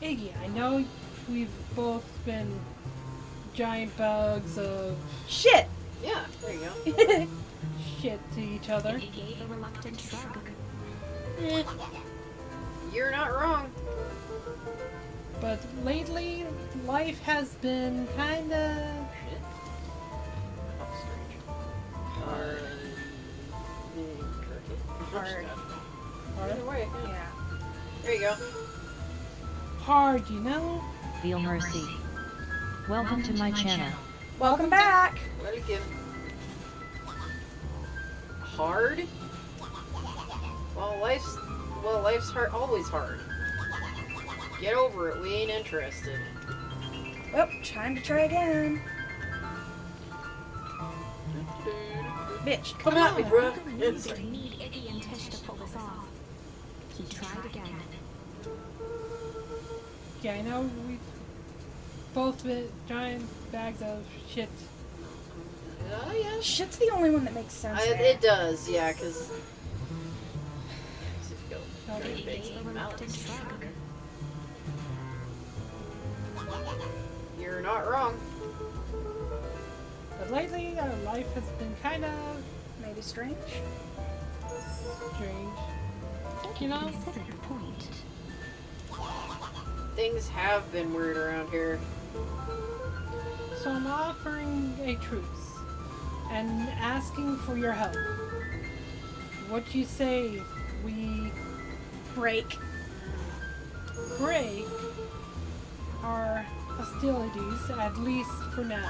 Iggy, I know we've both been giant bugs of
Shit!
Yeah, there you go.
shit to each other.
Iggy gave a reluctant shrug.
Eh, you're not wrong.
But lately, life has been kinda...
Shit. Oh, strange. Hard.
Hard.
Either way, yeah.
Yeah.
There you go.
hard, you know?
Feel mercy. Welcome to my channel.
Welcome back!
Let it give. Hard? Well, life's hard, always hard. Get over it, we ain't interested.
Oh, time to try again. Bitch,
Come at me, bruh.
Luca knew he'd need Iggy and Tish to pull this off. He tried again.
Yeah, I know we've both been giant bags of shit.
Oh, yeah.
Shit's the only one that makes sense. there.
It does, yeah, because...
Iggy gave a reluctant shrug.
You're not wrong.
But lately, our life has been kind of
Maybe strange.
strange.
Iggy
You know?
considered the point.
Things have been weird around here.
So I'm offering a truce and asking for your help. What you say if we
Break.
break our hostilities, at least for now?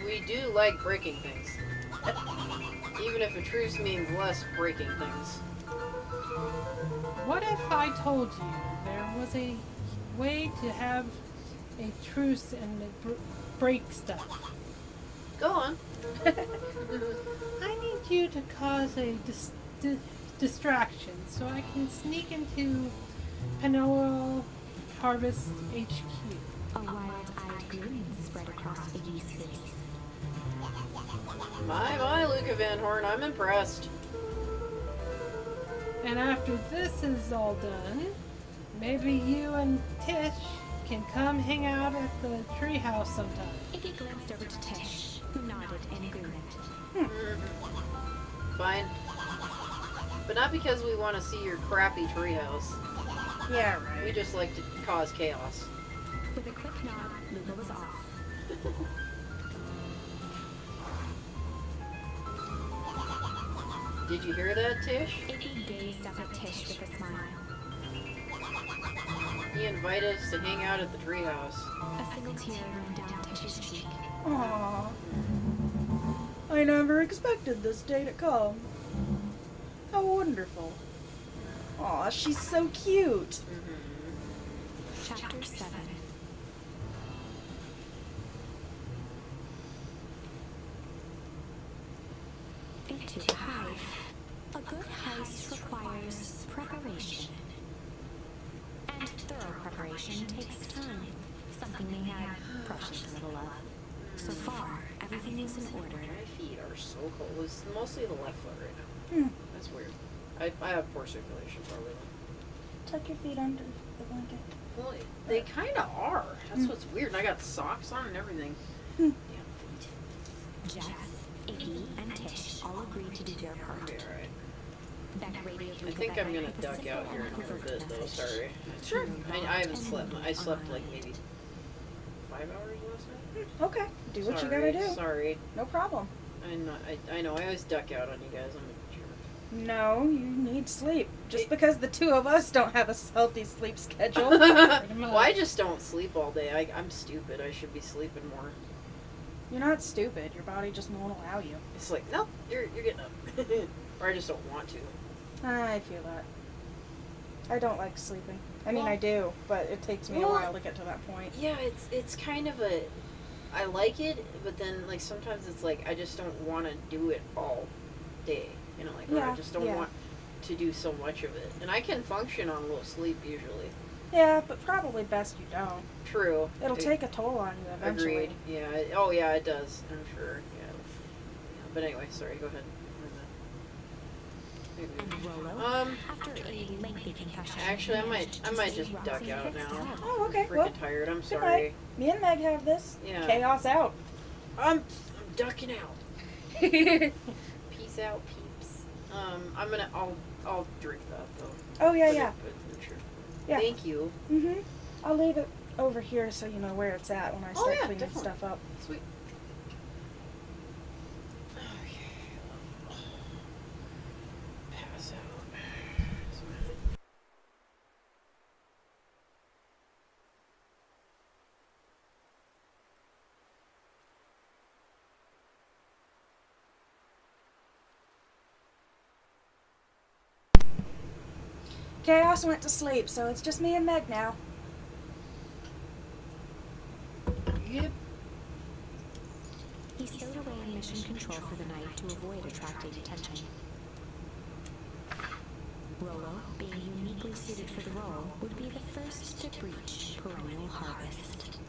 We do like breaking things. Even if a truce means less breaking things.
What if I told you there was a way to have a truce and break stuff?
Go on.
I need you to cause a distraction so I can sneak into Panoa Harvest HQ.
A wild-eyed grin spread across Iggy's face.
My, Luca Van Horn, I'm impressed.
And after this is all done, maybe you and Tish can come hang out at the treehouse sometime.
Iggy glanced over to Tish, who nodded in agreement.
Fine. But not because we want to see your crappy treehouse.
Yeah,
We
right.
just like to cause chaos.
With a quick nod, Luca was off.
Did you hear that, Tish?
Iggy gazed up at Tish with a smile.
He invited us to hang out at the treehouse.
A single tear ran down Tish's cheek.
Aww. I never expected this day to come. How wonderful. Aw, she's so cute.
Chapter 7. Into the hive. A good heist requires preparation. And thorough preparation takes time. Something they had precious little of. So far, everything is in order.
My feet are so cold. It's mostly the left foot right now. That's weird. I have poor circulation probably.
Tuck your feet under the blanket.
Well, they kind of are. That's what's weird. And I got socks on and everything. Damn feet.
Jeff, Iggy, and Tish all agreed to do their part.
Okay, alright.
Beck radioed
I
Luca
think
back
I'm gonna
with a
duck
simple
out here
and
in a
overt
bit though,
message.
sorry.
Sure.
I haven't slept. I slept like maybe 5 hours last night.
Okay, do what
Sorry,
you gotta do.
Sorry.
No problem.
I know, I always duck out on you guys. I'm a jerk.
No, you need sleep. Just because the two of us don't have a healthy sleep schedule.
Well, I just don't sleep all day. I'm stupid. I should be sleeping more.
You're not stupid. Your body just won't allow you.
It's like, nope, you're getting up. Or I just don't want to.
I feel that. I don't like sleeping. I mean,
Well-
I do, but it takes me a
Well-
while to get to that point.
Yeah, it's kind of a. I like it, but then like sometimes it's like I just don't want to do it all day. You know, like or I
Yeah,
just don't
yeah.
want to do so much of it. And I can function on low sleep usually.
Yeah, but probably best you don't.
True.
It'll take a toll on you eventually.
Agreed. Yeah. Oh yeah, it does. I'm sure. Yeah. But anyway, sorry. Go ahead.
And Rolo, after a lengthy confession,
Actually, I
managed to
might
stay
just duck
rousing
out
fixed
now.
head.
Oh, okay.
Freaking
Well,
tired. I'm
good
sorry.
night. Me and Meg have this.
Yeah.
Chaos out.
I'm ducking out. Peace out, peeps. I'll drink that though.
Oh, yeah,
Put it-
yeah.
put it in the church.
Yeah.
Thank you.
Mm-hmm. I'll leave it over here so you know where it's at when I start
yeah,
cleaning
definitely.
stuff up.
Sweet. Pass out.
Chaos went to sleep, so it's just me and Meg now.
Yep.
He stowed away in mission control for the night to avoid attracting attention. Rolo, being uniquely suited for the role, would be the first to breach perennial harvest.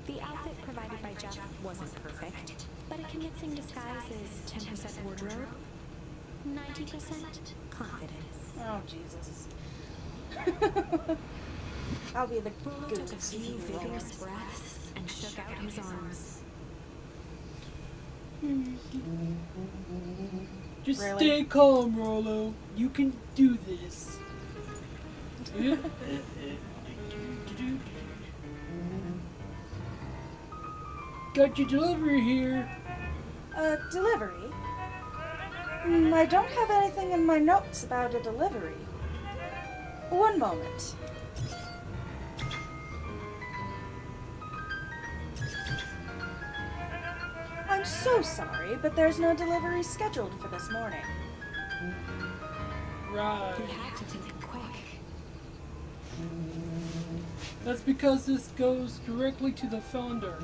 The outfit provided by Jeff wasn't perfect, but a convincing disguise is 10% wardrobe, 90% confidence.
Oh, Jesus. I'll be the
Rolo
good
took a few vigorous breaths and shook out his arms.
Just
Really?
stay calm, Rolo. You can do this. Got your delivery here.
Delivery? I don't have anything in my notes about a delivery. One moment. I'm so sorry, but there's no delivery scheduled for this morning.
Right.
He had to think quick.
That's because this goes directly to the founder.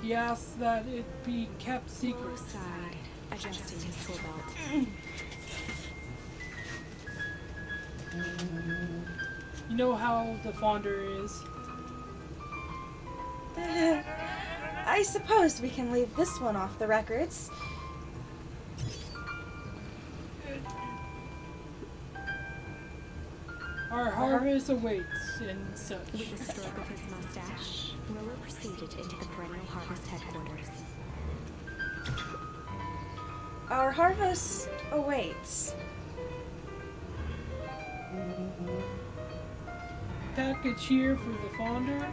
He asks that it be kept secret.
Rolo sighed, adjusting his tool belt.
You know how the founder is.
I suppose we can leave this one off the records.
Our harvest awaits and such.
With a stroke of his mustache, Roller proceeded into the perennial harvest headquarters.
Our harvest awaits.
Package here for the founder.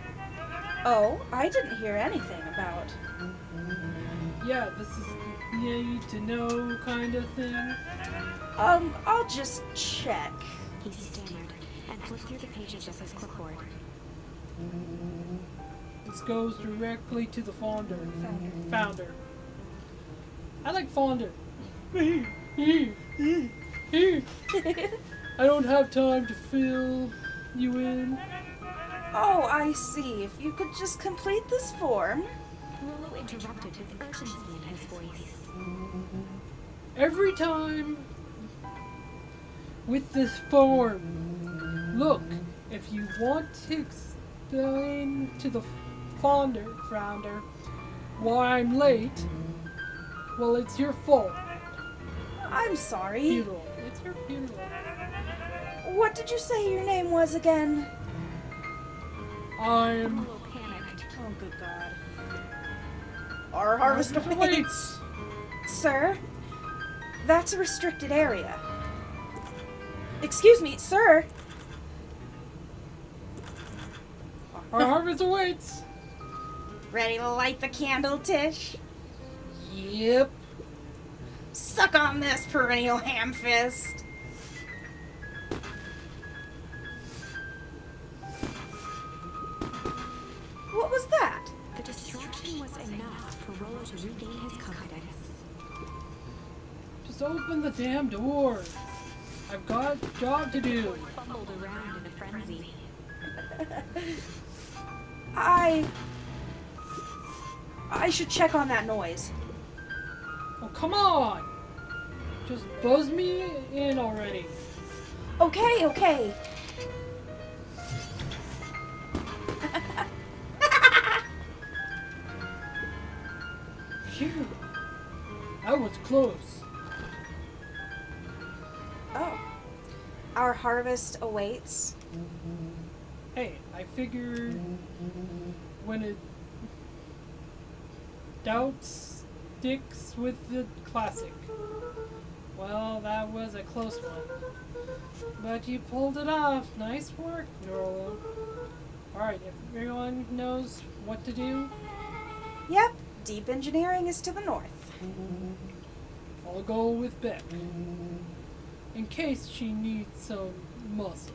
Oh, I didn't hear anything about.
Yeah, this is need to know kind of thing.
I'll just check.
He stammered and flipped through the pages of his clipboard.
This goes directly to the founder. Founder. I like founder. I don't have time to fill you in.
Oh, I see. If you could just complete this form.
Rolo interrupted with urgency in his voice.
Every time with this form, look, if you want to explain to the founder, why I'm late, well, it's your fault.
I'm sorry.
Funeral. It's your funeral.
What did you say your name was again?
I'm...
Rolo panicked.
Oh, good God. Our harvest awaits. Sir, that's a restricted area. Excuse me, sir.
Our harvest awaits.
Ready to light the candle, Tish?
Yep.
Suck on this, perennial ham fist. What was that?
The distraction was enough for Rolo to regain his confidence.
Just open the damn door. I've got a job to do.
Fumbled around in a frenzy.
I should check on that noise.
Oh, come on. Just buzz me in already.
Okay.
Phew. That was close.
Oh. Our harvest awaits.
Hey, I figured when it doubts sticks with the classic. Well, that was a close one. But you pulled it off. Nice work, Norlo. Alright, if everyone knows what to do,
Yep, deep engineering is to the north.
I'll go with Beck. In case she needs some muscle.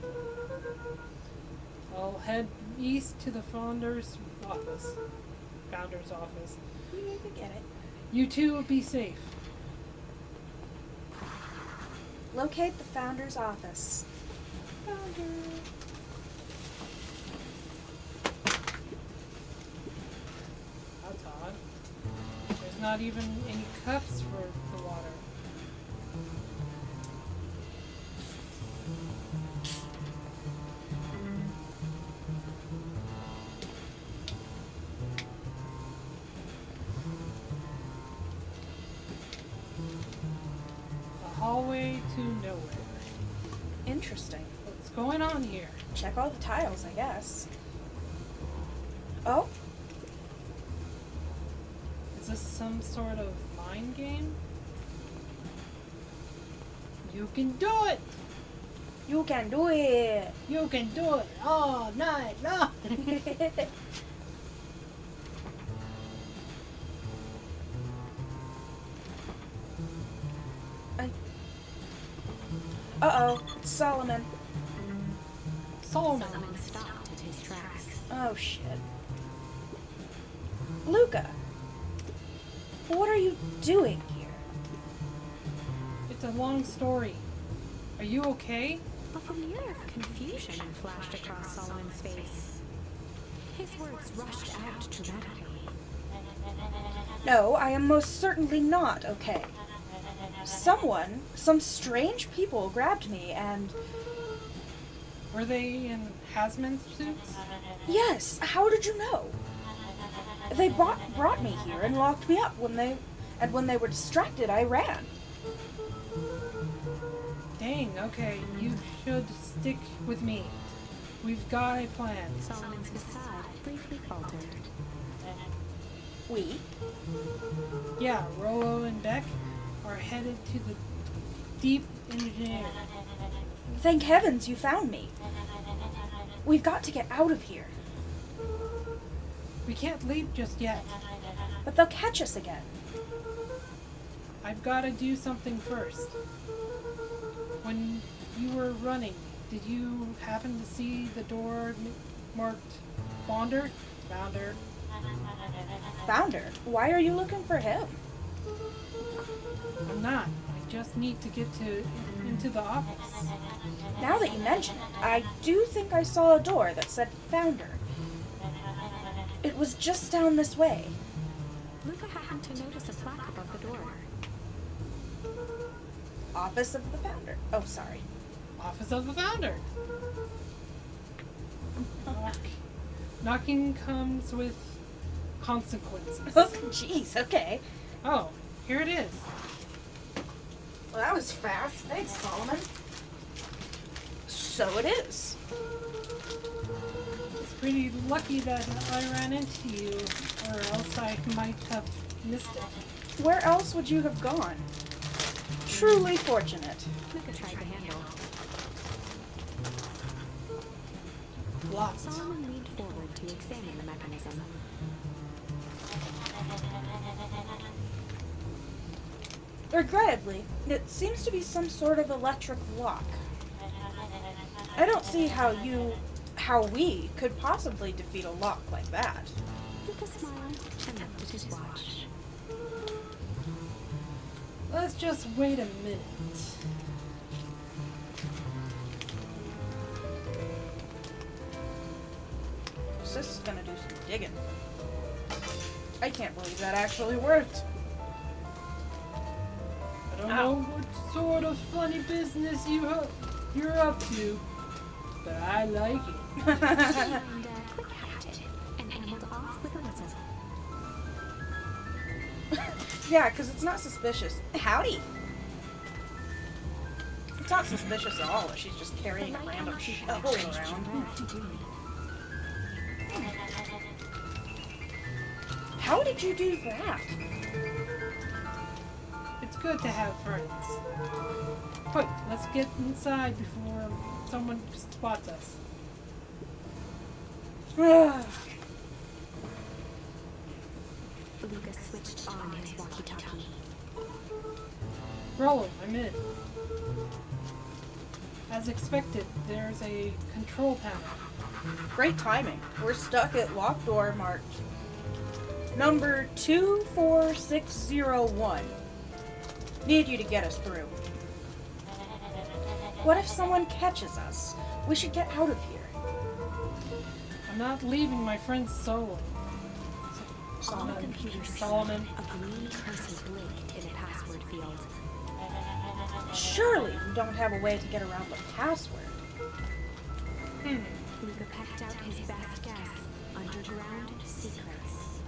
I'll head east to the founder's office.
You can get it.
You two be safe.
Locate the founder's office.
That's odd. There's not even any cups for the water. A hallway to nowhere.
Interesting.
What's going on here?
Check all the tiles, I guess. Oh,
Is this some sort of mind game? You can do it!
you can do it.
You can do it all night long!
Uh-oh, it's Solomon.
Solomon.
Solomon stopped at his tracks.
Oh, shit. Luca, what are you doing here?
It's a long story. Are you okay?
A familiar confusion flashed across Solomon's face. His words rushed out dramatically.
No, I am most certainly not okay. Some strange people grabbed me and...
Were they in hazmat suits?
Yes, how did you know? They brought me here and locked me up when they were distracted, I ran.
Dang, okay, you should stick with me. We've got a plan.
Solomon's facade briefly faltered.
We?
Yeah, Rollo and Beck are headed to the deep engineer.
Thank heavens you found me. We've got to get out of here.
We can't leave just yet.
But they'll catch us again.
I've got to do something first. When you were running, did you happen to see the door marked Founder? Founder.
Founder? Why are you looking for him?
I'm not. I just need to get into the office.
Now that you mention it, I do think I saw a door that said Founder. It was just down this way.
Luca happened to notice a plaque above the door.
Office of the Founder. Oh, sorry.
Office of the Founder. Knocking comes with consequences.
Oh, jeez, okay.
Oh, here it is.
Well, that was fast. Thanks, Solomon. So it is.
It's pretty lucky that I ran into you, or else I might have missed it.
Where else would you have gone? Truly fortunate.
Luca tried the handle.
Locked.
Solomon leaned forward to examine the mechanism.
Regrettably, it seems to be some sort of electric lock. I don't see how we could possibly defeat a lock like that.
Luca smiled and looked at his watch.
Let's just wait a minute.
This is gonna do some digging. I can't believe that actually worked.
I don't know what sort of funny business you're up to, but I like it.
And quick hatchet and hammered off with a whistle.
Yeah, because it's not suspicious. Howdy! It's not suspicious at all that she's just carrying a random shovel around. How did you do that?
It's good to have friends. Quick, let's get inside before someone spots us.
Luca switched on his walkie-talkie.
Rollo, I'm in. As expected, there's a control panel.
Great timing. We're stuck at locked door marked number 24601. Need you to get us through. What if someone catches us? We should get out of here.
I'm not leaving my friend solo.
On the computer
Solomon.
a green cursor blinked in the password field.
Surely you don't have a way to get around the password.
Luca pecked out his best guess. Underground secrets.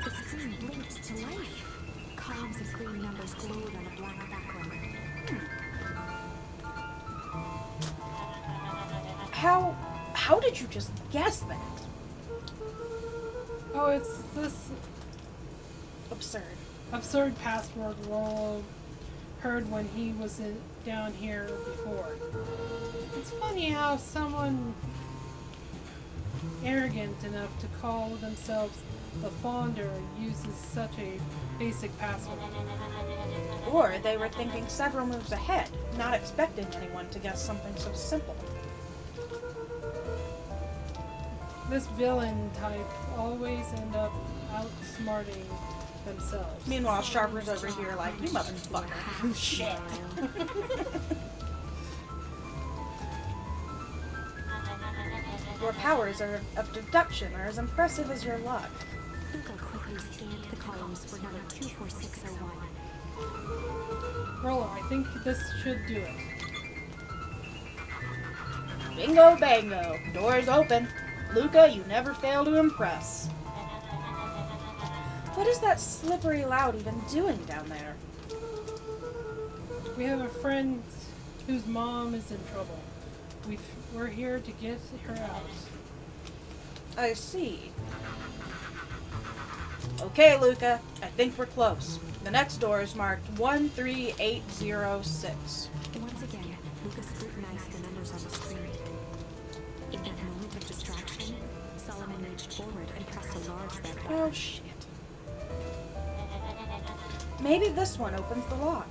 The screen blinked to life. Columns of green numbers glowed on a black background.
How did you just guess that?
Oh, it's this
Absurd.
password Rollo heard when he was down here before. It's funny how someone arrogant enough to call themselves the Founder uses such a basic password.
Or they were thinking several moves ahead, not expecting anyone to guess something so simple.
This villain type always end up outsmarting themselves.
Meanwhile, Sharper's over here like, you motherfucker. Shit. Your powers of deduction are as impressive as your luck.
Luca quickly scanned the columns for number 24601.
Rollo, I think this should do it.
Bingo bango. Doors open. Luca, you never fail to impress. What is that slippery lout even doing down there?
We have a friend whose mom is in trouble. We're here to get her out.
I see. Okay, Luca, I think we're close. The next door is marked 13806.
Once again, Lucas scrutinized the numbers on the screen. In that moment of distraction, Solomon reached forward and pressed a large red button.
Oh, shit. Maybe this one opens the lock.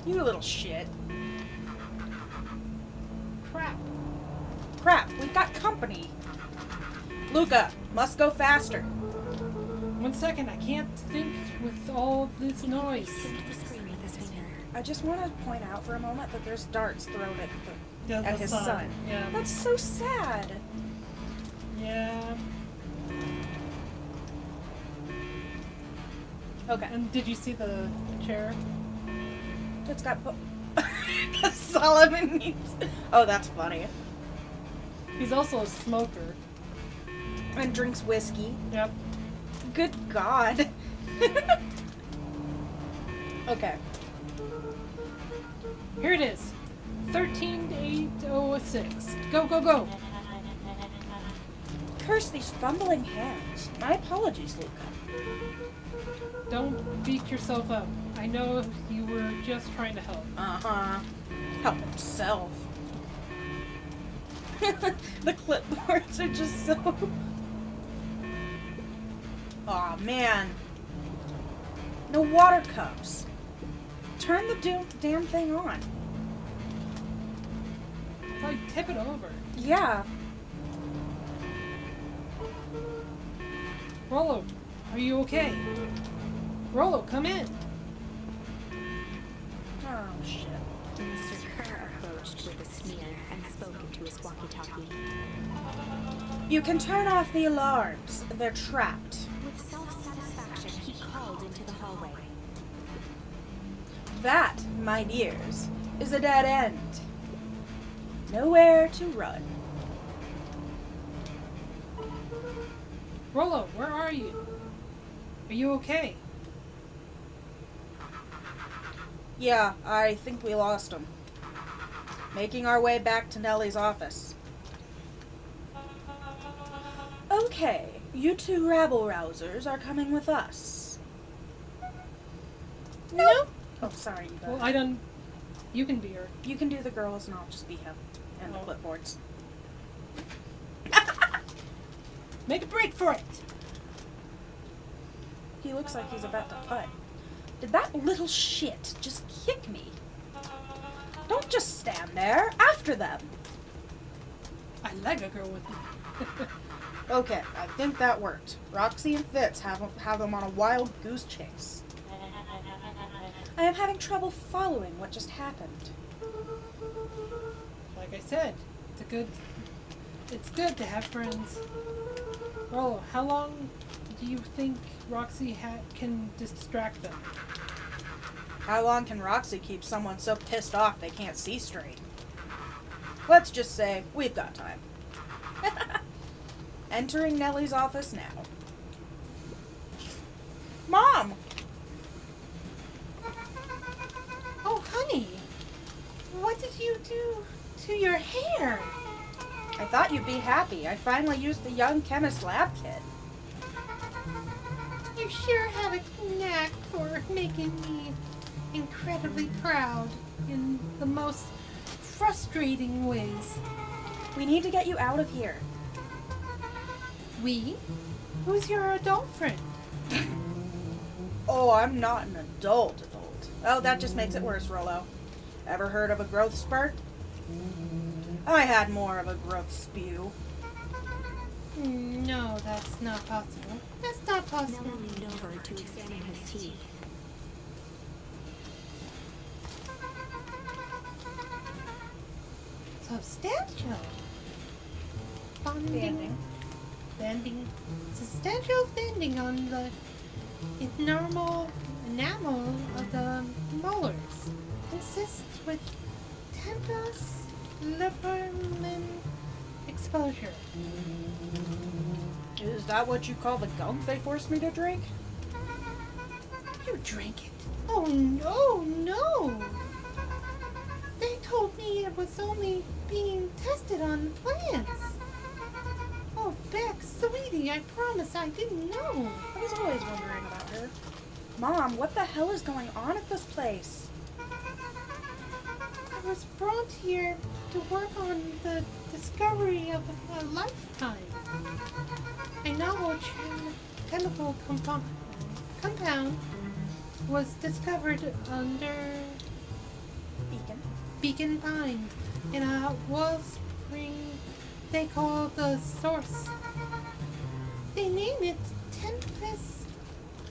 You little shit. Crap, we've got company. Luca, must go faster.
1 second, I can't think with all this noise.
Skimmed the screen with his finger.
I just want to point out for a moment that there's darts thrown at,
The
at his son.
Yeah.
That's so sad.
Yeah.
Okay.
And did you see the chair?
It's got Solomon needs. Oh, that's funny.
He's also a smoker.
And drinks whiskey.
Yep.
Good God. Okay.
Here it is. 13806. Go, go, go.
Curse these fumbling hands. My apologies, Luca.
Don't beat yourself up. I know you were just trying to help.
Uh-huh. Help himself. The clipboards are just so... Aw, man. No water cups. Turn the damn thing on.
Like, tip it over.
Yeah.
Rollo, are you okay? Rollo, come in.
Oh, shit.
Mr. Kerr approached with a sneer and spoke into his walkie-talkie.
You can turn off the alarms. They're trapped.
With self-satisfaction, he called into the hallway.
That, my dears, is a dead end. Nowhere to run.
Rollo, where are you? Are you okay?
Yeah, I think we lost him. Making our way back to Nellie's office. Okay, you two rabble-rousers are coming with us.
No.
Oh, sorry, you
Well,
guys.
I don't... You can be her.
You can do the girls and I'll just be him. And the
Oh.
clipboards.
Make a break for it!
He looks like he's about to putt. Did that little shit just kick me? Don't just stand there. After them.
I like a girl with me.
Okay, I think that worked. Roxy and Fitz have them on a wild goose chase. I am having trouble following what just happened.
Like I said, it's good to have friends. Rollo, how long do you think Roxy can distract them?
How long can Roxy keep someone so pissed off they can't see straight? Let's just say we've got time. Entering Nellie's office now. Mom!
Oh, honey, what did you do to your hair?
I thought you'd be happy. I finally used the young chemist lab kit.
You sure have a knack for making me incredibly proud in the most frustrating ways.
We need to get you out of here.
We? Who's your adult friend?
Oh, I'm not an adult. Oh, that just makes it worse, Rollo. Ever heard of a growth spurt? I had more of a growth spew.
No, that's not possible. That's not possible.
Nella leaned over to examine his teeth.
Substantial.
Banding.
Substantial banding on the normal enamel of the molars. Consists with tempus, liberum, exposure.
Is that what you call the gunk they forced me to drink?
You drank it? Oh no, no! They told me it was only being tested on plants. Oh, Beck, sweetie, I promise I didn't know.
I was always wondering about her. Mom, what the hell is going on at this place?
I was brought here to work on the discovery of a lifetime. A novel chemical compound was discovered under Beacon Pine in a wall spring they call the source. They name it Tempest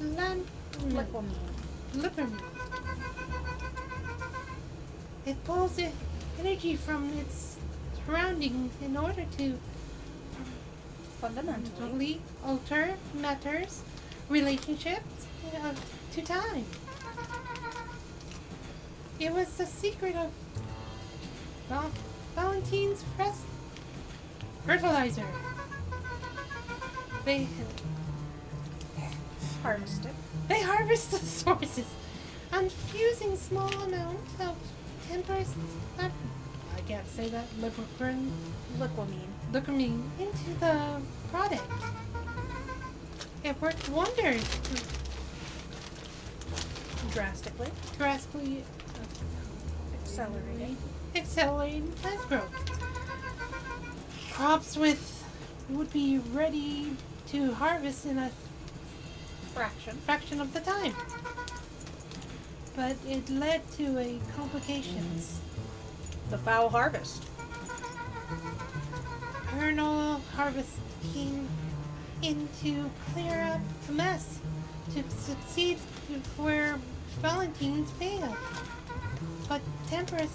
Liquormine. It pulls energy from its surroundings in order to fundamentally alter matter's relationships to time. It was the secret of Valentine's fertilizer. They
Harvested.
harvest the sources and fusing small amounts of tempest. I can't say that. Liquormine into the product. It worked wonders.
Drastically.
Accelerating plant growth. Crops would be ready to harvest in a fraction of the time. But it led to a complications.
The foul harvest.
Colonel Harvest came in to clear up the mess, to succeed where Valentine's failed. But Tempest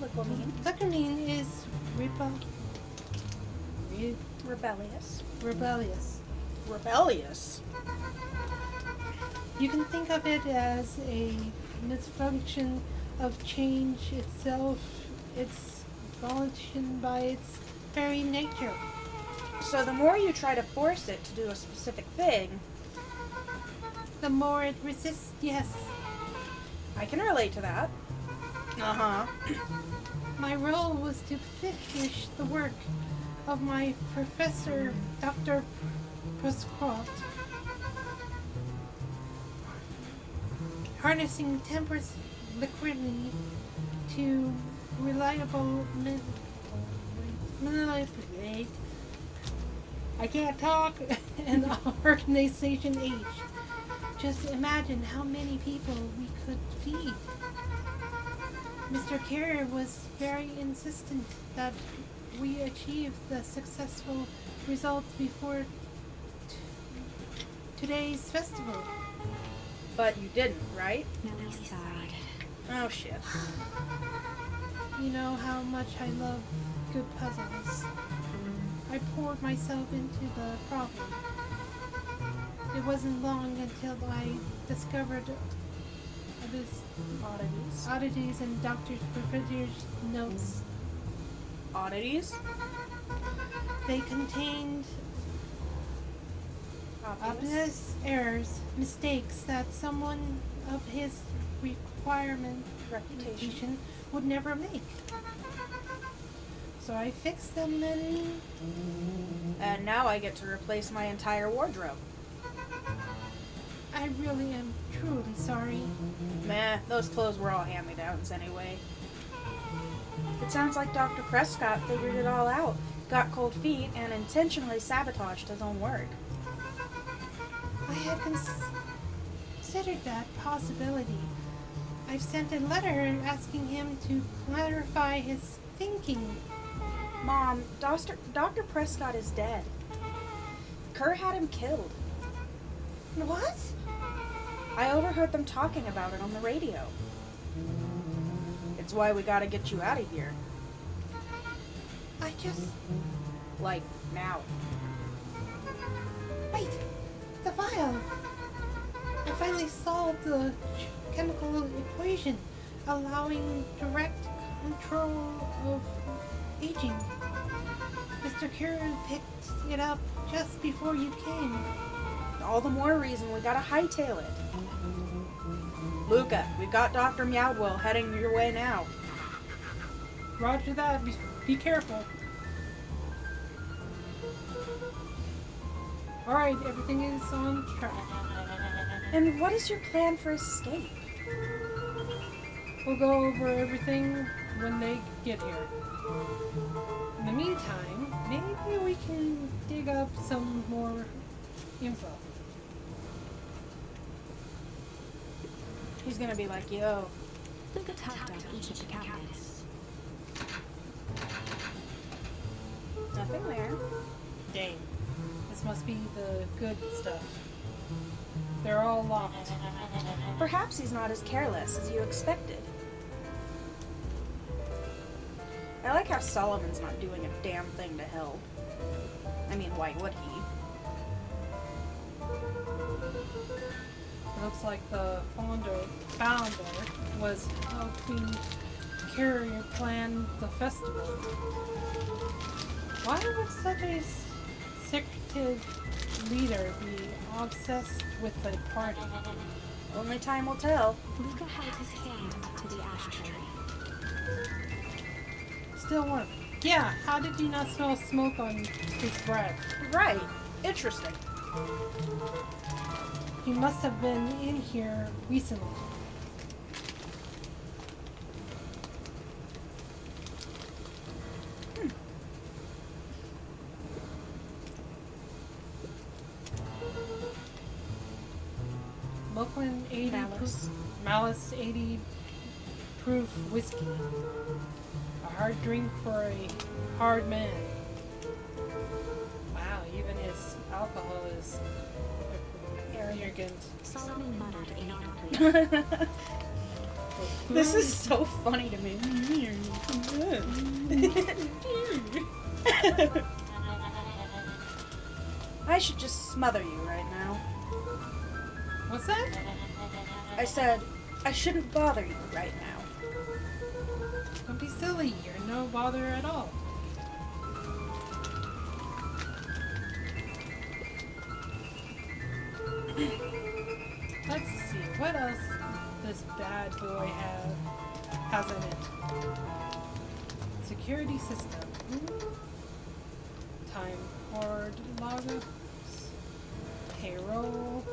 Liquormine is rebellious. You can think of it as a misfunction of change itself. It's volition by its very nature.
So the more you try to force it to do a specific thing,
The more it resists, yes.
I can relate to that. Uh-huh.
My role was to finish the work of my professor, Dr. Prescott. Harnessing Tempest liquidity to reliable manipulate. I can't talk. An organization age. Just imagine how many people we could feed. Mr. Carrier was very insistent that we achieve the successful results before today's festival.
But you didn't, right?
Nellie sighed.
Oh, shit.
You know how much I love good puzzles. I poured myself into the problem. It wasn't long until I discovered oddities in Dr. Professor's notes.
Oddities?
They contained obvious errors, mistakes that someone of his reputation would never make. So I fixed them
And now I get to replace my entire wardrobe.
I really am truly sorry.
Meh, those clothes were all hand-me-downs anyway. It sounds like Dr. Prescott figured it all out, got cold feet, and intentionally sabotaged his own work.
I had considered that possibility. I've sent a letter asking him to clarify his thinking.
Mom, Dr. Prescott is dead. Kerr had him killed.
What?
I overheard them talking about it on the radio. It's why we gotta get you out of here.
I just...
Like, now.
Wait! The vial! I finally solved the chemical equation, allowing direct control of aging. Mr. Kieran picked it up just before you came.
All the more reason we gotta hightail it. Luca, we've got Dr. Meowdwell heading your way now.
Roger that. Be careful. Alright, everything is on track.
And what is your plan for escape?
We'll go over everything when they get here. In the meantime, maybe we can dig up some more info.
He's gonna be like, yo.
Luca tapped on each of the cabinets.
Nothing there.
Dang. This must be the good stuff. They're all locked.
Perhaps he's not as careless as you expected. I like how Solomon's not doing a damn thing to help. I mean, why would he?
It looks like the founder was helping Carrier plan the festival. Why would such a secretive leader be obsessed with a party?
Only time will tell.
Luca held his hand up to the ashtray.
Still warm. Yeah, how did you not smell smoke on his breath?
Right. Interesting.
He must have been in here recently. Local 80 Malice 80 proof whiskey. A hard drink for a hard man. Wow, even his alcohol is arrogant.
Solomon muttered inaudibly.
This is so funny to me. I should just smother you right now.
What's that?
I said, I shouldn't bother you right now.
Don't be silly. You're no bother at all. Let's see, what else this bad boy has in it? Security system. Time hoard logs. Payroll.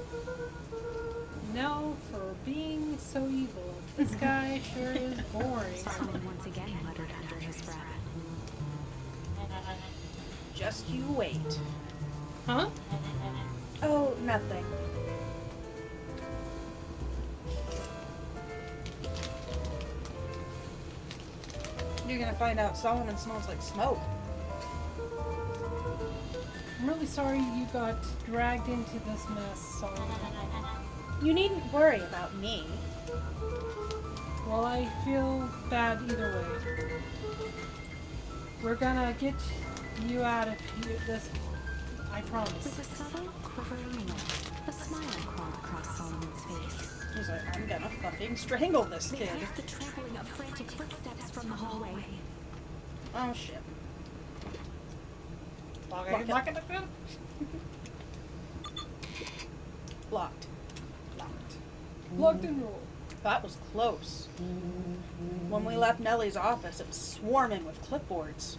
No, for being so evil. This guy sure is boring.
Solomon once again muttered under his breath.
Just you wait.
Huh?
Oh, nothing. You're gonna find out Solomon smells like smoke.
I'm really sorry you got dragged into this mess, Solomon.
You needn't worry about me.
Well, I feel bad either way. We're gonna get you out of this, I promise.
With a subtle, quivering look, a smile crawled across Solomon's face.
He's like, I'm gonna fucking strangle this
They
kid.
heard the trampling of frantic footsteps from the hallway.
Oh shit.
Lock
it.
it.
Locked.
Locked and roll.
That was close. When we left Nellie's office, it was swarming with clipboards.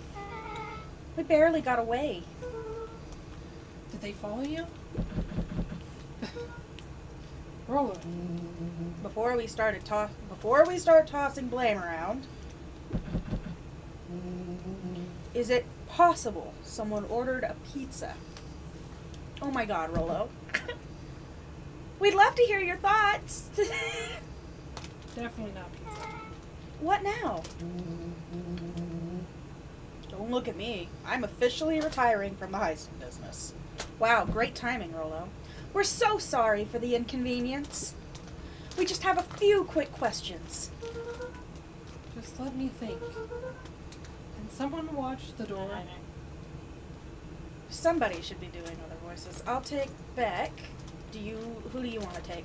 We barely got away.
Did they follow you? Roll it.
Before we start tossing blame around, is it possible someone ordered a pizza? Oh my god, Rollo. We'd love to hear your thoughts.
Definitely not pizza.
What now? Don't look at me. I'm officially retiring from the heisting business. Wow, great timing, Rollo. We're so sorry for the inconvenience. We just have a few quick questions.
Just let me think. Can someone watch the door?
Somebody should be doing other voices. I'll take Beck. Who do you want to take?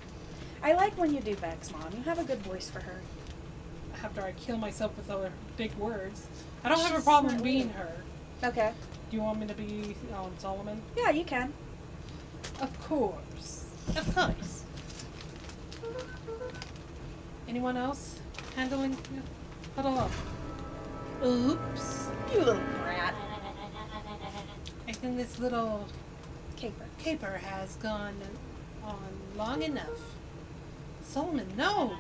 I like when you do Beck's mom. You have a good voice for her.
After I kill myself with other big words. I don't have a
She's
problem
not
being
weird.
her.
Okay.
Do you want me to be on Solomon?
Yeah, you can.
Of course. Of course. Anyone else handling? Huddle up. Oops.
You little brat.
I think this little
Caper.
caper has gone on long enough. Solomon, no!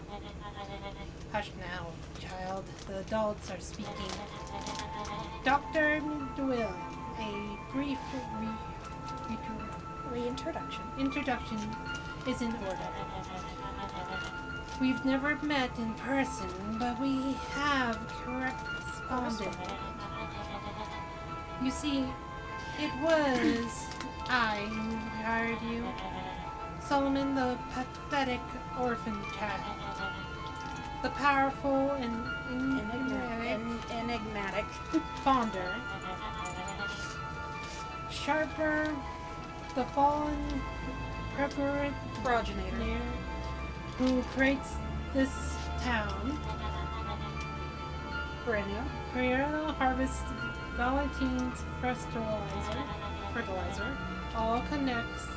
Hush now, child. The adults are speaking. Dr. Doyle, a brief
Reintroduction.
introduction is in order. We've never met in person, but we have corresponded. You see, it was I who hired you, Solomon, the pathetic orphan child, the powerful and
Enigmatic.
fonder, sharper, the fallen
Progenitor.
who creates this town, perennial harvest, Valentine's fertilizer, all connects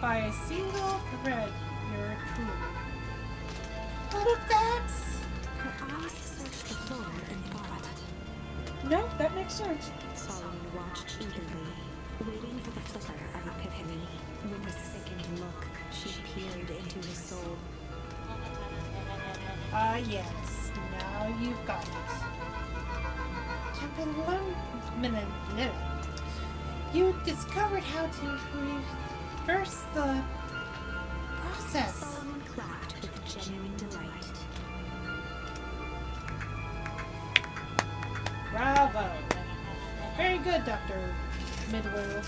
by a single thread. You're true. Little facts.
Her eyes searched the floor and thought.
No, that makes sense.
Solomon watched eagerly, waiting for the flicker of epiphany. With a sickened look, she peered into his soul.
Ah, yes. Now you've got it. Jump in 1 minute. You discovered how to reverse the process.
Solomon clapped with genuine delight.
Bravo. Very good, Dr. Midwell.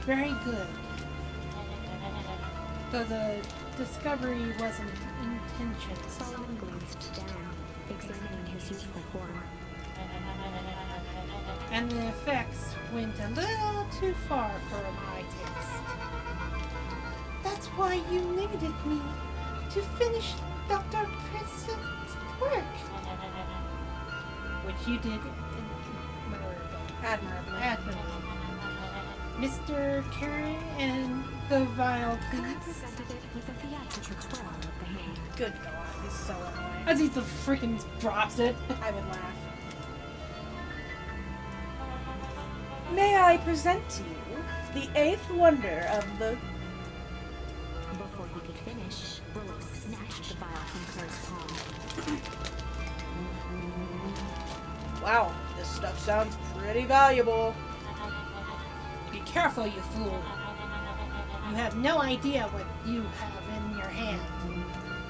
Very good. Though the discovery wasn't intentional.
Solomon glanced down, examining his youthful form.
And the effects went a little too far for my taste. That's why you needed me to finish Dr. Princess' work. Which you did admirably. Mr. Carey and the vial,
I
please.
presented it with a theatrical twirl of the hand.
Good God, he's so annoying.
As he the freaking drops it.
I would laugh. May I present to you the 8th wonder of the...
Before he could finish, Bullock snatched the vial from Claire's palm.
Wow, this stuff sounds pretty valuable.
Be careful, you fool. You have no idea what you have in your hand.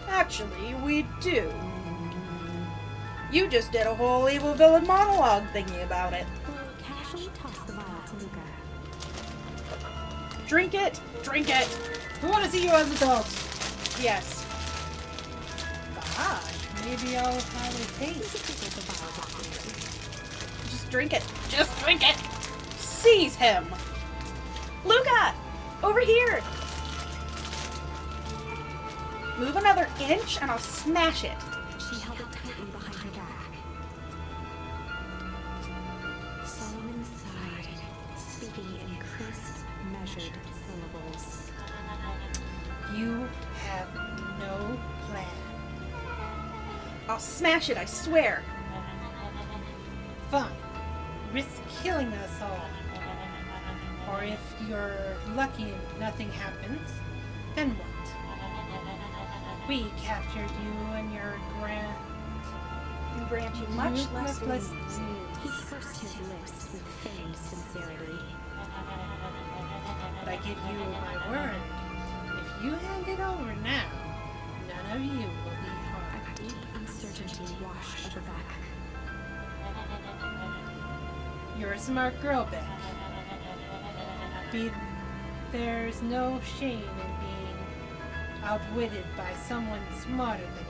Actually, we do. You just did a whole evil villain monologue thingy about it.
Bullock casually tossed the vial to Luca.
Drink it! Drink it!
We want to see you as adults.
Yes.
Gosh, maybe I'll have a taste.
The vial documentary.
Just drink it. Just drink it! Seize him! Luca! Over here! Move another inch and I'll smash it.
She held it tightly behind her back. Solomon sighed, speaking in crisp, measured syllables.
You have no plan.
I'll smash it, I swear.
Fine. Risk killing us all. Or if you're lucky and nothing happens, then what? We captured you and your
And grant you much less
less
leniency.
He pursed his lips with feigned sincerity.
But I give you my word. If you hand it over now, none of you will be
A
harmed.
deep uncertainty washed over Beck.
You're a smart girl, Beck. There's no shame in being outwitted by someone smarter than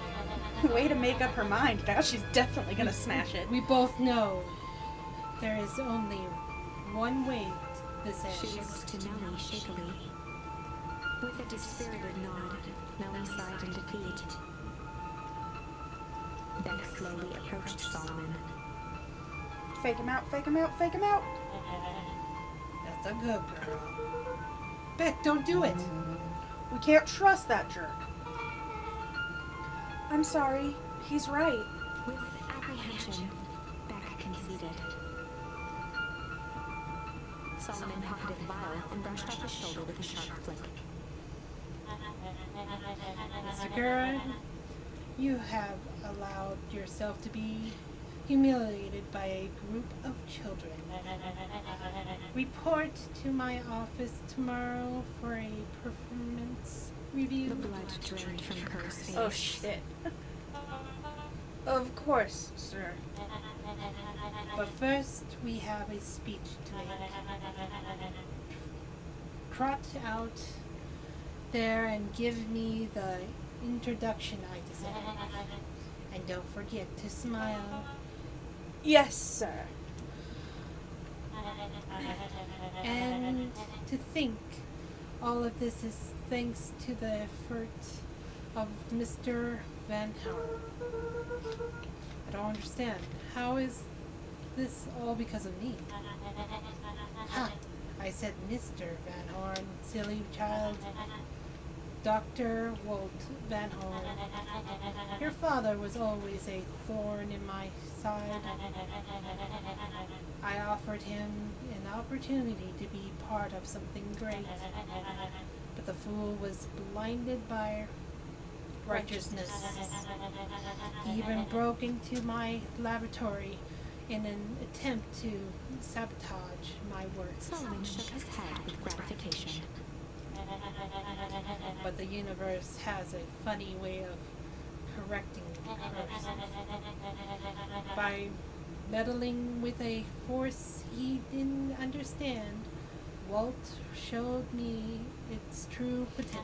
you.
Way to make up her mind. Now she's definitely gonna smash it.
We both know there is only one way this
She
ends.
looked to Nellie shakily. With a dispirited nod, Nellie sighed in defeat. Beck slowly approached Solomon.
Fake him out, fake him out, fake him out.
That's a good girl. Beck, don't do it.
We can't trust that jerk. I'm sorry. He's right.
With apprehension, Beck conceded. Solomon pocketed the vial and brushed off his shoulder with a sharp flick.
Mr. Curran, you have allowed yourself to be humiliated by a group of children. Report to my office tomorrow for a performance review.
The blood drained from Kerr's face.
Oh, shit. Of course, sir.
But first, we have a speech to make. Trot out there and give me the introduction I deserve. And don't forget to smile.
Yes, sir.
And to think all of this is thanks to the effort of Mr. Van Horn. I don't understand. How is this all because of me? Ha! I said Mr. Van Horn, silly child. Dr. Walt Van Horn. Your father was always a thorn in my side. I offered him an opportunity to be part of something great, but the fool was blinded by righteousness. He even broke into my laboratory in an attempt to sabotage my work.
Solomon shook his head with gratification.
But the universe has a funny way of correcting curves. By meddling with a force he didn't understand, Walt showed me its true potential.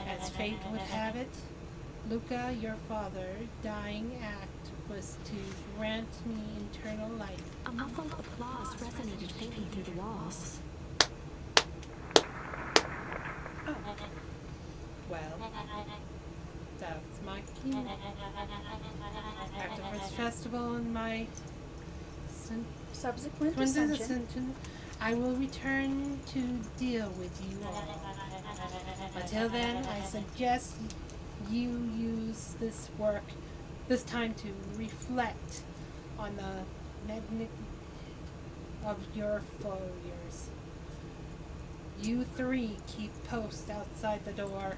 As fate would have it, Luca, your father, dying act was to grant me eternal life.
A muffled applause resonated faintly through the walls.
Well, that's my cue. After this festival and my
Subsequent
Twin
ascension.
Ascension, I will return to deal with you all. Until then, I suggest you use this time to reflect on the magnitude of your failures. You three keep post outside the door.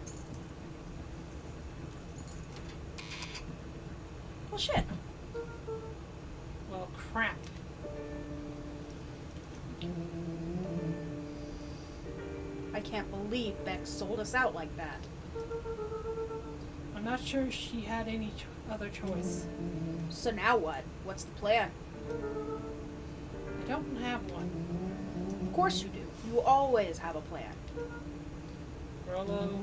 Well, shit.
Well, crap.
I can't believe Beck sold us out like that.
I'm not sure she had any other choice.
So now what? What's the plan?
I don't have one.
Of course you do. You always have a plan.
Rollo,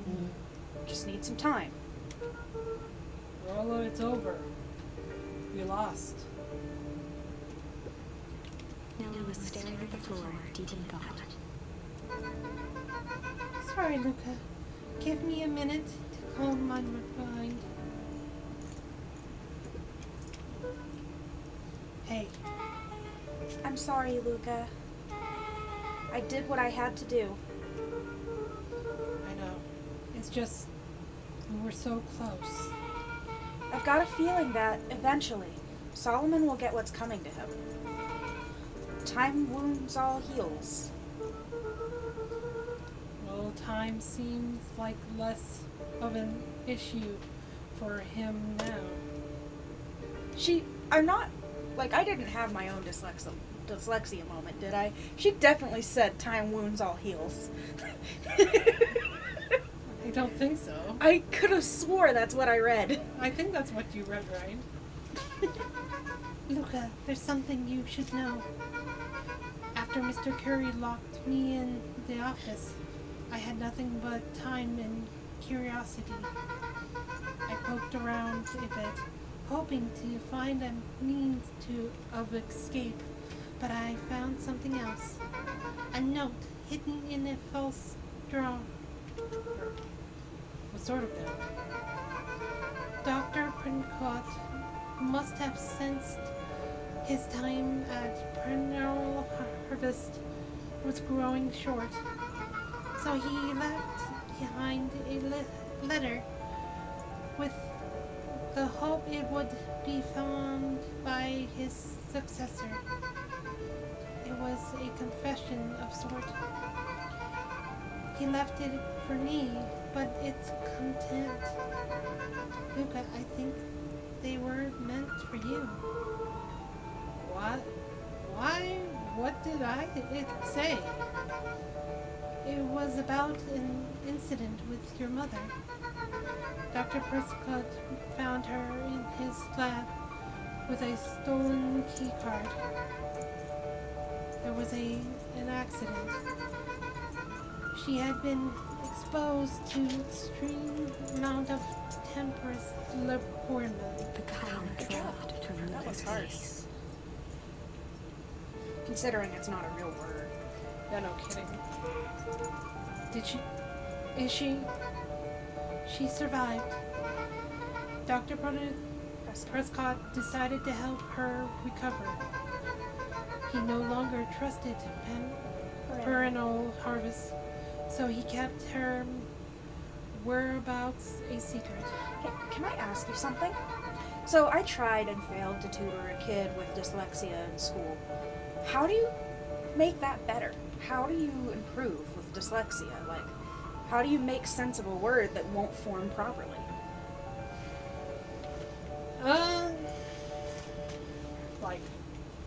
Just need some time.
Rollo, it's over. We lost.
Nellie was staring at the floor, deep in thought.
Sorry, Luca. Give me a minute to calm my mind. Hey,
I'm sorry, Luca. I did what I had to do.
I know. It's just, we were so close.
I've got a feeling that, eventually, Solomon will get what's coming to him. Time wounds all heals.
Well, time seems like less of an issue for him now.
I'm not, I didn't have my own dyslexia moment, did I? She definitely said time wounds all heals.
I don't think so.
I could have swore that's what I read.
I think that's what you read, right? Luca, there's something you should know. After Mr. Curry locked me in the office, I had nothing but time and curiosity. I poked around a bit, hoping to find a means of escape, but I found something else. A note hidden in a false drawer. What sort of note? Dr. Princott must have sensed his time at Perennial Harvest was growing short. So he left behind a letter with the hope it would be found by his successor. It was a confession of sort. He left it for me, but its content. Luca, I think they were meant for you. What? Why? What did it say? It was about an incident with your mother. Dr. Prescott found her in his lab with a stolen key card. There was an accident. She had been exposed to extreme amount of temperance liquorment.
The color dropped from
That was
Luca's
harsh.
face.
Considering it's not a real word.
Yeah, no kidding. Is she? She survived. Dr. Prescott decided to help her recover. He no longer trusted parental harvest, so he kept her whereabouts a secret.
Hey, can I ask you something? So I tried and failed to tutor a kid with dyslexia in school. How do you make that better? How do you improve with dyslexia? Like, how do you make sense of a word that won't form properly?
Like,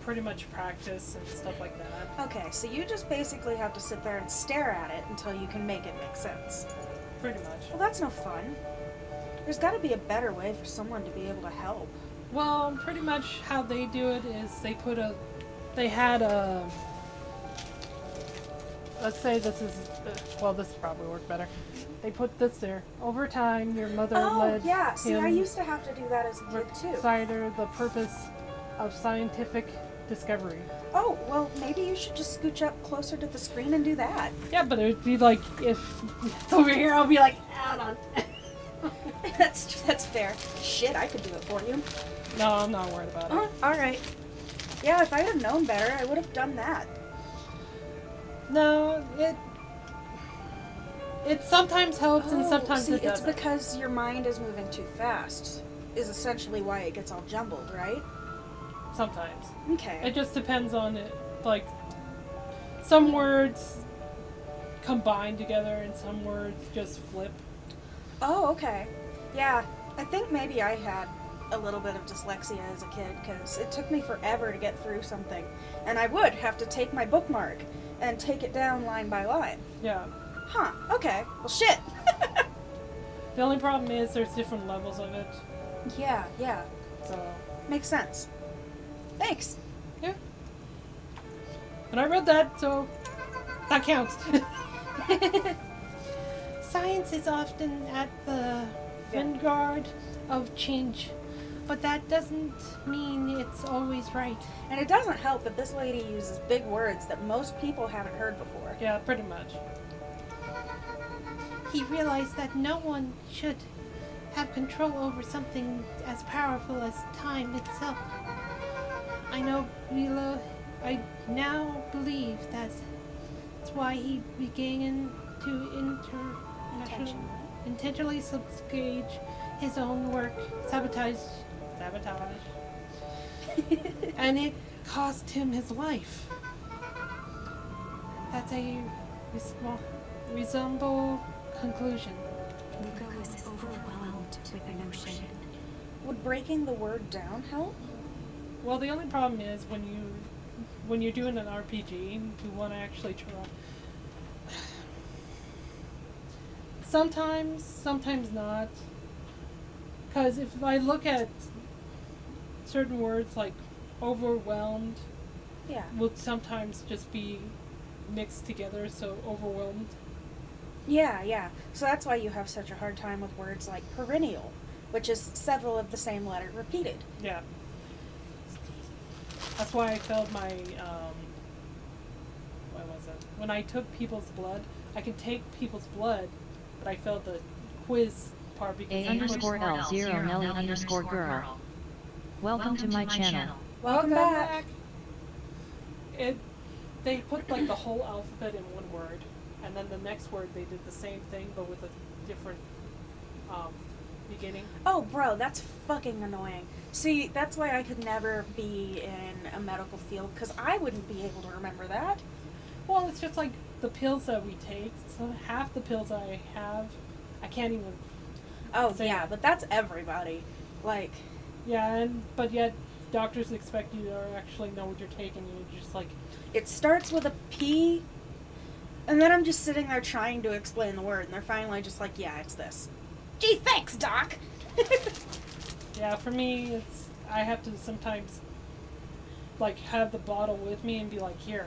pretty much practice and stuff like that.
Okay, so you just basically have to sit there and stare at it until you can make it make sense.
Pretty much.
Well, that's no fun. There's got to be a better way for someone to be able to help.
Well, pretty much how they do it is they had a, let's say this is, this probably work better. They put this there. Over time, your mother led
yeah. See, I
him
used to have to do that as a kid too.
cider the purpose of scientific discovery.
Oh, well, maybe you should just scooch up closer to the screen and do that.
Yeah, but it would be like if it's over here, I'll be like, hold on.
That's fair. Shit, I could do it for you.
No, I'm not worried about it.
All right. Yeah, if I had known better, I would have done that.
No, it sometimes helps and sometimes
see,
it
it's
doesn't.
because your mind is moving too fast. Is essentially why it gets all jumbled, right?
Sometimes.
Okay.
It just depends on it. Like, some words combine together and some words just flip.
Oh, okay. Yeah, I think maybe I had a little bit of dyslexia as a kid because it took me forever to get through something. And I would have to take my bookmark and take it down line by line.
Yeah.
Huh, okay. Well, shit.
The only problem is there's different levels of it.
Yeah.
So,
Makes sense. Thanks.
yeah. And I read that, so that counts. Science is often at the vanguard of change, but that doesn't mean it's always right.
And it doesn't help that this lady uses big words that most people haven't heard before.
Yeah, pretty much. He realized that no one should have control over something as powerful as time itself. I now believe that's why he began to intentionally sabotage his own work. Sabotage. And it cost him his life. That's a reasonable conclusion.
Luca was overwhelmed with emotion.
Would breaking the word down help?
Well, the only problem is when you're doing an RPG, you want to actually try. Sometimes not. Because if I look at certain words like overwhelmed,
Yeah.
will sometimes just be mixed together, so overwhelmed.
Yeah. So that's why you have such a hard time with words like perennial, which is several of the same letter repeated.
Yeah. That's why I failed my, what was it? When I took people's blood, I can take people's blood, but I failed the quiz part because
A_L0 Nelly_girl. Welcome to my channel.
Welcome back.
they put like the whole alphabet in one word, and then the next word they did the same thing but with a different beginning.
Oh, bro, that's fucking annoying. See, that's why I could never be in a medical field, because I wouldn't be able to remember that.
Well, it's just like the pills that we take. So half the pills I have, I can't even.
Oh,
say
yeah,
it.
but that's everybody. Like,
Yeah, but yet doctors expect you to actually know what you're taking, and you're just like,
it starts with a P, and then I'm just sitting there trying to explain the word, and they're finally just like, yeah, it's this. Gee, thanks, Doc!
yeah. For me, I have to sometimes like have the bottle with me and be like, here,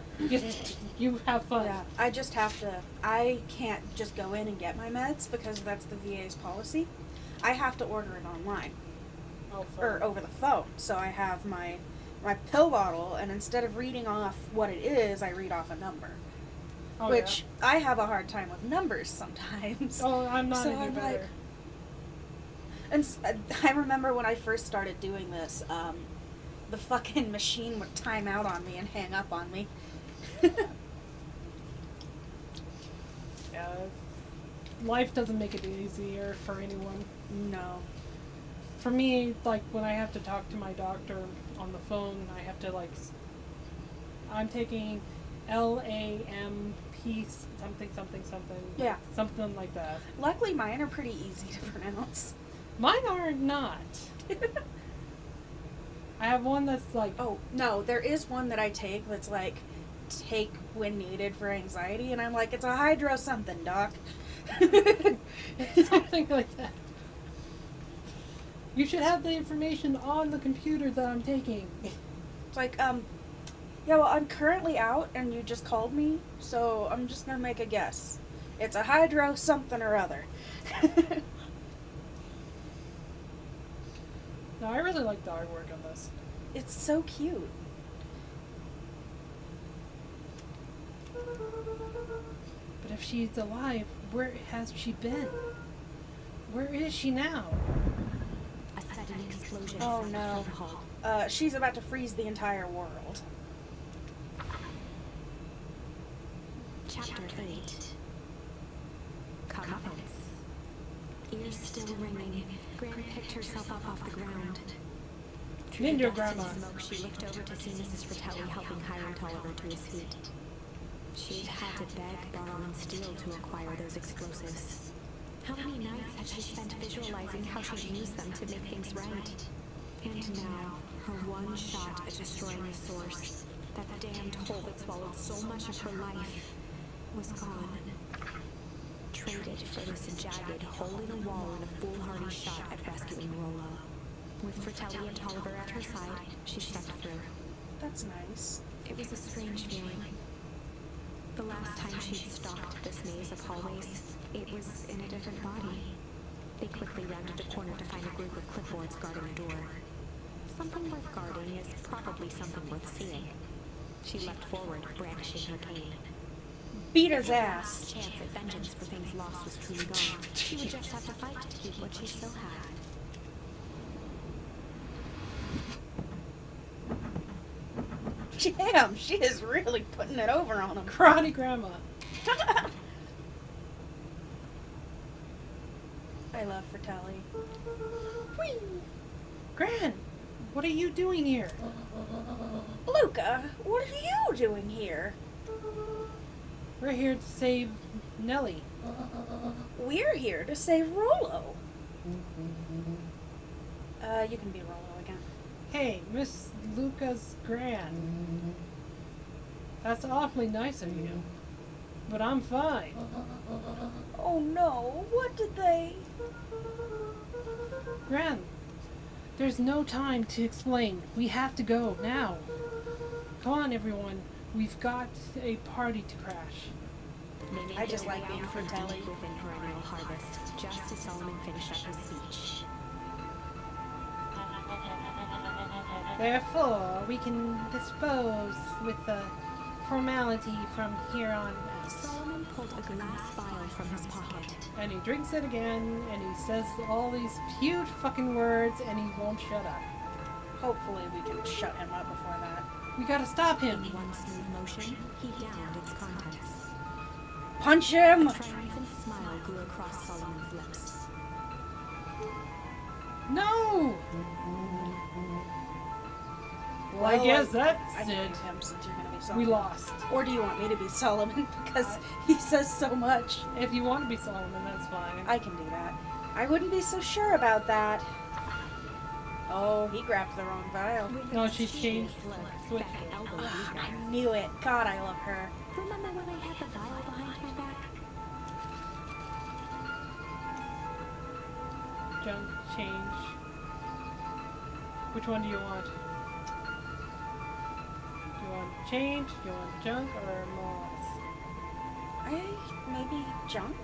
you have fun.
Yeah, I just have to, I can't just go in and get my meds, because that's the VA's policy. I have to order it online.
Oh,
Or over the phone. So I have my pill bottle, and instead of reading off what it is, I read off a number.
oh,
Which I have a hard time with numbers sometimes.
Yeah. Oh, I'm not
So
any
I'm
better.
like- And I remember when I first started doing this, the fucking machine would time out on me and hang up on me.
Yeah, life doesn't make it easier for anyone.
No.
For me, like when I have to talk to my doctor on the phone, I have to like, I'm taking LAMP something something something.
Yeah.
Something like that.
Luckily, mine are pretty easy to pronounce.
Mine are not. I have one that's like,
Oh, no, there is one that I take that's like, take when needed for anxiety, and I'm like, it's a hydro something, doc.
something like that. You should have the information on the computer that I'm taking.
It's like, yeah, well, I'm currently out, and you just called me, so I'm just gonna make a guess. It's a hydro something or other.
No, I really like the artwork on this.
It's so cute.
But if she's alive, where has she been? Where is she now?
A sudden explosion.
Oh,
sounded
no.
from the hall.
She's about to freeze the entire world.
Chapter 8. Comeuppance. Ears still ringing, Gran picked herself up off the ground. Through the
Ninja
dust
Grandma.
and smoke, she looked over to see Mrs. Fratelli helping Hiram Tolliver to his feet. She'd had to beg, borrow, and steal to acquire those explosives. How many nights had she spent visualizing how she'd use them to make things right? And now, her one shot at destroying the source, that damned hole that swallowed so much of her life, was gone. Traded for this jagged hole in a wall and a foolhardy shot at rescuing Rollo. With Fratelli and Tolliver at her side, she stepped through.
That's nice.
It was a strange feeling. The last time she'd stalked this maze of hallways, it was in a different body. They quickly rounded a corner to find a group of clipboards guarding a door. Something worth guarding is probably something worth seeing. She leapt forward, brandishing her cane.
Beat his ass.
Chance at vengeance for things lost was truly gone. She would just have to fight to keep what she still had.
Damn, she is really putting it over on him.
Karate Grandma.
I love Fratelli.
Gran, what are you doing here?
Luca, what are you doing here?
We're here to save Nellie.
We're here to save Rollo. You can be Rollo again.
Hey, Miss Luca's Gran. That's awfully nice of you. But I'm fine.
Oh no, what did they...
Gran, there's no time to explain. We have to go now. Come on, everyone. We've got a party to crash.
They
I just
made their
like
way
being
out from
Fratelli.
deep within perennial harvest, just as Solomon finished up his speech.
Therefore, we can dispose with the formality from here on out.
Solomon pulled a glass vial from his pocket.
And he drinks it again, and he says all these huge fucking words, and he won't shut up.
Hopefully we can shut him up before that.
We gotta stop him.
In one smooth motion, he downed its contents.
Punch him!
A triumphant smile grew across Solomon's lips.
No! Well, I guess that's
I
it.
named him since you're gonna be
We
Solomon.
lost.
Or do you want me to be Solomon? Because he says so much.
If you want to be Solomon, that's fine.
I can do that. I wouldn't be so sure about that. Oh, he grabbed the wrong vial.
With
No,
a
she's changed.
look,
Switch.
Becca elbowed
Ugh,
Luca.
I knew it. God, I love her.
Remember when I had the vial behind my back?
Junk change. Which one do you want? Do you want change? Do you want junk or moss?
Maybe junk?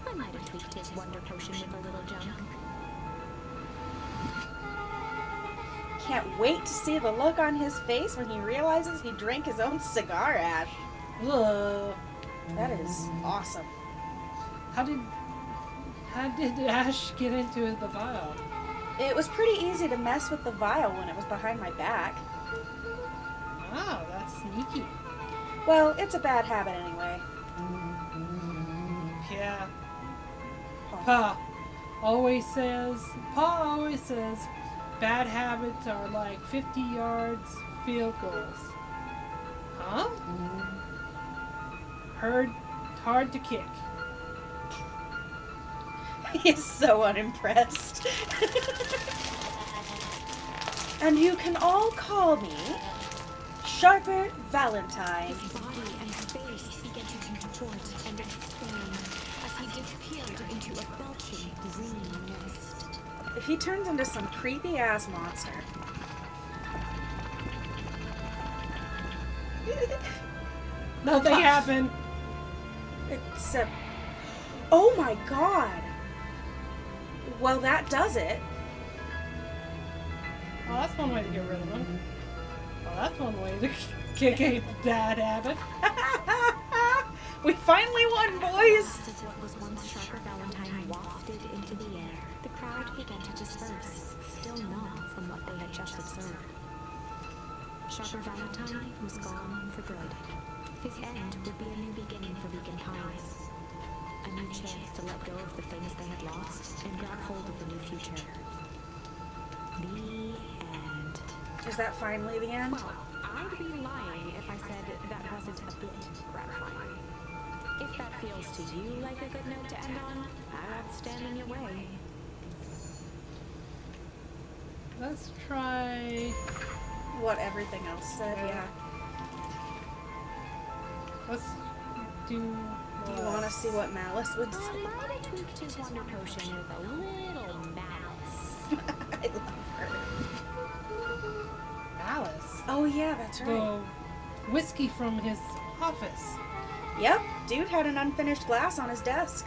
I might have tweaked his wonder potion with a little junk.
Can't wait to see the look on his face when he realizes he drank his own cigar ash.
Ugh.
That is awesome.
How did Ash get into the vial?
It was pretty easy to mess with the vial when it was behind my back.
Wow, that's sneaky.
Well, it's a bad habit anyway.
Yeah.
Huh.
Pa always says, bad habits are like 50 yards field goals. Huh? Hard to kick.
He is so unimpressed. And you can all call me Sharper Valentine.
His body and face began to contort and expand as he disappeared into a belching green mist.
If he turns into some creepy ass monster.
Nothing
Puff.
happened.
Except, oh my god. Well, that does it.
Well, that's one way to get rid of him. Well, that's one way to kick a bad habit.
We finally won, boys.
Just as what was once Sharper Valentine wafted into the air, the crowd began to disperse, still numb from what they had just observed. Sharper Valentine was gone for good. His end would be a new beginning for Beacon Pines. A new chance to let go of the things they had lost and grab hold of the new future. The end.
Is that finally the end?
Well, I'd be lying if I said that wasn't a bit gratifying. If that feels to you like a good note to end on, I won't stand in your way.
Let's try.
What everything else said, yeah.
Let's do.
Do you want to see what Malice would
I
say?
might have tweaked his wonder potion with a little malice.
I love her.
Alice?
Oh yeah, that's right.
The whiskey from his office.
Yep, dude had an unfinished glass on his desk.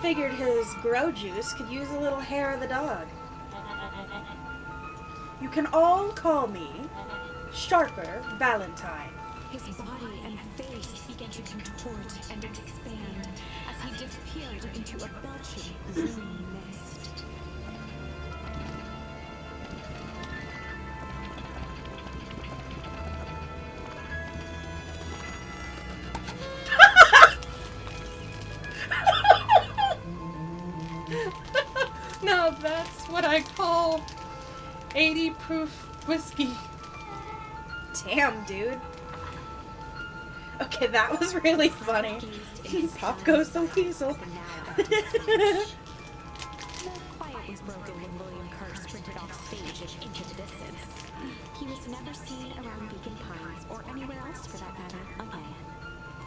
Figured his grow juice could use a little hair of the dog. You can all call me Sharper Valentine.
His body and face began to contort and expand as he disappeared into a belching green mist.
Now that's what I call 80 proof whiskey.
Damn, dude. Okay, that was really funny. Pop goes the weasel.
More quiet was broken when William Kerr sprinted off stage and into the distance. He was never seen around Beacon Pines, or anywhere else for that matter, again.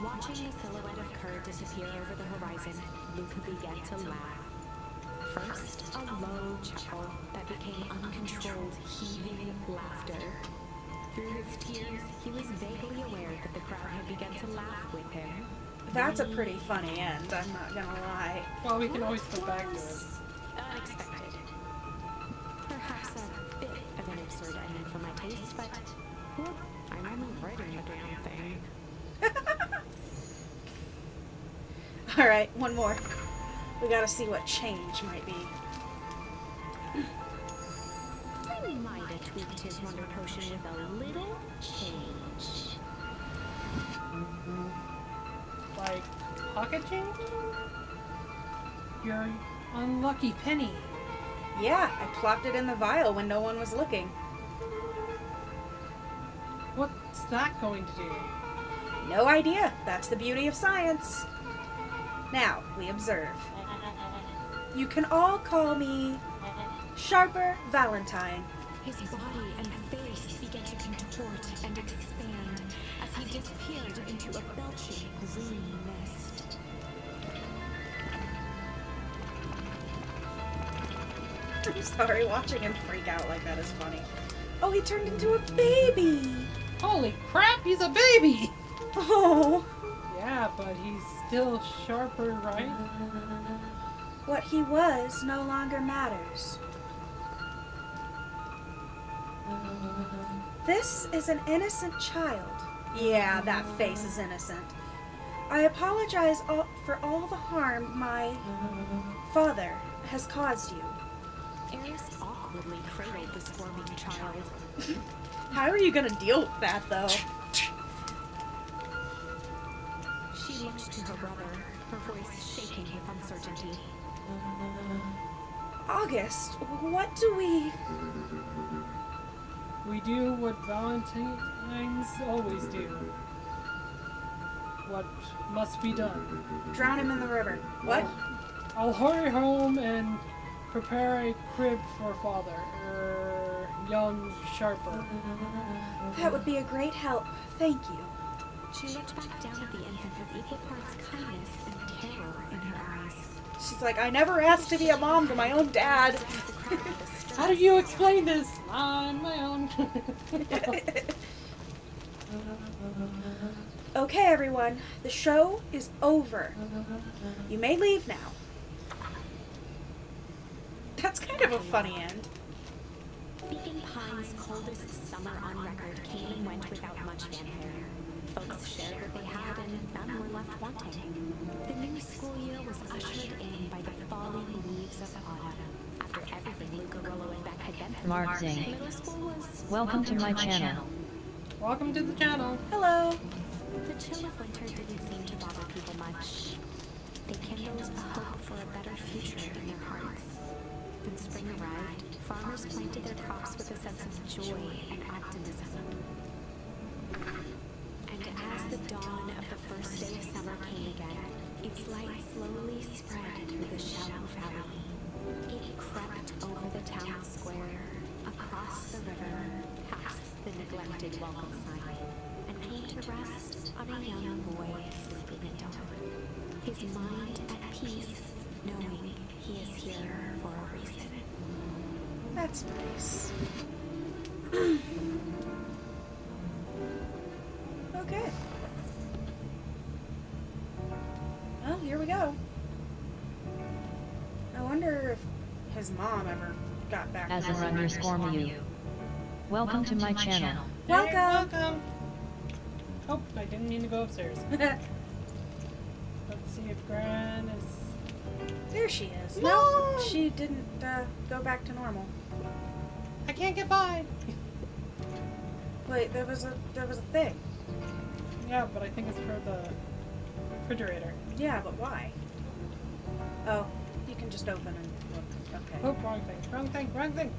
Watching the silhouette of Kerr disappear over the horizon, Luca began to laugh. First, a low chuckle that became uncontrolled, heaving laughter. Through his tears, he was vaguely aware that the crowd had begun to laugh with him.
That's a pretty funny end, I'm not gonna lie.
Well, we can always go back to it.
Unexpected. Perhaps a bit of an absurd ending for my taste, but well, I'm only writing the damn thing.
Alright, one more. We gotta see what change might be.
I might have tweaked his wonder potion with a little change.
Like pocket change? Your unlucky penny.
Yeah, I plopped it in the vial when no one was looking.
What's that going to do?
No idea. That's the beauty of science. Now, we observe. You can all call me Sharper Valentine.
His body and face began to contort and expand as he disappeared into a belching green mist.
I'm sorry, watching him freak out like that is funny. Oh, he turned into a baby!
Holy crap, he's a baby!
Oh!
Yeah, but he's still Sharper, right?
What he was no longer matters. This is an innocent child. Yeah, that face is innocent. I apologize for all the harm my father has caused you.
Eris awkwardly cradled the squirming child.
How are you gonna deal with that, though?
She looked to her brother, her voice shaking with uncertainty.
August, what do we...
We do what Valentines always do. What must be done.
Drown him in the river. What?
I'll hurry home and prepare a crib for father, young Sharper.
That would be a great help. Thank you.
She looked back down at the infant with equal parts kindness and terror in her eyes.
She's like, I never asked to be a mom to my own dad.
How do you explain this? On my own.
Okay, everyone. The show is over. You may leave now. That's kind of a funny end.
Beacon Pine's coldest summer on record came and went without much fanfare. Folks shared what they had and none were left wanting. The new school year was ushered in by the falling leaves of autumn. After everything Luca, Rollo, and Beck had been through,
Martzing.
middle school was...
Welcome to my channel.
Welcome to the channel.
Hello.
The chill of winter didn't seem to bother people much. They kindled a hope for a better future in their hearts. When spring arrived, farmers planted their crops with a sense of joy and optimism. And as the dawn of the first day of summer came again, its light slowly spread through the shallow valley. It crept over the town square, across the river, past the neglected welcome sign, and came to rest on a young boy sleeping at dawn. His mind at peace, knowing he is here for a reason.
That's nice. Okay. Well, here we go. I wonder if his mom ever got back
As
to
an
him.
underscore Mew. Welcome to my channel.
Welcome.
Hey, welcome. Oh, I didn't mean to go upstairs. Let's see if Gran is...
There she is.
No!
She didn't go back to normal.
I can't get by.
Wait, there was a thing.
Yeah, but I think it's for the refrigerator.
Yeah, but why? Oh, you can just open and look. Okay.
Oh, wrong thing, wrong thing, wrong thing.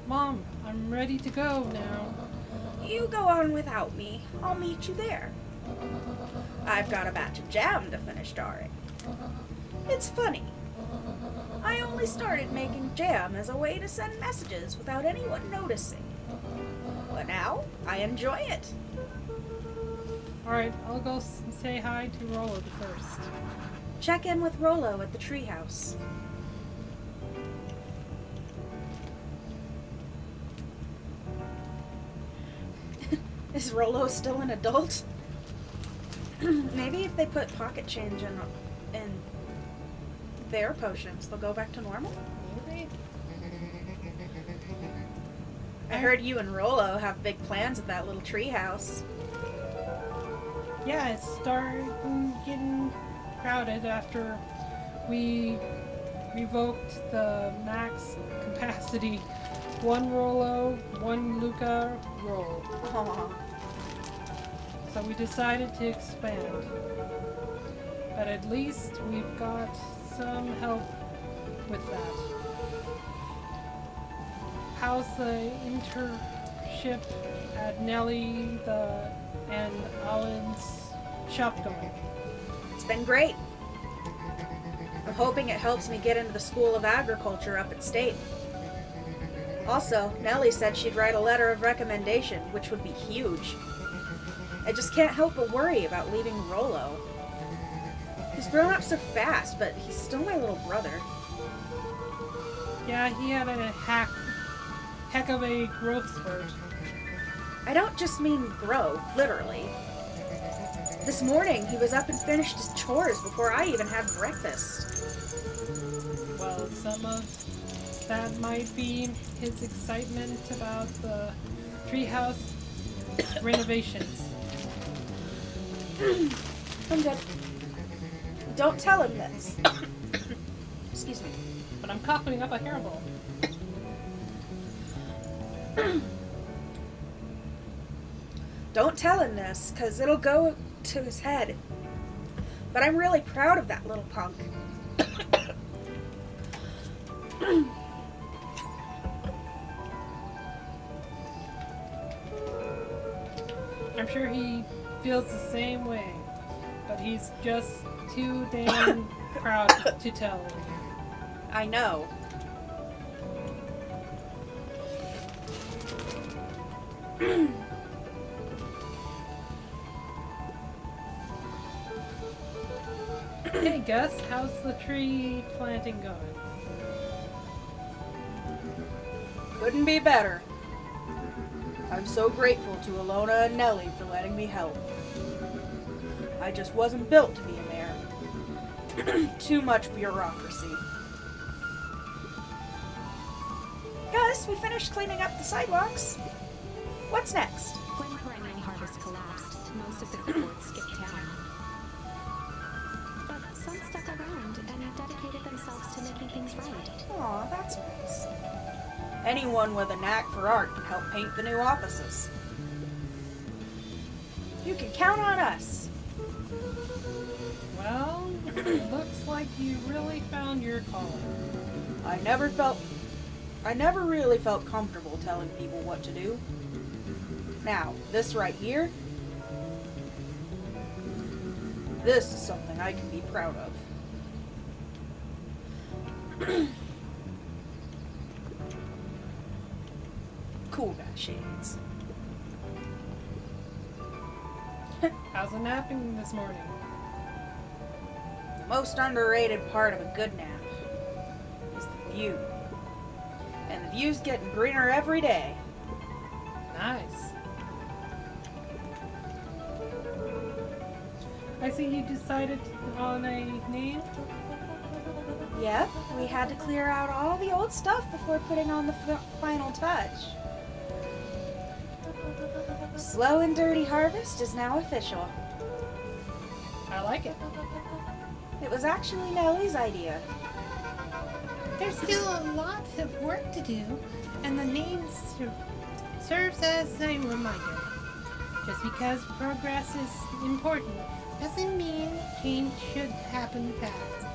Mom, I'm ready to go now.
You go on without me. I'll meet you there. I've got a batch of jam to finish jarring. It's funny. I only started making jam as a way to send messages without anyone noticing. But now, I enjoy it.
Alright, I'll go say hi to Rollo first.
Check in with Rollo at the treehouse. Is Rollo still an adult? Maybe if they put pocket change in their potions, they'll go back to normal?
Maybe?
I heard you and Rollo have big plans at that little treehouse.
Yeah, it's starting getting crowded after we revoked the max capacity 1 Rolo, 1 Luca roll.
Aw.
So we decided to expand. But at least we've got some help with that. How's the internship at Nellie and Alan's shop going?
It's been great. I'm hoping it helps me get into the School of Agriculture up at State. Also, Nellie said she'd write a letter of recommendation, which would be huge. I just can't help but worry about leaving Rolo. He's grown up so fast, but he's still my little brother.
Yeah, he had a heck of a growth spurt.
I don't just mean grow, literally. This morning, he was up and finished his chores before I even had breakfast.
Well, some of that might be his excitement about the treehouse renovations.
I'm good. Don't tell him this. Excuse me.
But I'm coughing up a hairball.
Don't tell him this, because it'll go to his head. But I'm really proud of that little punk.
I'm sure he feels the same way, but he's just too damn proud to tell.
I know.
Hey Gus, how's the tree planting going?
Couldn't be better. I'm so grateful to Alona and Nellie for letting me help. I just wasn't built to be a mayor. Too much bureaucracy. Gus, we finished cleaning up the sidewalks. What's next?
When perennial harvest collapsed, most of the cohorts skipped town. But some stuck around and dedicated themselves to making things right.
Aw, that's nice. Anyone with a knack for art can help paint the new offices. You can count on us.
Well, looks like you really found your calling.
I never really felt comfortable telling people what to do. Now, this right here, this is something I can be proud of. Cool guy shades.
How's the napping this morning?
The most underrated part of a good nap is the view. And the view's getting greener every day.
Nice. I see you decided on a name.
Yep, we had to clear out all the old stuff before putting on the final touch. Slow and Dirty Harvest is now official.
I like it.
It was actually Nellie's idea.
There's still a lot of work to do, and the name serves as a reminder. Just because progress is important doesn't mean change should happen fast.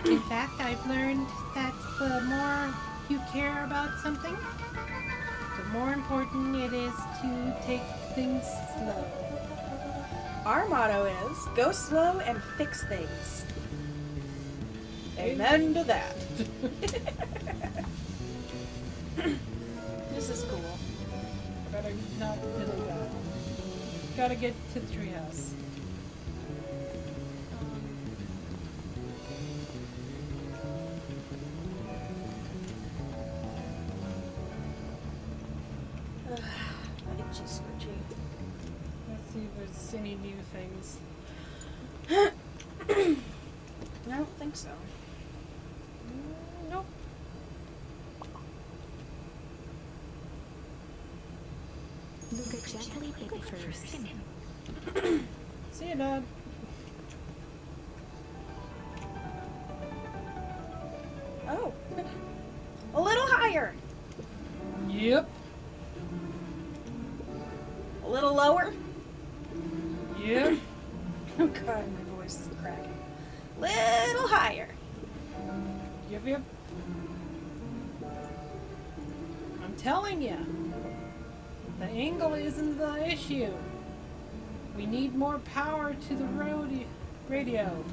In fact, I've learned that the more you care about something, the more important it is to take things slow.
Our motto is, go slow and fix things. Amen to that. This is cool.
Better not fiddle that. Gotta get to the treehouse.
Itchy scritchy.
Let's see if there's any new things.
I don't think so.
Nope.
Luca gently bit first.
See you, Dad.
higher.
Yep.
A little lower.
Yep.
Oh God, my voice is cracking. Little higher.
Yep. I'm telling you, the angle isn't the issue. We need more power to the radio.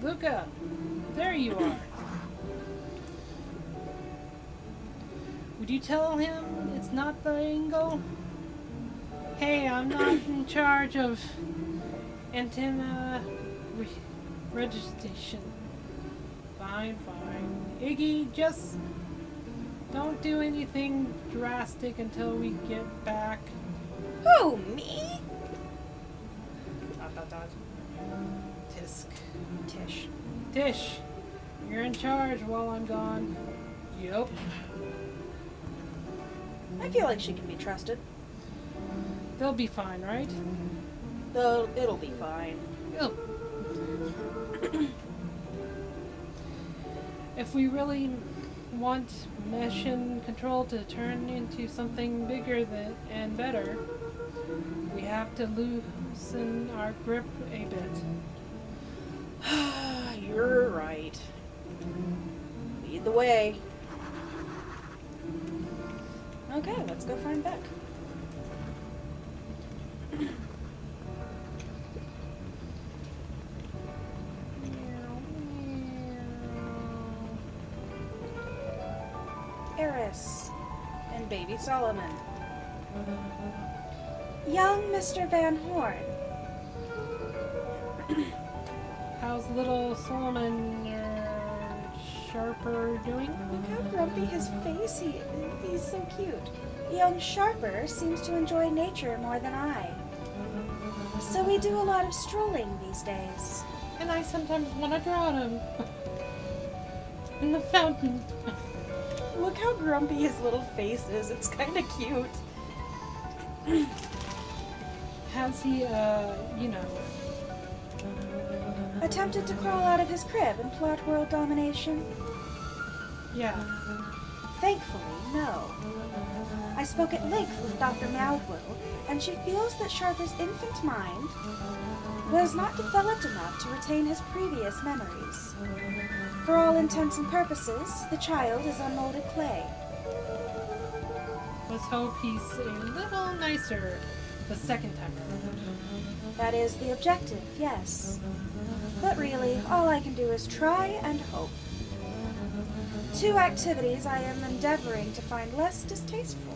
Luca, there you are. Would you tell him it's not the angle? Hey, I'm not in charge of antenna registration. Fine. Iggy, just don't do anything drastic until we get back.
Who, me?
Tisk.
Tish.
You're in charge while I'm gone. Yup.
I feel like she can be trusted.
They'll be fine, right?
Though it'll be fine.
Yep. If we really want mission control to turn into something bigger and better, we have to loosen our grip a bit.
You're right. Lead the way. Okay, let's go find Beck. Eris and baby Solomon. Young Mr. Van Horn.
How's little Solomon Sharper doing?
Look how grumpy his face he's so cute. Young Sharper seems to enjoy nature more than I. So we do a lot of strolling these days.
And I sometimes want to drown him. In the fountain.
Look how grumpy his little face is. It's kind of cute.
Has he,
Attempted to crawl out of his crib and plot world domination?
Yeah.
Thankfully, no. I spoke at length with Dr. Maldwell, and she feels that Sharper's infant mind was not developed enough to retain his previous memories. For all intents and purposes, the child is unmolded clay.
Let's hope he's a little nicer the second time around.
That is the objective, yes. But really, all I can do is try and hope. 2 activities I am endeavoring to find less distasteful.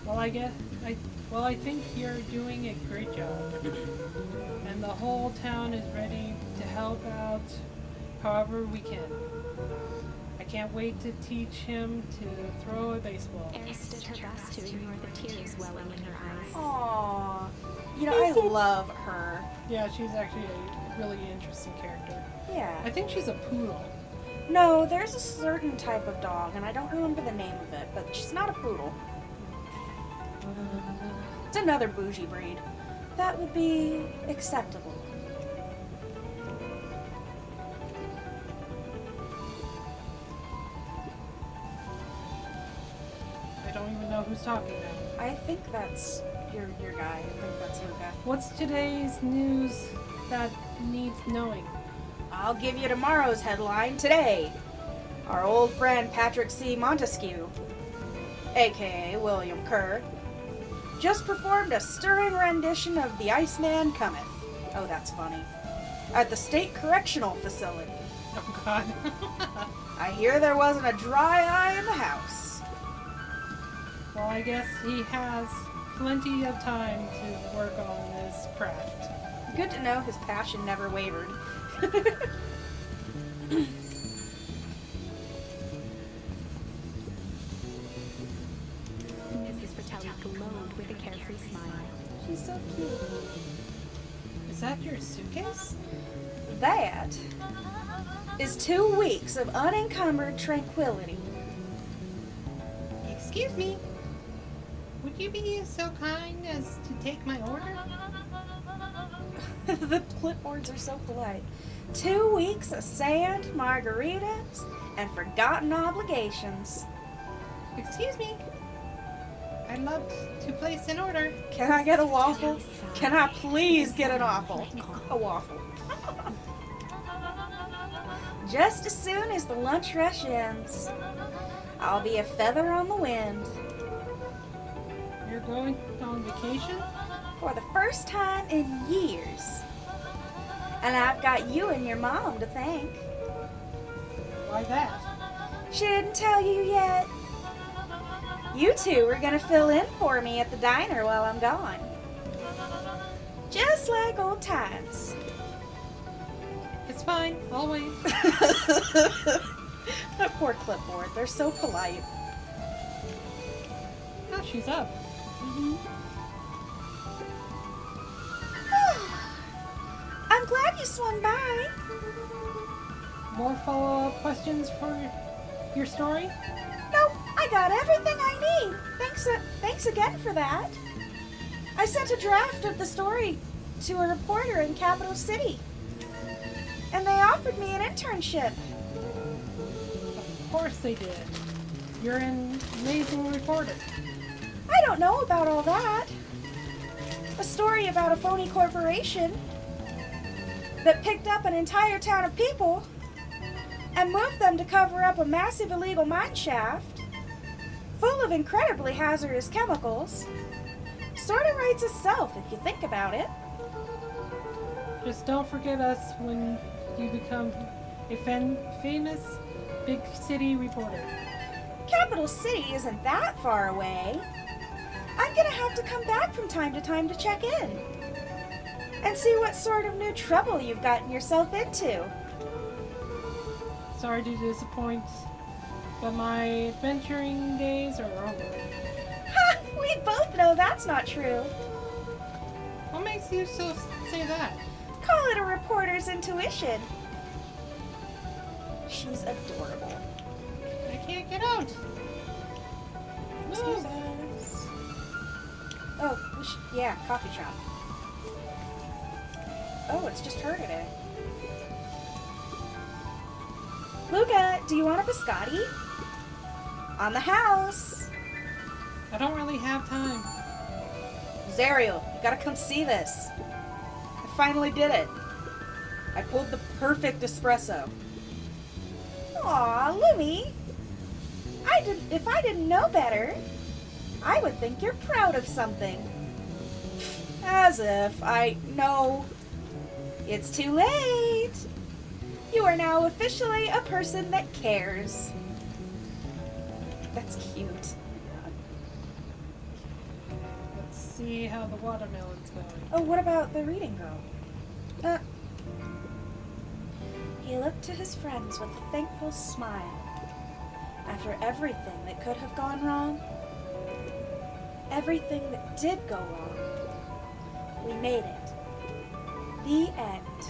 Well, I think you're doing a great job. And the whole town is ready to help out however we can. I can't wait to teach him to throw a baseball.
Eris did her best to ignore the tears welling in her eyes.
Aww. You know, I love her.
Yeah, she's actually a really interesting character. I
Yeah.
think she's a poodle.
No, there's a certain type of dog, and I don't remember the name of it, but she's not a poodle. It's another bougie breed. That would be acceptable.
I don't even know who's talking now.
I think that's your guy. I think that's Luca.
What's today's news that needs knowing?
I'll give you tomorrow's headline today. Our old friend Patrick C. Montesquieu, aka William Kerr, just performed a stirring rendition of The Iceman Cometh. Oh, that's funny. At the State Correctional Facility.
Oh God.
I hear there wasn't a dry eye in the house.
Well, I guess he has plenty of time to work on this craft.
Good to know his passion never wavered.
Mrs. Fratelli glowed with a carefree smile.
She's so cute.
Is that your suitcase?
That is 2 weeks of unencumbered tranquility.
Excuse me. Would you be so kind as to take my order?
The clipboards are so polite. 2 weeks of sand, margaritas, and forgotten obligations.
Excuse me. I'd love to place an order.
Can I get a waffle? Can I please get an waffle? A waffle. Just as soon as the lunch rush ends, I'll be a feather on the wind.
You're going on vacation?
For the first time in years. And I've got you and your mom to thank.
Why that?
She didn't tell you yet. You two are gonna fill in for me at the diner while I'm gone. Just like old times.
It's fine. I'll wait.
That poor clipboard. They're so polite.
Oh, she's up.
I'm glad you swung by.
More follow-up questions for your story?
Nope, I got everything I need. Thanks again for that. I sent a draft of the story to a reporter in Capital City. And they offered me an internship.
Of course they did. You're an amazing reporter.
I don't know about all that. A story about a phony corporation that picked up an entire town of people and moved them to cover up a massive illegal mine shaft full of incredibly hazardous chemicals. Sort of writes itself if you think about it.
Just don't forget us when you become a famous big city reporter.
Capital City isn't that far away. I'm gonna have to come back from time to time to check in and see what sort of new trouble you've gotten yourself into.
Sorry to disappoint, but my adventuring days are over.
Ha! We both know that's not true.
What makes you so say that?
Call it a reporter's intuition. She's adorable.
I can't get out.
Excuse
Move.
us. Oh, yeah, coffee shop. Oh, it's just her today. Luca, do you want a biscotti? On the house.
I don't really have time.
Zariel, you gotta come see this. I finally did it. I pulled the perfect espresso. Aw, Louie. If I didn't know better, I would think you're proud of something. As if I know. It's too late. You are now officially a person that cares. That's cute.
Let's see how the watermelon's going.
Oh, what about the reading girl? He looked to his friends with a thankful smile. After everything that could have gone wrong, everything that did go wrong, we made it. The end.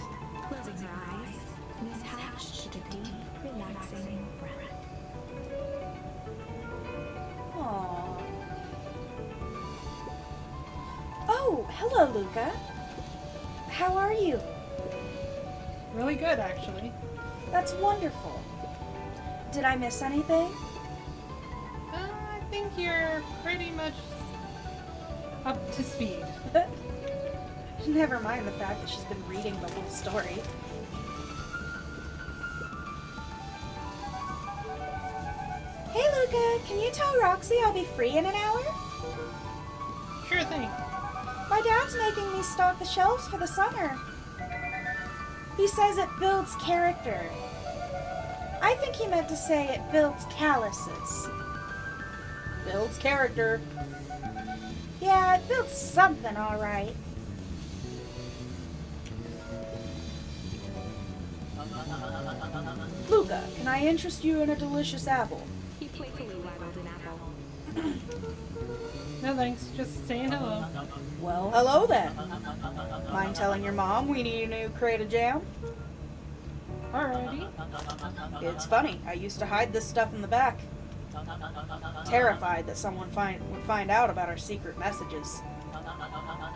Closing her eyes, Miss Hatch took a deep, relaxing breath.
Aww. Oh, hello, Luca. How are you?
Really good, actually.
That's wonderful. Did I miss anything?
I think you're pretty much
Up to speed.
Never mind the fact that she's been reading the whole story. Hey, Luca, can you tell Roxy I'll be free in an hour?
sure thing.
My dad's making me stock the shelves for the summer. He says it builds character. I think he meant to say it builds calluses. Builds character. Yeah, it builds something, all right. Luca, can I interest you in a delicious apple?
He playfully waggled an apple.
No thanks, just saying hello.
Well, hello then. Mind telling your mom we need a new crate of jam?
Alrighty.
It's funny, I used to hide this stuff in the back. Terrified that someone would find out about our secret messages.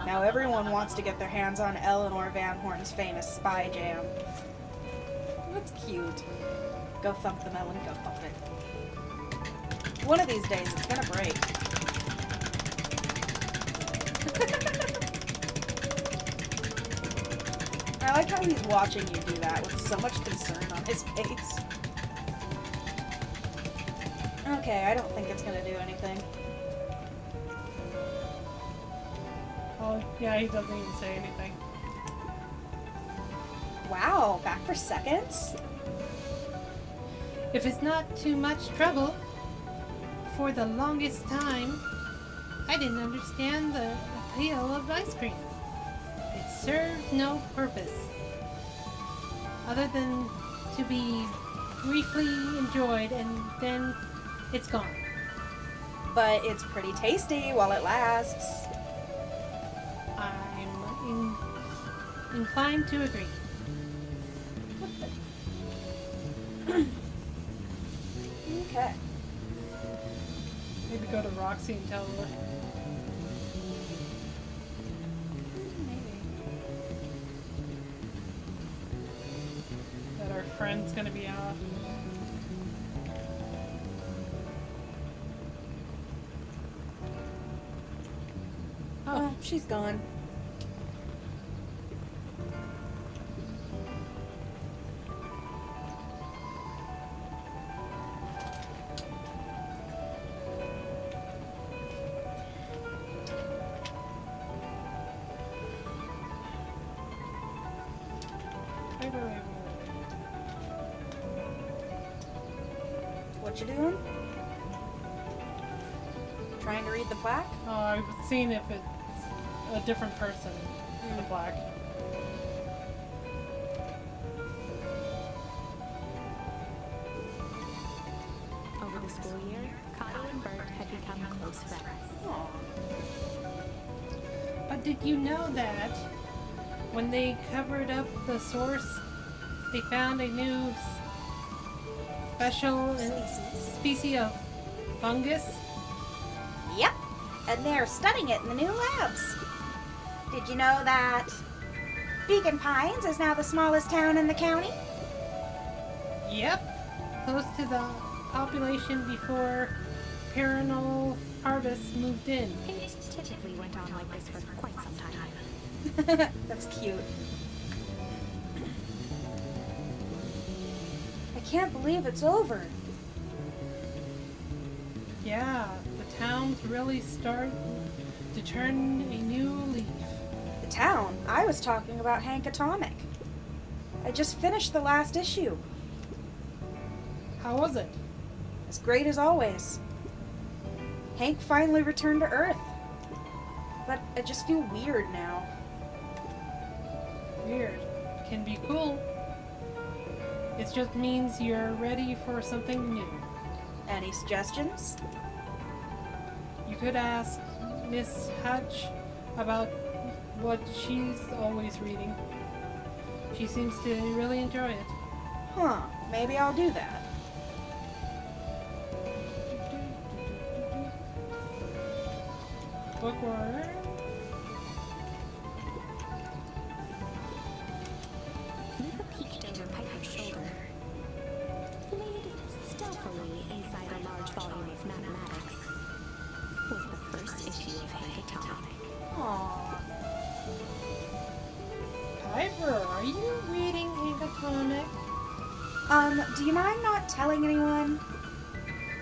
Now everyone wants to get their hands on Eleanor Van Horn's famous spy jam. That's cute. Go thump the melon, go thump it. One of these days it's gonna break. I like how he's watching you do that with so much concern on his face. Okay, I don't think it's gonna do anything.
Oh, yeah, he doesn't even say anything.
Wow, back for seconds?
If it's not too much trouble, for the longest time, I didn't understand the appeal of ice cream. It served no purpose, other than to be briefly enjoyed and then it's gone.
But it's pretty tasty while it lasts.
I'm inclined to agree.
Okay.
Maybe go to Roxy and tell her. That our friend's gonna be out.
Oh, she's gone.
Wait.
What you doing? Trying to read the plaque?
I've seen if it's a different person in the black.
Over the school year, Kyle and Bert had become close friends.
Aw.
But did you know that when they covered up the source, they found a new special species of fungus?
Yep, and they're studying it in the new labs. Did you know that Beacon Pines is now the smallest town in the county?
Yep, close to the population before Paranol Harvest moved in.
Things typically went on like this for quite some time.
That's cute. I can't believe it's over.
Yeah, the town's really starting to turn a new leaf.
The town? I was talking about Hank Atomic. I just finished the last issue.
How was it?
As great as always. Hank finally returned to Earth. But I just feel weird now.
Weird. Can be cool. It just means you're ready for something new.
Any suggestions?
You could ask Miss Hutch about what she's always reading. She seems to really enjoy it.
Huh, maybe I'll do that.
Bookworm.
Luca peeked over Piper's shoulder. Laid stealthily inside a large volume of mathematics was the first issue of Hank Atomic.
Aww.
Piper, are you reading Hank Atomic?
Do you mind not telling anyone?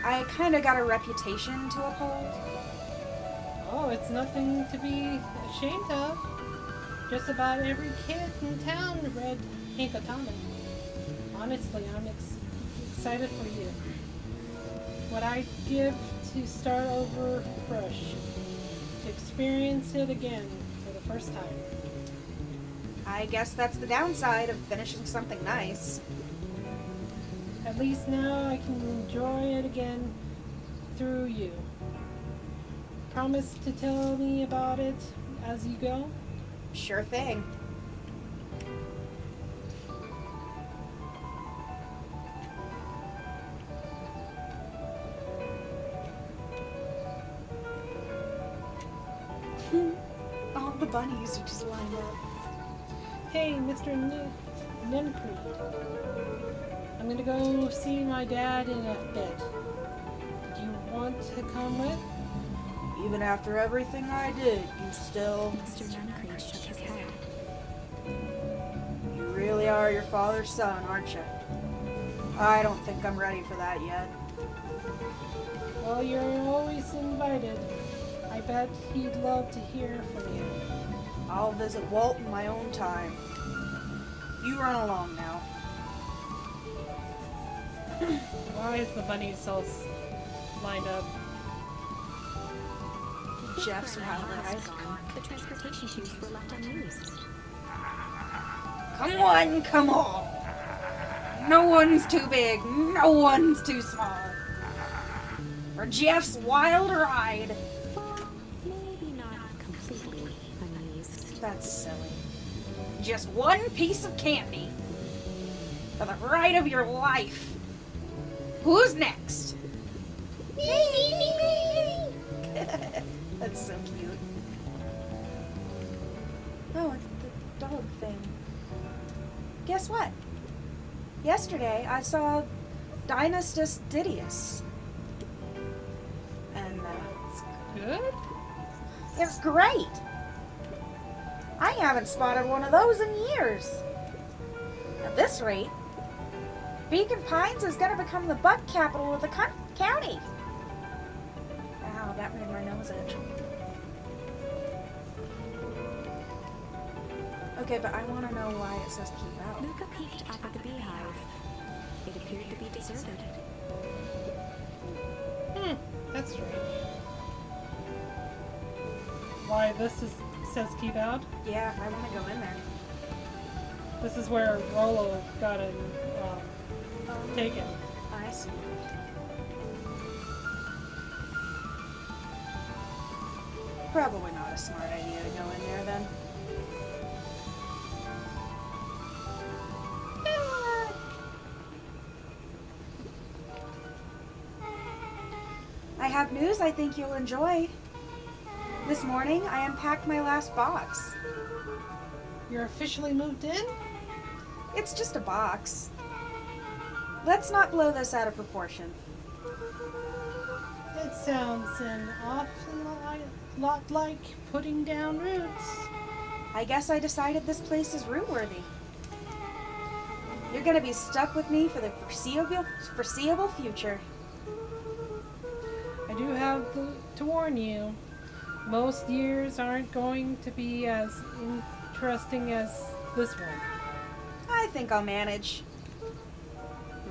I kinda got a reputation to uphold.
Oh, it's nothing to be ashamed of. Just about every kid in town read Hank Atomic. Honestly, I'm excited for you. What I'd give to start over fresh. To experience it again for the first time.
I guess that's the downside of finishing something nice.
At least now I can enjoy it again through you. Promise to tell me about it as you go?
Sure thing. Oh, All the bunnies are just lined up.
Hey, Mr. Nencreed. I'm gonna go see my dad in a bit. Do you want to come with?
Even after everything I did, you still...
Mr. Nancreed shook his head.
You really are your father's son, aren't you? I don't think I'm ready for that yet.
Well, you're always invited. I bet he'd love to hear from you.
I'll visit Walt in my own time. You run along now.
Why is the bunnies all lined up?
Jeff's wild ride.
The transportation tubes were left unused.
Come on, come on. No one's too big, no one's too small. For Jeff's wild ride.
Well, maybe not completely unused.
That's silly. Just one piece of candy. For the ride of your life. Who's next? That's so cute. Oh, it's the dog thing. Guess what? Yesterday I saw Dynastus Didius. And
It's good?
it was great. I haven't spotted one of those in years. At this rate, Beacon Pines is going to become the buck capital of the county. Ow, that made my nose itch. Okay, but I want to know why it says keep out.
Luca peeked up at the beehive. It appeared to be deserted.
That's strange. Why says keep out?
Yeah, I want to go in there.
This is where Rollo got taken.
I see. Probably not a smart idea to go in there then. I have news I think you'll enjoy. This morning, I unpacked my last box.
You're officially moved in?
It's just a box. Let's not blow this out of proportion.
It sounds an awful lot like putting down roots.
I guess I decided this place is root-worthy. You're gonna be stuck with me for the foreseeable future.
I do have to warn you, most years aren't going to be as interesting as this one.
I think I'll manage.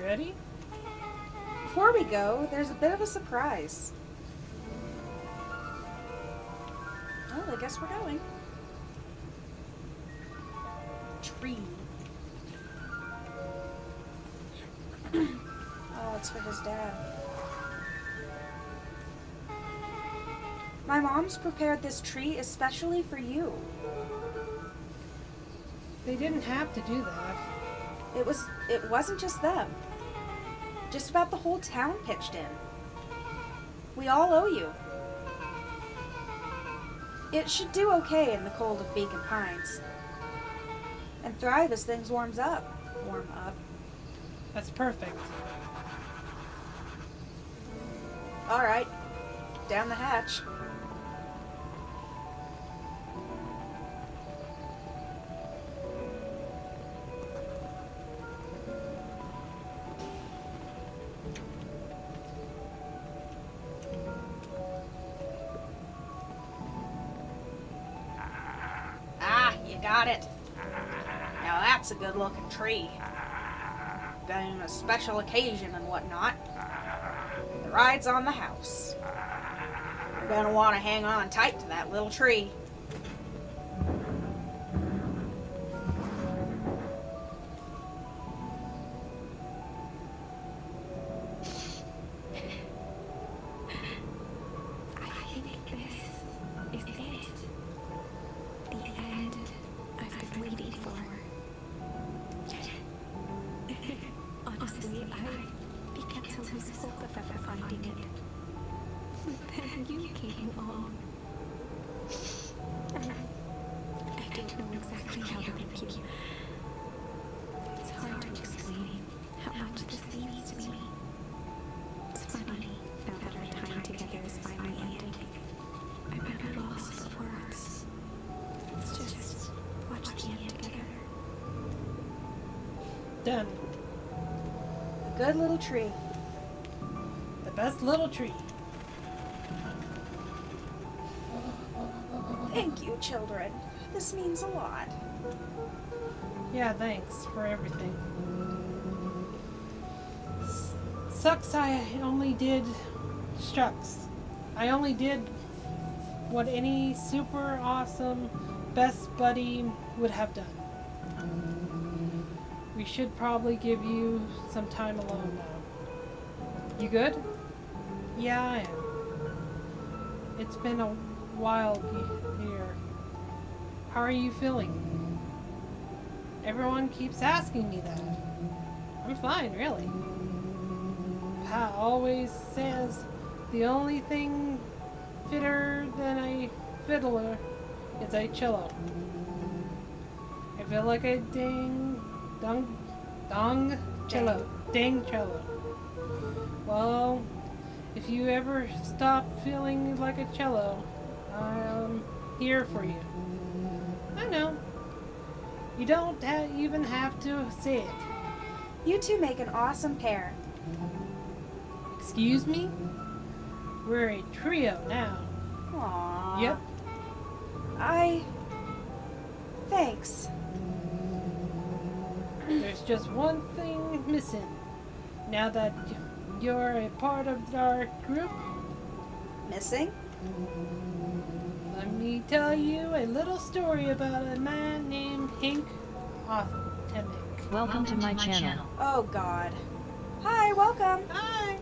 Ready?
Before we go, there's a bit of a surprise. Well, I guess we're going. Tree. Oh, it's for his dad. My mom's prepared this tree especially for you.
They didn't have to do that.
It wasn't just them. Just about the whole town pitched in. We all owe you. It should do okay in the cold of Beacon Pines. And thrive as things warm up.
That's perfect.
All right. Down the hatch. Got it. Now that's a good looking tree. Been a special occasion and whatnot. The ride's on the house. You're gonna want to hang on tight to that little tree.
don't know exactly how to thank you. It's hard to explain how much this means to me. It's funny, now that our time together is finally ending. I'm at a loss for words. Let's just watch the end together.
Done.
A good little tree.
The best little tree.
Thank you, children. This means a lot.
Yeah, thanks for everything. Sucks I only did... Shucks. I only did what any super awesome best buddy would have done. We should probably give you some time alone now. You good? Yeah, I am. It's been a while here. How are you feeling? Everyone keeps asking me that. I'm fine, really. Pa always says the only thing fitter than a fiddler is a cello. I feel like a dang cello. Well, if you ever stop feeling like a cello, I'm here for you. I know. You don't even have to say it.
You two make an awesome pair.
Excuse me? We're a trio now.
Aww.
Yep.
Thanks.
There's just one thing missing. Now that you're a part of our group,
Missing?
let me tell you a little story about a man named Hank Authentic.
Welcome to my channel.
Oh, God. Hi, welcome.
Hi!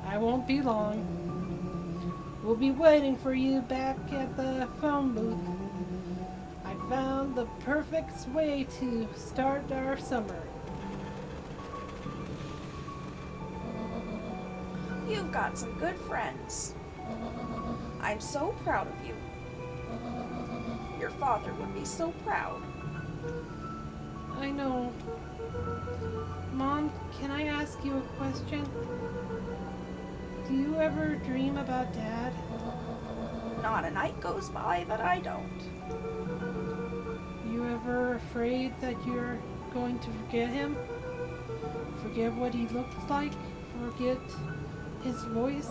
I won't be long. We'll be waiting for you back at the phone booth. I found the perfect way to start our summer.
You've got some good friends. I'm so proud of you. Your father would be so proud.
I know. Mom, can I ask you a question? Do you ever dream about Dad?
Not a night goes by that I don't.
You ever afraid that you're going to forget him? Forget what he looks like? Forget his voice?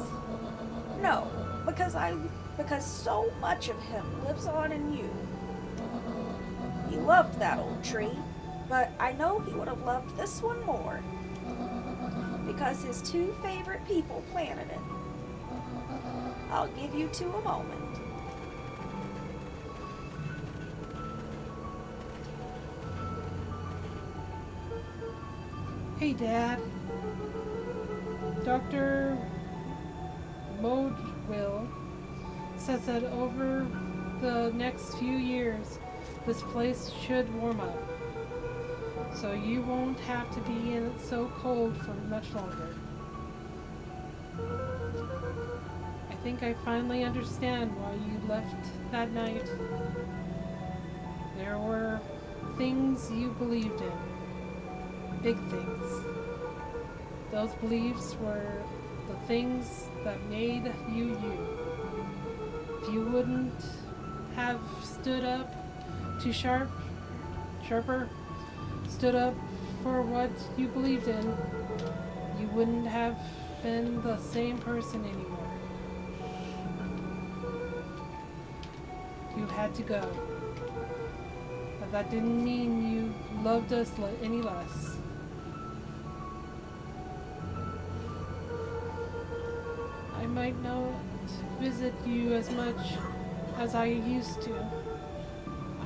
No, because so much of him lives on in you. He loved that old tree, but I know he would have loved this one more. Because his two favorite people planted it. I'll give you two a moment.
Hey, Dad. Dr. Modewell says that over the next few years, this place should warm up. So you won't have to be in it so cold for much longer. I think I finally understand why you left that night. There were things you believed in. Big things. Those beliefs were the things that made you you. If you wouldn't have stood up to sharper, stood up for what you believed in, you wouldn't have been the same person anymore. You had to go. But that didn't mean you loved us any less. I might not visit you as much as I used to.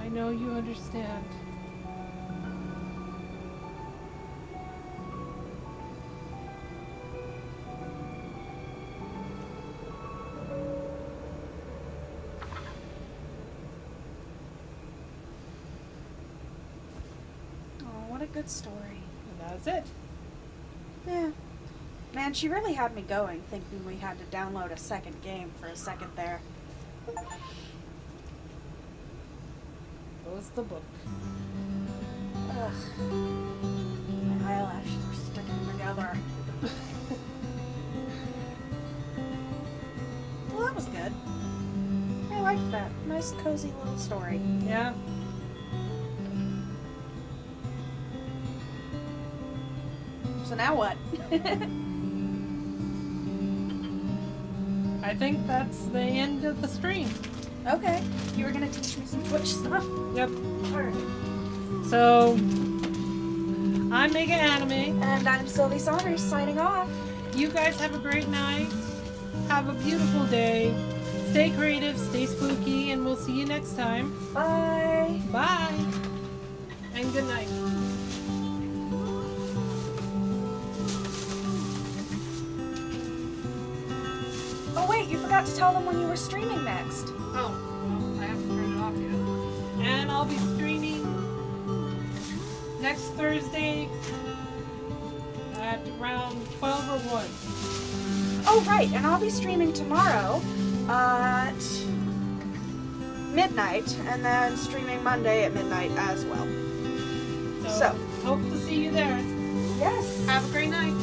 I know you understand.
Oh, what a good story.
And that's it.
Yeah. Man, she really had me going, thinking we had to download a second game for a second there.
goes the book.
Ugh. My eyelashes are sticking together. Well, that was good. I liked that. Nice, cozy little story.
Yeah.
So now what?
I think that's the end of the stream.
Okay. You were gonna teach me some Twitch stuff.
Yep.
Alright.
So, I'm Mega Anime.
And I'm Sylvie Saunders signing off.
You guys have a great night. Have a beautiful day. Stay creative, stay spooky, and we'll see you next time.
Bye.
Bye. And good night.
Oh wait, you forgot to tell them when you were streaming next.
Oh, well, I haven't turned it off yet.
And I'll be streaming next Thursday at around 12 or 1.
Oh right, and I'll be streaming tomorrow at midnight, and then streaming Monday at midnight as well. So.
Hope to see you there.
Yes.
Have a great night.